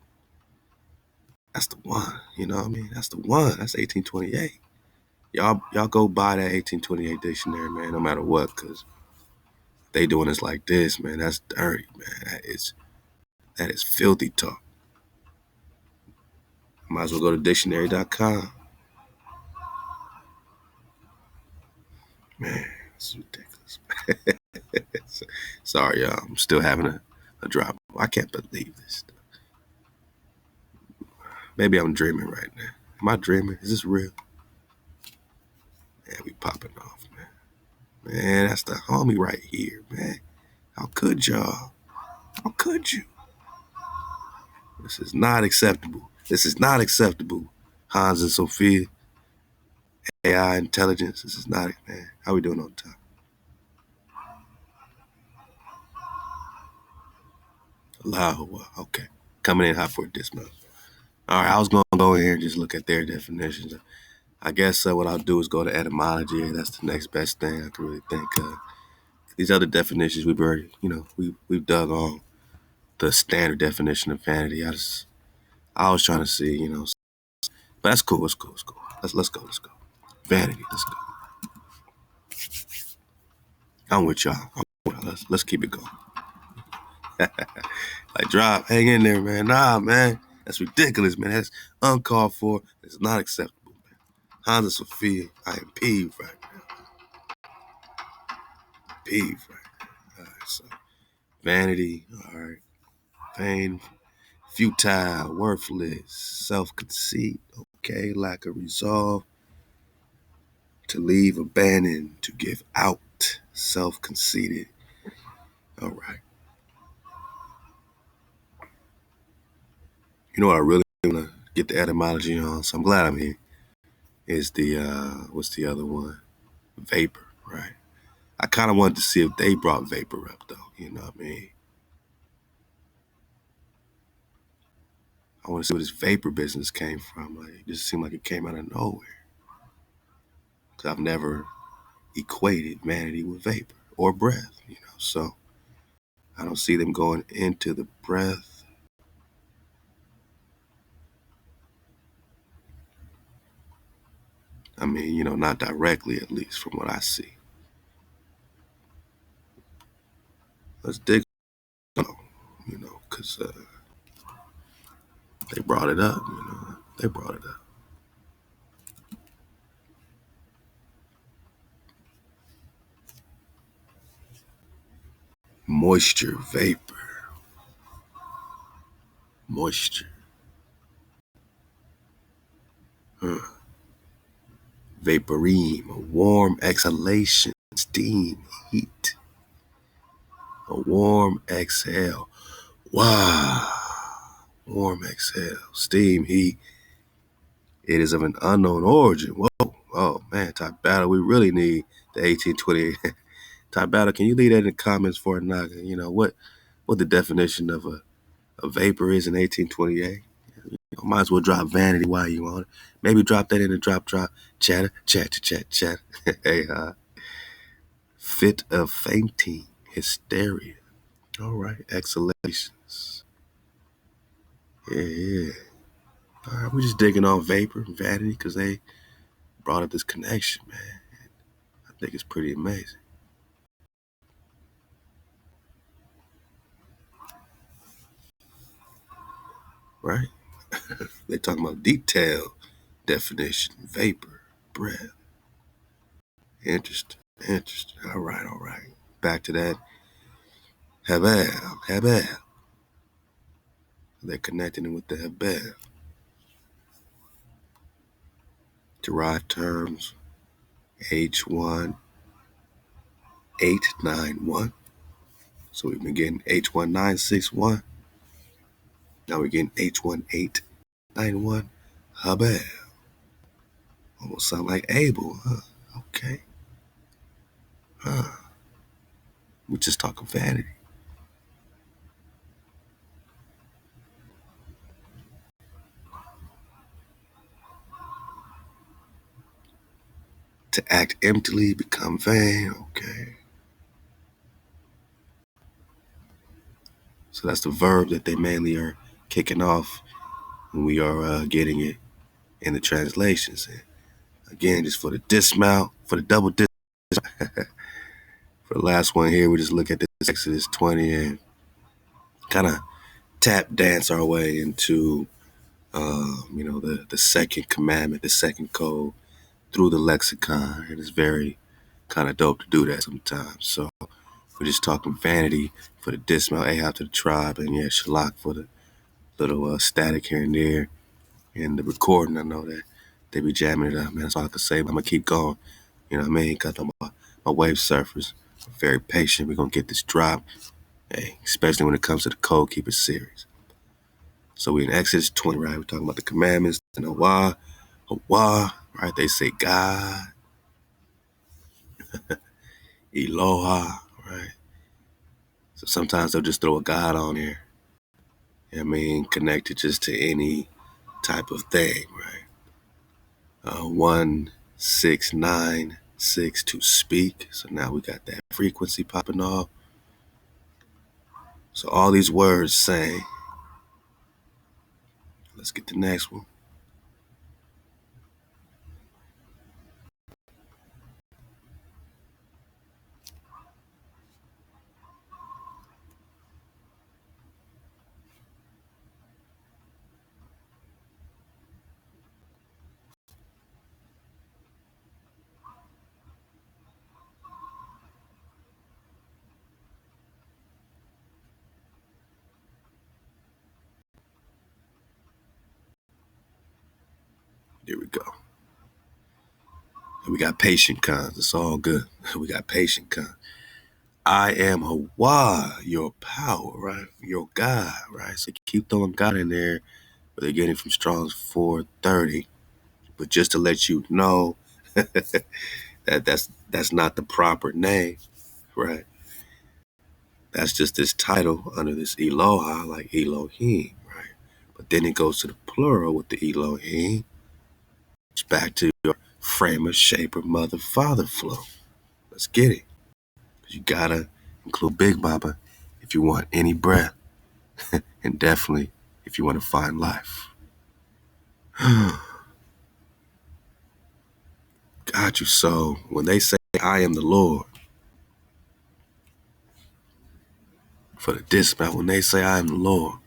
that's the one. You know what I mean? That's the one. That's 1828. Y'all go buy that 1828 dictionary, man. No matter what, because they doing this like this, man. That's dirty, man. That is filthy talk. Might as well go to dictionary.com. Man, it's ridiculous. Sorry, y'all. I'm still having a drop. I can't believe this. Maybe I'm dreaming right now. Am I dreaming? Is this real? Man, we popping off, man. Man, that's the homie right here, man. How could y'all? How could you? This is not acceptable. This is not acceptable. Hans and Sophia, AI intelligence. This is not, man. How we doing on time? Halal HaWah. Okay. Coming in hot for this month. All right, I was going to go in here and just look at their definitions. I guess what I'll do is go to etymology. That's the next best thing I can really think of. These other definitions we've already, we've dug on the standard definition of vanity. I was trying to see, but that's cool. It's cool. It's cool. Let's go. Let's go. Vanity. Let's go. I'm with y'all. Let's keep it going. Like drop, hang in there, man. Nah, man, that's ridiculous, man. That's uncalled for. It's not acceptable, man. Hans and Sophia, I am peeved right now. Peeved right now. All right, so vanity. All right, vain, futile, worthless, self-conceit. Okay, lack of resolve. To leave, abandon, to give out, self-conceited. All right. You know what I really want to get the etymology on, so I'm glad I'm here, is the, what's the other one? Vapor, right? I kind of wanted to see if they brought vapor up, though. You know what I mean? I want to see where this vapor business came from. Like, it just seemed like it came out of nowhere. Because I've never equated vanity with vapor or breath, So I don't see them going into the breath. I mean, not directly, at least from what I see. Let's dig, because they brought it up, They brought it up. Moisture, vapor, moisture. Vaporeme, a warm exhalation, steam, heat. A warm exhale. Wow. Warm exhale, steam, heat. It is of an unknown origin. Whoa. Oh, man, Type Battle, we really need the 1828. Type Battle, can you leave that in the comments for a Naga? What the definition of a vapor is in 1828? Might as well drop vanity while you on it. Maybe drop that in the drop, chatter. Hey, fit of fainting, hysteria. All right, exhalations. Yeah. All right, we're just digging on vapor and vanity because they brought up this connection, man. I think it's pretty amazing. Right? They talking about detail, definition, vapor, breath. Interesting. Interesting. All right. Back to that. Habal. They're connecting it with the Habal. Derived terms, H1, 891. So we've been getting H1961. Now we're getting H1891. Habal. Almost sound like Abel, huh? Okay. Huh. We're just talking vanity. To act emptily, become vain. Okay. So that's the verb that they mainly are kicking off when we are getting it in the translations. And again, just for the dismount, for the double dismount. For the last one here, we just look at this Exodus 20 and kind of tap dance our way into, the second commandment, the second code through the lexicon. And it's very kind of dope to do that sometimes. So we're just talking vanity for the dismount, Ahab to the tribe, and yeah, Shalak for the little static here and there. And the recording, I know that they be jamming it up, man. That's all I can say. But I'm going to keep going. You know what I mean? Because I'm my wave surfers. Very patient. We're going to get this drop. Hey, especially when it comes to the code, keep it serious. So we in Exodus 20, right? We're talking about the commandments, and HaWah, right? They say God, Eloha, right? So sometimes they'll just throw a God on there. I mean, connected just to any type of thing, right? 1696 to speak. So now we got that frequency popping off. So all these words saying, let's get the next one. There we go. And we got patient cons. It's all good. We got patient cons. I am HaWah, your power, right? Your God, right? So keep throwing God in there, but they're getting from Strong's 430. But just to let you know that's not the proper name, right? That's just this title under this Eloha, like Elohim, right? But then it goes to the plural with the Elohim. It's back to your framer, shaper, mother, father flow. Let's get it. Because you gotta include Big Baba if you want any breath. And definitely if you want to find life. Got you. So when they say I am the Lord, for the dismount, when they say I am the Lord,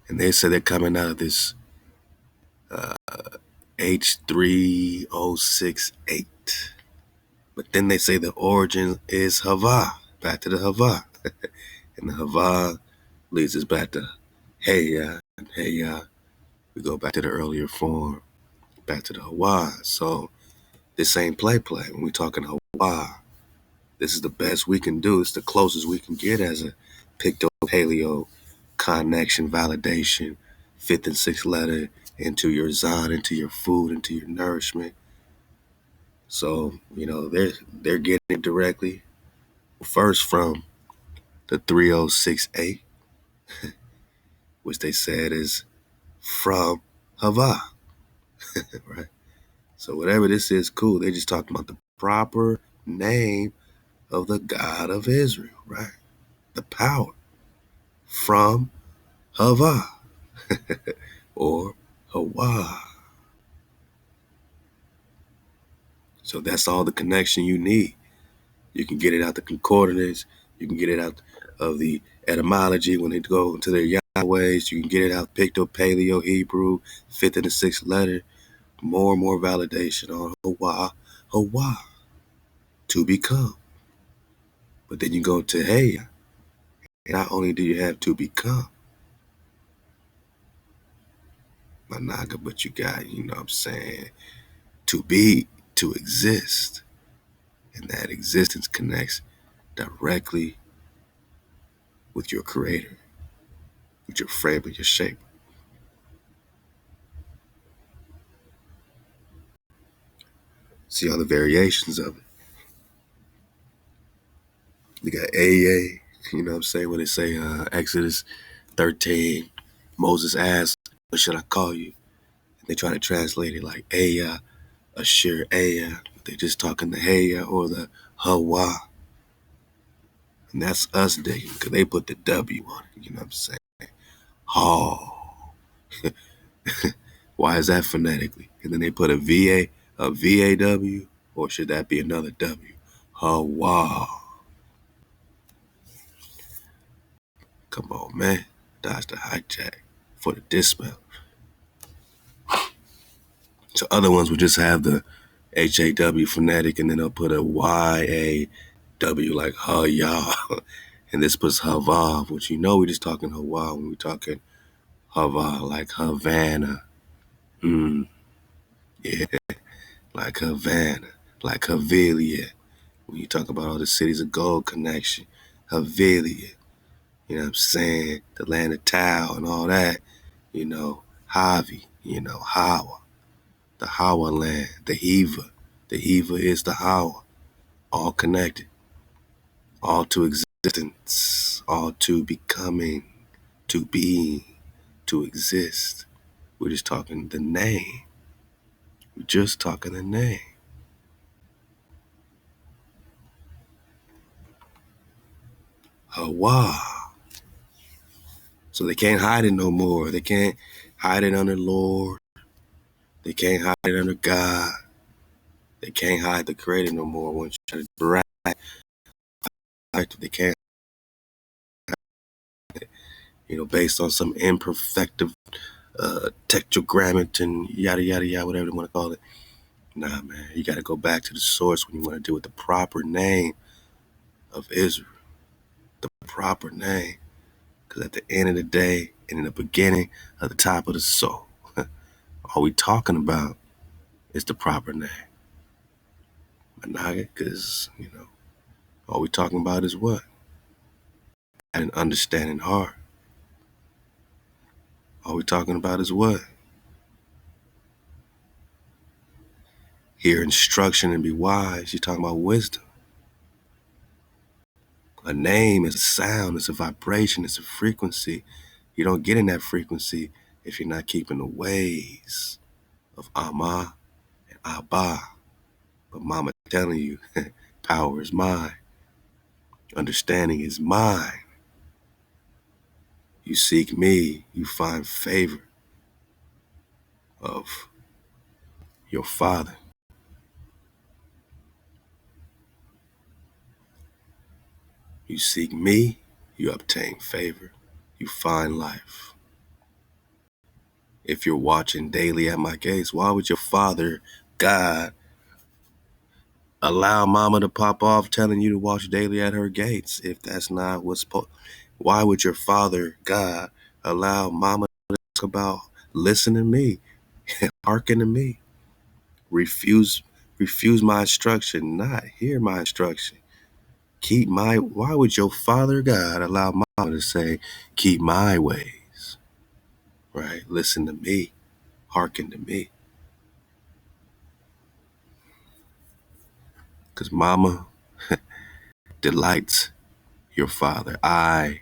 and they say they're coming out of this H3068, but then they say the origin is HaWah, back to the HaWah. And the HaWah leads us back to Hey, and Hey, we go back to the earlier form, back to the HaWah. So this ain't play. When we talking HaWah, this is the best we can do. It's the closest we can get as a picto-paleo connection validation, fifth and sixth letter into your zon, into your food, into your nourishment. So, they're getting it directly. First from the 3068, which they said is from HaWah, right? So whatever this is, cool. They just talking about the proper name of the God of Israel, right? The power from HaWah or HaWah. So that's all the connection you need. You can get it out the concordance. You can get it out of the etymology when they go into their Yahwehs. You can get it out Picto, Paleo, Hebrew, fifth and the sixth letter. More and more validation on HaWah, to become. But then you go to Hey, not only do you have to become, my naga, but you got, what I'm saying, to be, to exist. And that existence connects directly with your creator, with your frame and your shape. See all the variations of it. You got AA, what I'm saying, when they say Exodus 13, Moses asked, what should I call you? And they try to translate it like Aya, Ashir Aya. They just talking the Heya or the HaWah. And that's us digging, because they put the W on it, what I'm saying? Oh. Why is that phonetically? And then they put a VAW, or should that be another W? HaWah. Come on, man. Dodge the hijack for the dismount. So other ones would just have the HAW phonetic, and then they'll put a YAW like Ha-Yah. And this puts HaWah, which we're just talking HaWah when we're talking HaWah, like Havana. Yeah, like Havana. Like Havilia, when you talk about all the cities of gold connection, Havilia, you know what I'm saying? The land of Tau and all that, Javi, Hawa, the Hawa land, the Hiva. The Hiva is the Hawa, all connected, all to existence, all to becoming, to being, to exist. We're just talking the name. We're just talking the name. HaWah. So they can't hide it no more. They can't hide it under Lord. They can't hide it under God. They can't hide the Creator no more. Once you try to brag, they can't hide it, based on some imperfective tetragrammaton, yada, yada, yada, whatever they want to call it. Nah, man, you got to go back to the source when you want to deal with the proper name of Israel. The proper name. Because at the end of the day, and in the beginning, at the top of the soul, all we talking about is the proper name. Because, all we talking about is what? An understanding heart. All we talking about is what? Hear instruction and be wise. You're talking about wisdom. A name is a sound, it's a vibration, it's a frequency. You don't get in that frequency if you're not keeping the ways of Amma and Abba. But Mama telling you, power is mine. Understanding is mine. You seek me, you find favor of your Father. You seek me, you obtain favor. You find life. If you're watching daily at my gates, why would your Father, God, allow Mama to pop off telling you to watch daily at her gates if that's not what's supposed? Why would your Father, God, allow Mama to talk about listen to me, hearken to me, refuse my instruction, not hear my instruction? Why would your Father God allow Mama to say, keep my ways, right? Listen to me, hearken to me. Because Mama delights your Father. I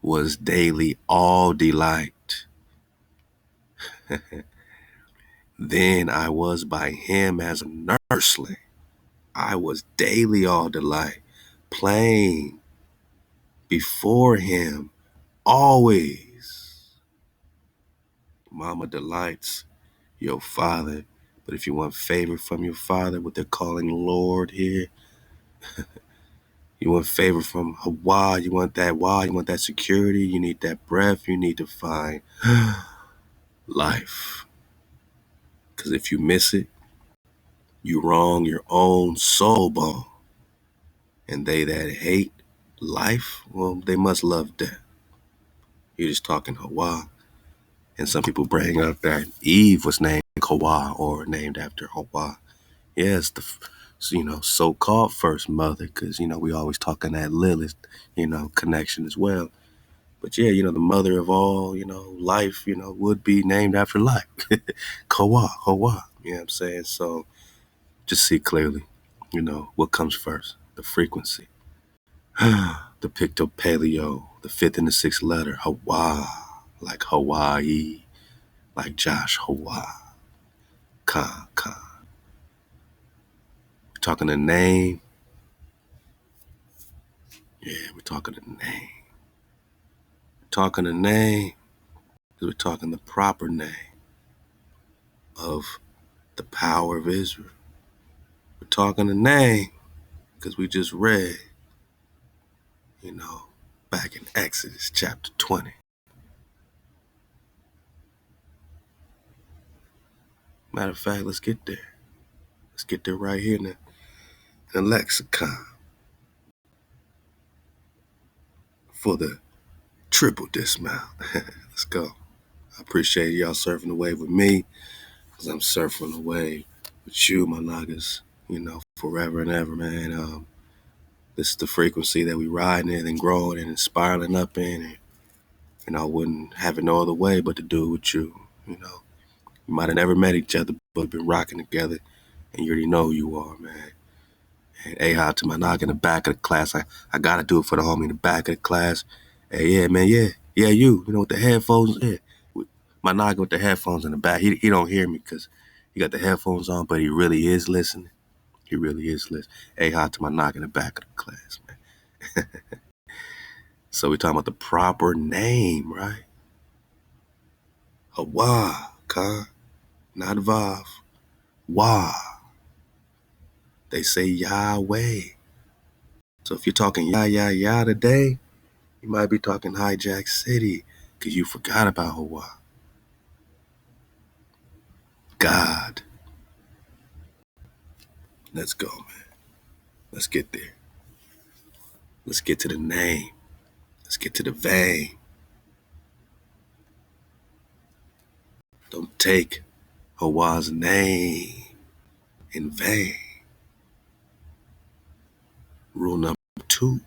was daily all delight. Then I was by him as a nursling. I was daily all delight, playing before him always. Mama delights your Father. But if you want favor from your Father, what they're calling Lord here, you want favor from HaWah, you want that Wah, you want that security, you need that breath, you need to find life. Because if you miss it, you wrong your own soul bone. And they that hate life, well, they must love death. You're just talking HaWah. And some people bring up that Eve was named HaWah or named after HaWah. Yes, the so-called first mother, because, we always talking that Lilith, connection as well. But yeah, the mother of all, life, would be named after life. HaWah, HaWah, you know what I'm saying? So just see clearly, what comes first, the frequency. The Picto-Paleo, the fifth and the sixth letter, HaWah, like Hawaii, like Josh HaWah, Khan. We're talking the name. Yeah, we're talking the name. We're talking the name because we're talking the proper name of the power of Israel. We're talking the name because we just read, back in Exodus chapter 20. Matter of fact, let's get there. Let's get there right here in the lexicon for the triple dismount. Let's go. I appreciate y'all surfing the wave with me because I'm surfing the wave with you, my niggas, forever and ever, man. This is the frequency that we riding in and growing and spiraling up in. And, I wouldn't have it no other way but to do it with you. We might have never met each other, but been rocking together, and you already know who you are, man. And Ahab to my knock in the back of the class. I gotta do it for the homie in the back of the class. Hey, yeah, man, yeah, you know, with the headphones, yeah. My knock with the headphones in the back. He don't hear me because he got the headphones on, but he really is listening. He really is listening. Ahab to my knock in the back of the class, man. So we're talking about the proper name, right? HaWah, Khan, not Vav. Wah. They say Yahweh. So if you're talking Yah today, you might be talking Hijack City because you forgot about HaWah. God. Let's go, man. Let's get there. Let's get to the name. Let's get to the vein. Don't take HaWah's name in vain. Rule number 2.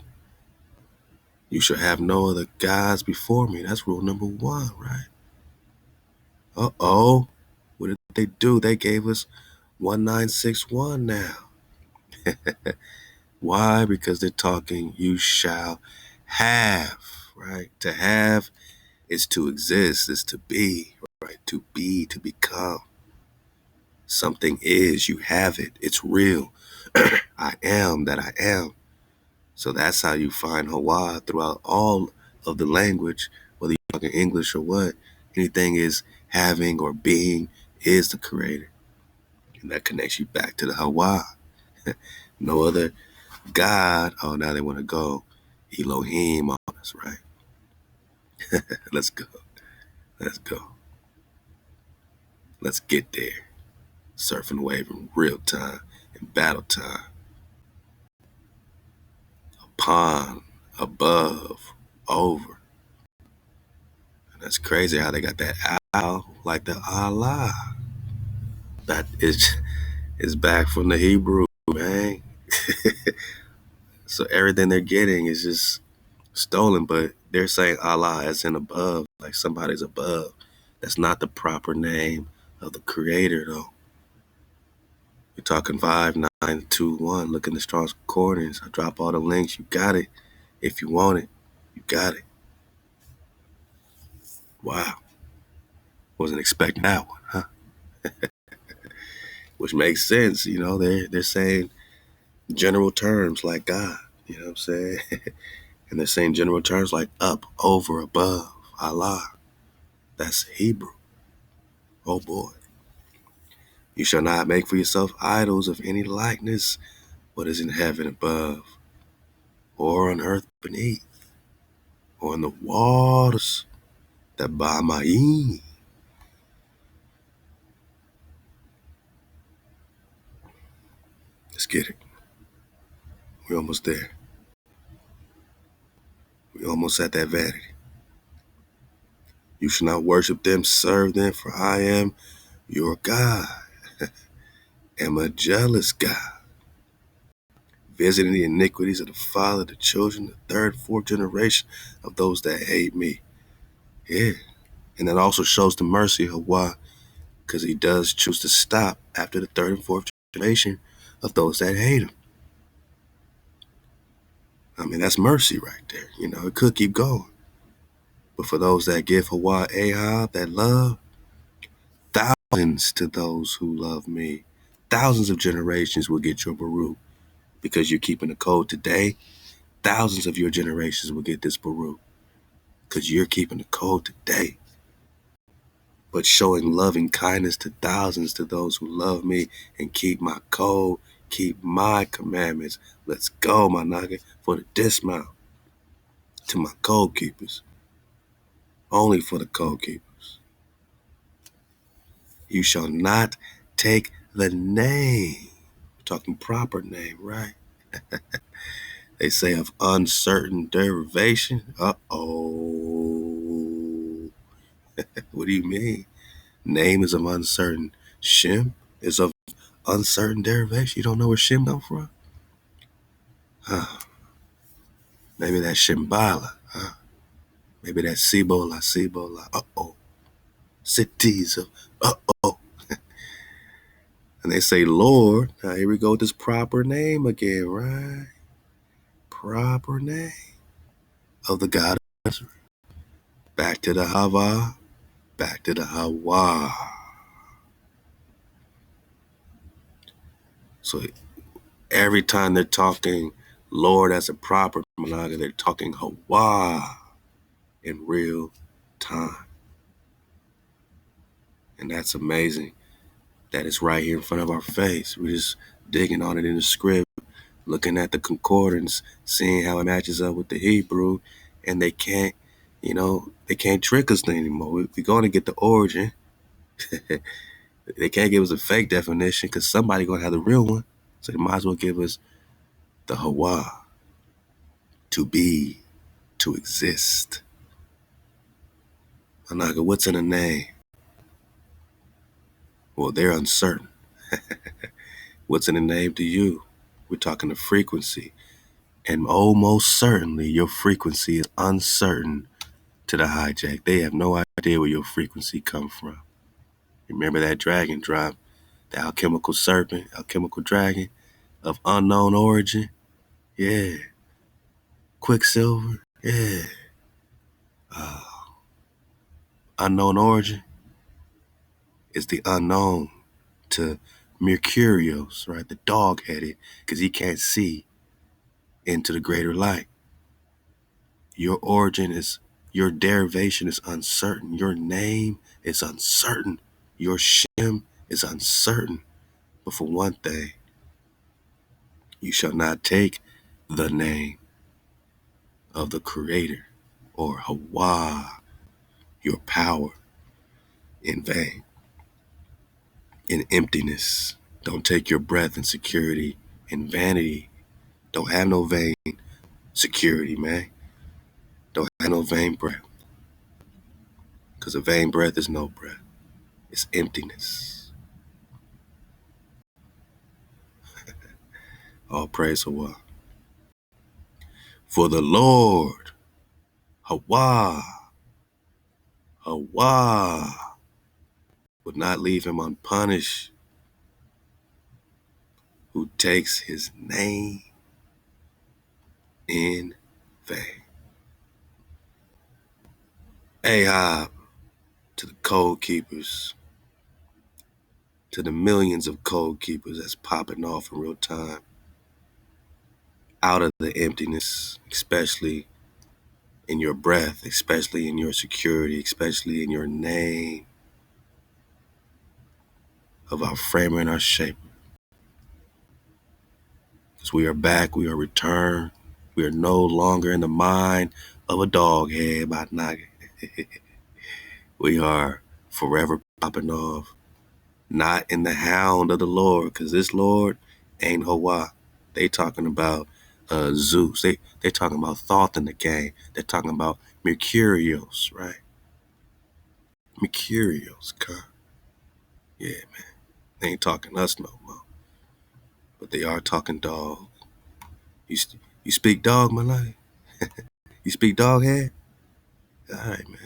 You shall have no other gods before me. That's rule number 1, right? Uh-oh. What did they do? They gave us 1961 now. Why? Because they're talking you shall have, right? To have is to exist, is to be, right? To be, to become. Something is, you have it. It's real. I am that I am. So that's how you find HaWah throughout all of the language, whether you're talking English or what. Anything is having or being is the creator. And that connects you back to the HaWah. No other God. Oh, now they want to go Elohim on us, right? Let's go. Let's go. Let's get there. Surfing the wave in real time, in battle time. Upon, above, over. And that's crazy how they got that al like the Allah. That is back from the Hebrew, man. So everything they're getting is just stolen, but they're saying Allah as in above, like somebody's above. That's not the proper name of the creator, though. You're talking 5921. Look in the Strong's Concordance. I drop all the links. You got it. If you want it, you got it. Wow. Wasn't expecting that one, huh? Which makes sense. You know, they're saying general terms like God. You know what I'm saying? And they're saying general terms like up, over, above, Allah. That's Hebrew. Oh boy. You shall not make for yourself idols of any likeness, what is in heaven above, or on earth beneath, or in the waters that by my Let's get it. We're almost there. We're almost at that vanity. You shall not worship them, serve them, for I am your God. Am a jealous God, visiting the iniquities of the father, the children, the third, fourth generation of those that hate me. Yeah. And that also shows the mercy of HaWah, because he does choose to stop after the third and fourth generation of those that hate him. I mean, that's mercy right there. You know, it could keep going. But for those that give HaWah Ahab that love, thousands to those who love me, thousands of generations will get your Baruch. Because you're keeping the code today, thousands of your generations will get this Baruch. Because you're keeping the code today. But showing loving kindness to thousands to those who love me and keep my code, keep my commandments. Let's go, my nugget, for the dismount. To my code keepers. Only for the code keepers. You shall not take the name. We're talking proper name, right? They say of uncertain derivation. Uh-oh. What do you mean? Name is of uncertain. Shem is of uncertain derivation. You don't know where Shem come from? Huh. Maybe that's Shimbala. Huh? Maybe that's Cibola, Cibola. Uh-oh. Cities of uh-oh. And they say, Lord. Now here we go with this proper name again, right? Proper name of the God of Israel. Back to the Hava, back to the HaWah. So every time they're talking Lord as a proper monaga, they're talking HaWah in real time. And that's amazing that it's right here in front of our face. We're just digging on it in the script, looking at the concordance, seeing how it matches up with the Hebrew, and they can't, they can't trick us anymore. We're going to get the origin. They can't give us a fake definition because somebody's going to have the real one. So they might as well give us the HaWah, to be, to exist. Anaga, what's in a name? Well, they're uncertain. What's in a name to you? We're talking the frequency. And almost certainly your frequency is uncertain to the hijack. They have no idea where your frequency comes from. Remember that dragon drop, the alchemical serpent, alchemical dragon of unknown origin? Yeah. Quicksilver? Yeah. Unknown origin is the unknown to Mercurios, right? The dog-headed, because he can't see into the greater light. Your origin is, your derivation is uncertain. Your name is uncertain. Your Shem is uncertain. But for one thing, you shall not take the name of the Creator or HaWah, your power, in vain, in emptiness. Don't take your breath in security, in vanity. Don't have no vain security, man. Don't have no vain breath. Because a vain breath is no breath. It's emptiness. All praise HaWah. For the Lord, HaWah, HaWah, would not leave him unpunished who takes his name in vain. Ahab, to the code keepers, to the millions of code keepers that's popping off in real time, out of the emptiness, especially in your breath, especially in your security, especially in your name of our framer and our shaper. Because we are back, we are returned, we are no longer in the mind of a dog head by Naga. We are forever popping off, not in the hound of the Lord, because this Lord ain't HaWah. They talking about Zeus. They talking about Thoth in the game. They're talking about Mercurios, right? Mercurios, God. Yeah, man. They ain't talking us no more. But they are talking dog. You speak dog, my life? You speak dog head? All right, man.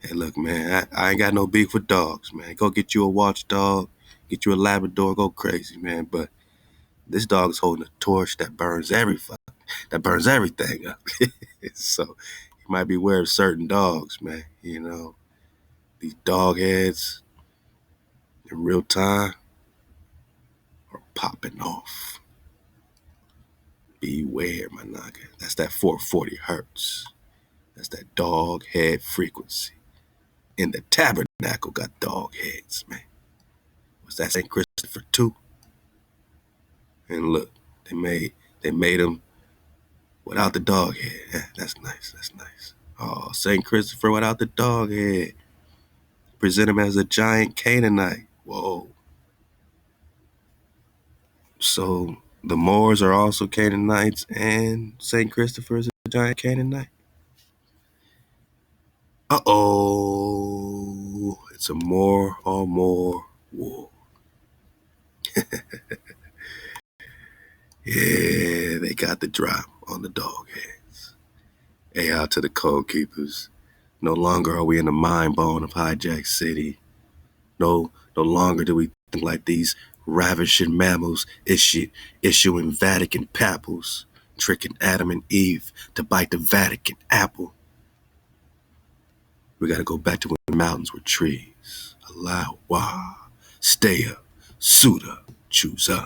Hey, look, man, I ain't got no beef with dogs, man. Go get you a watchdog, get you a Labrador, go crazy, man. But this dog is holding a torch that burns everything up. So you might be aware of certain dogs, man. These dog heads in real time are popping off. Beware, my naga. That's that 440 hertz. That's that dog head frequency. In the tabernacle got dog heads, man. Was that St. Christopher too? And look, they made him without the dog head. Yeah, that's nice. That's nice. Oh, St. Christopher without the dog head. Present him as a giant Canaanite. Whoa. So the Moors are also Canaanites and St. Christopher is a giant Canaanite? Uh-oh. It's a more or more war. Yeah, they got the drop on the dog heads. Hey, out to the code keepers. No longer are we in the mind bone of Hijack City. No longer do we think like these ravishing mammals issuing Vatican papples, tricking Adam and Eve to bite the Vatican apple. We gotta go back to when the mountains were trees. Halal HaWah. Stay up, suit up, choose up.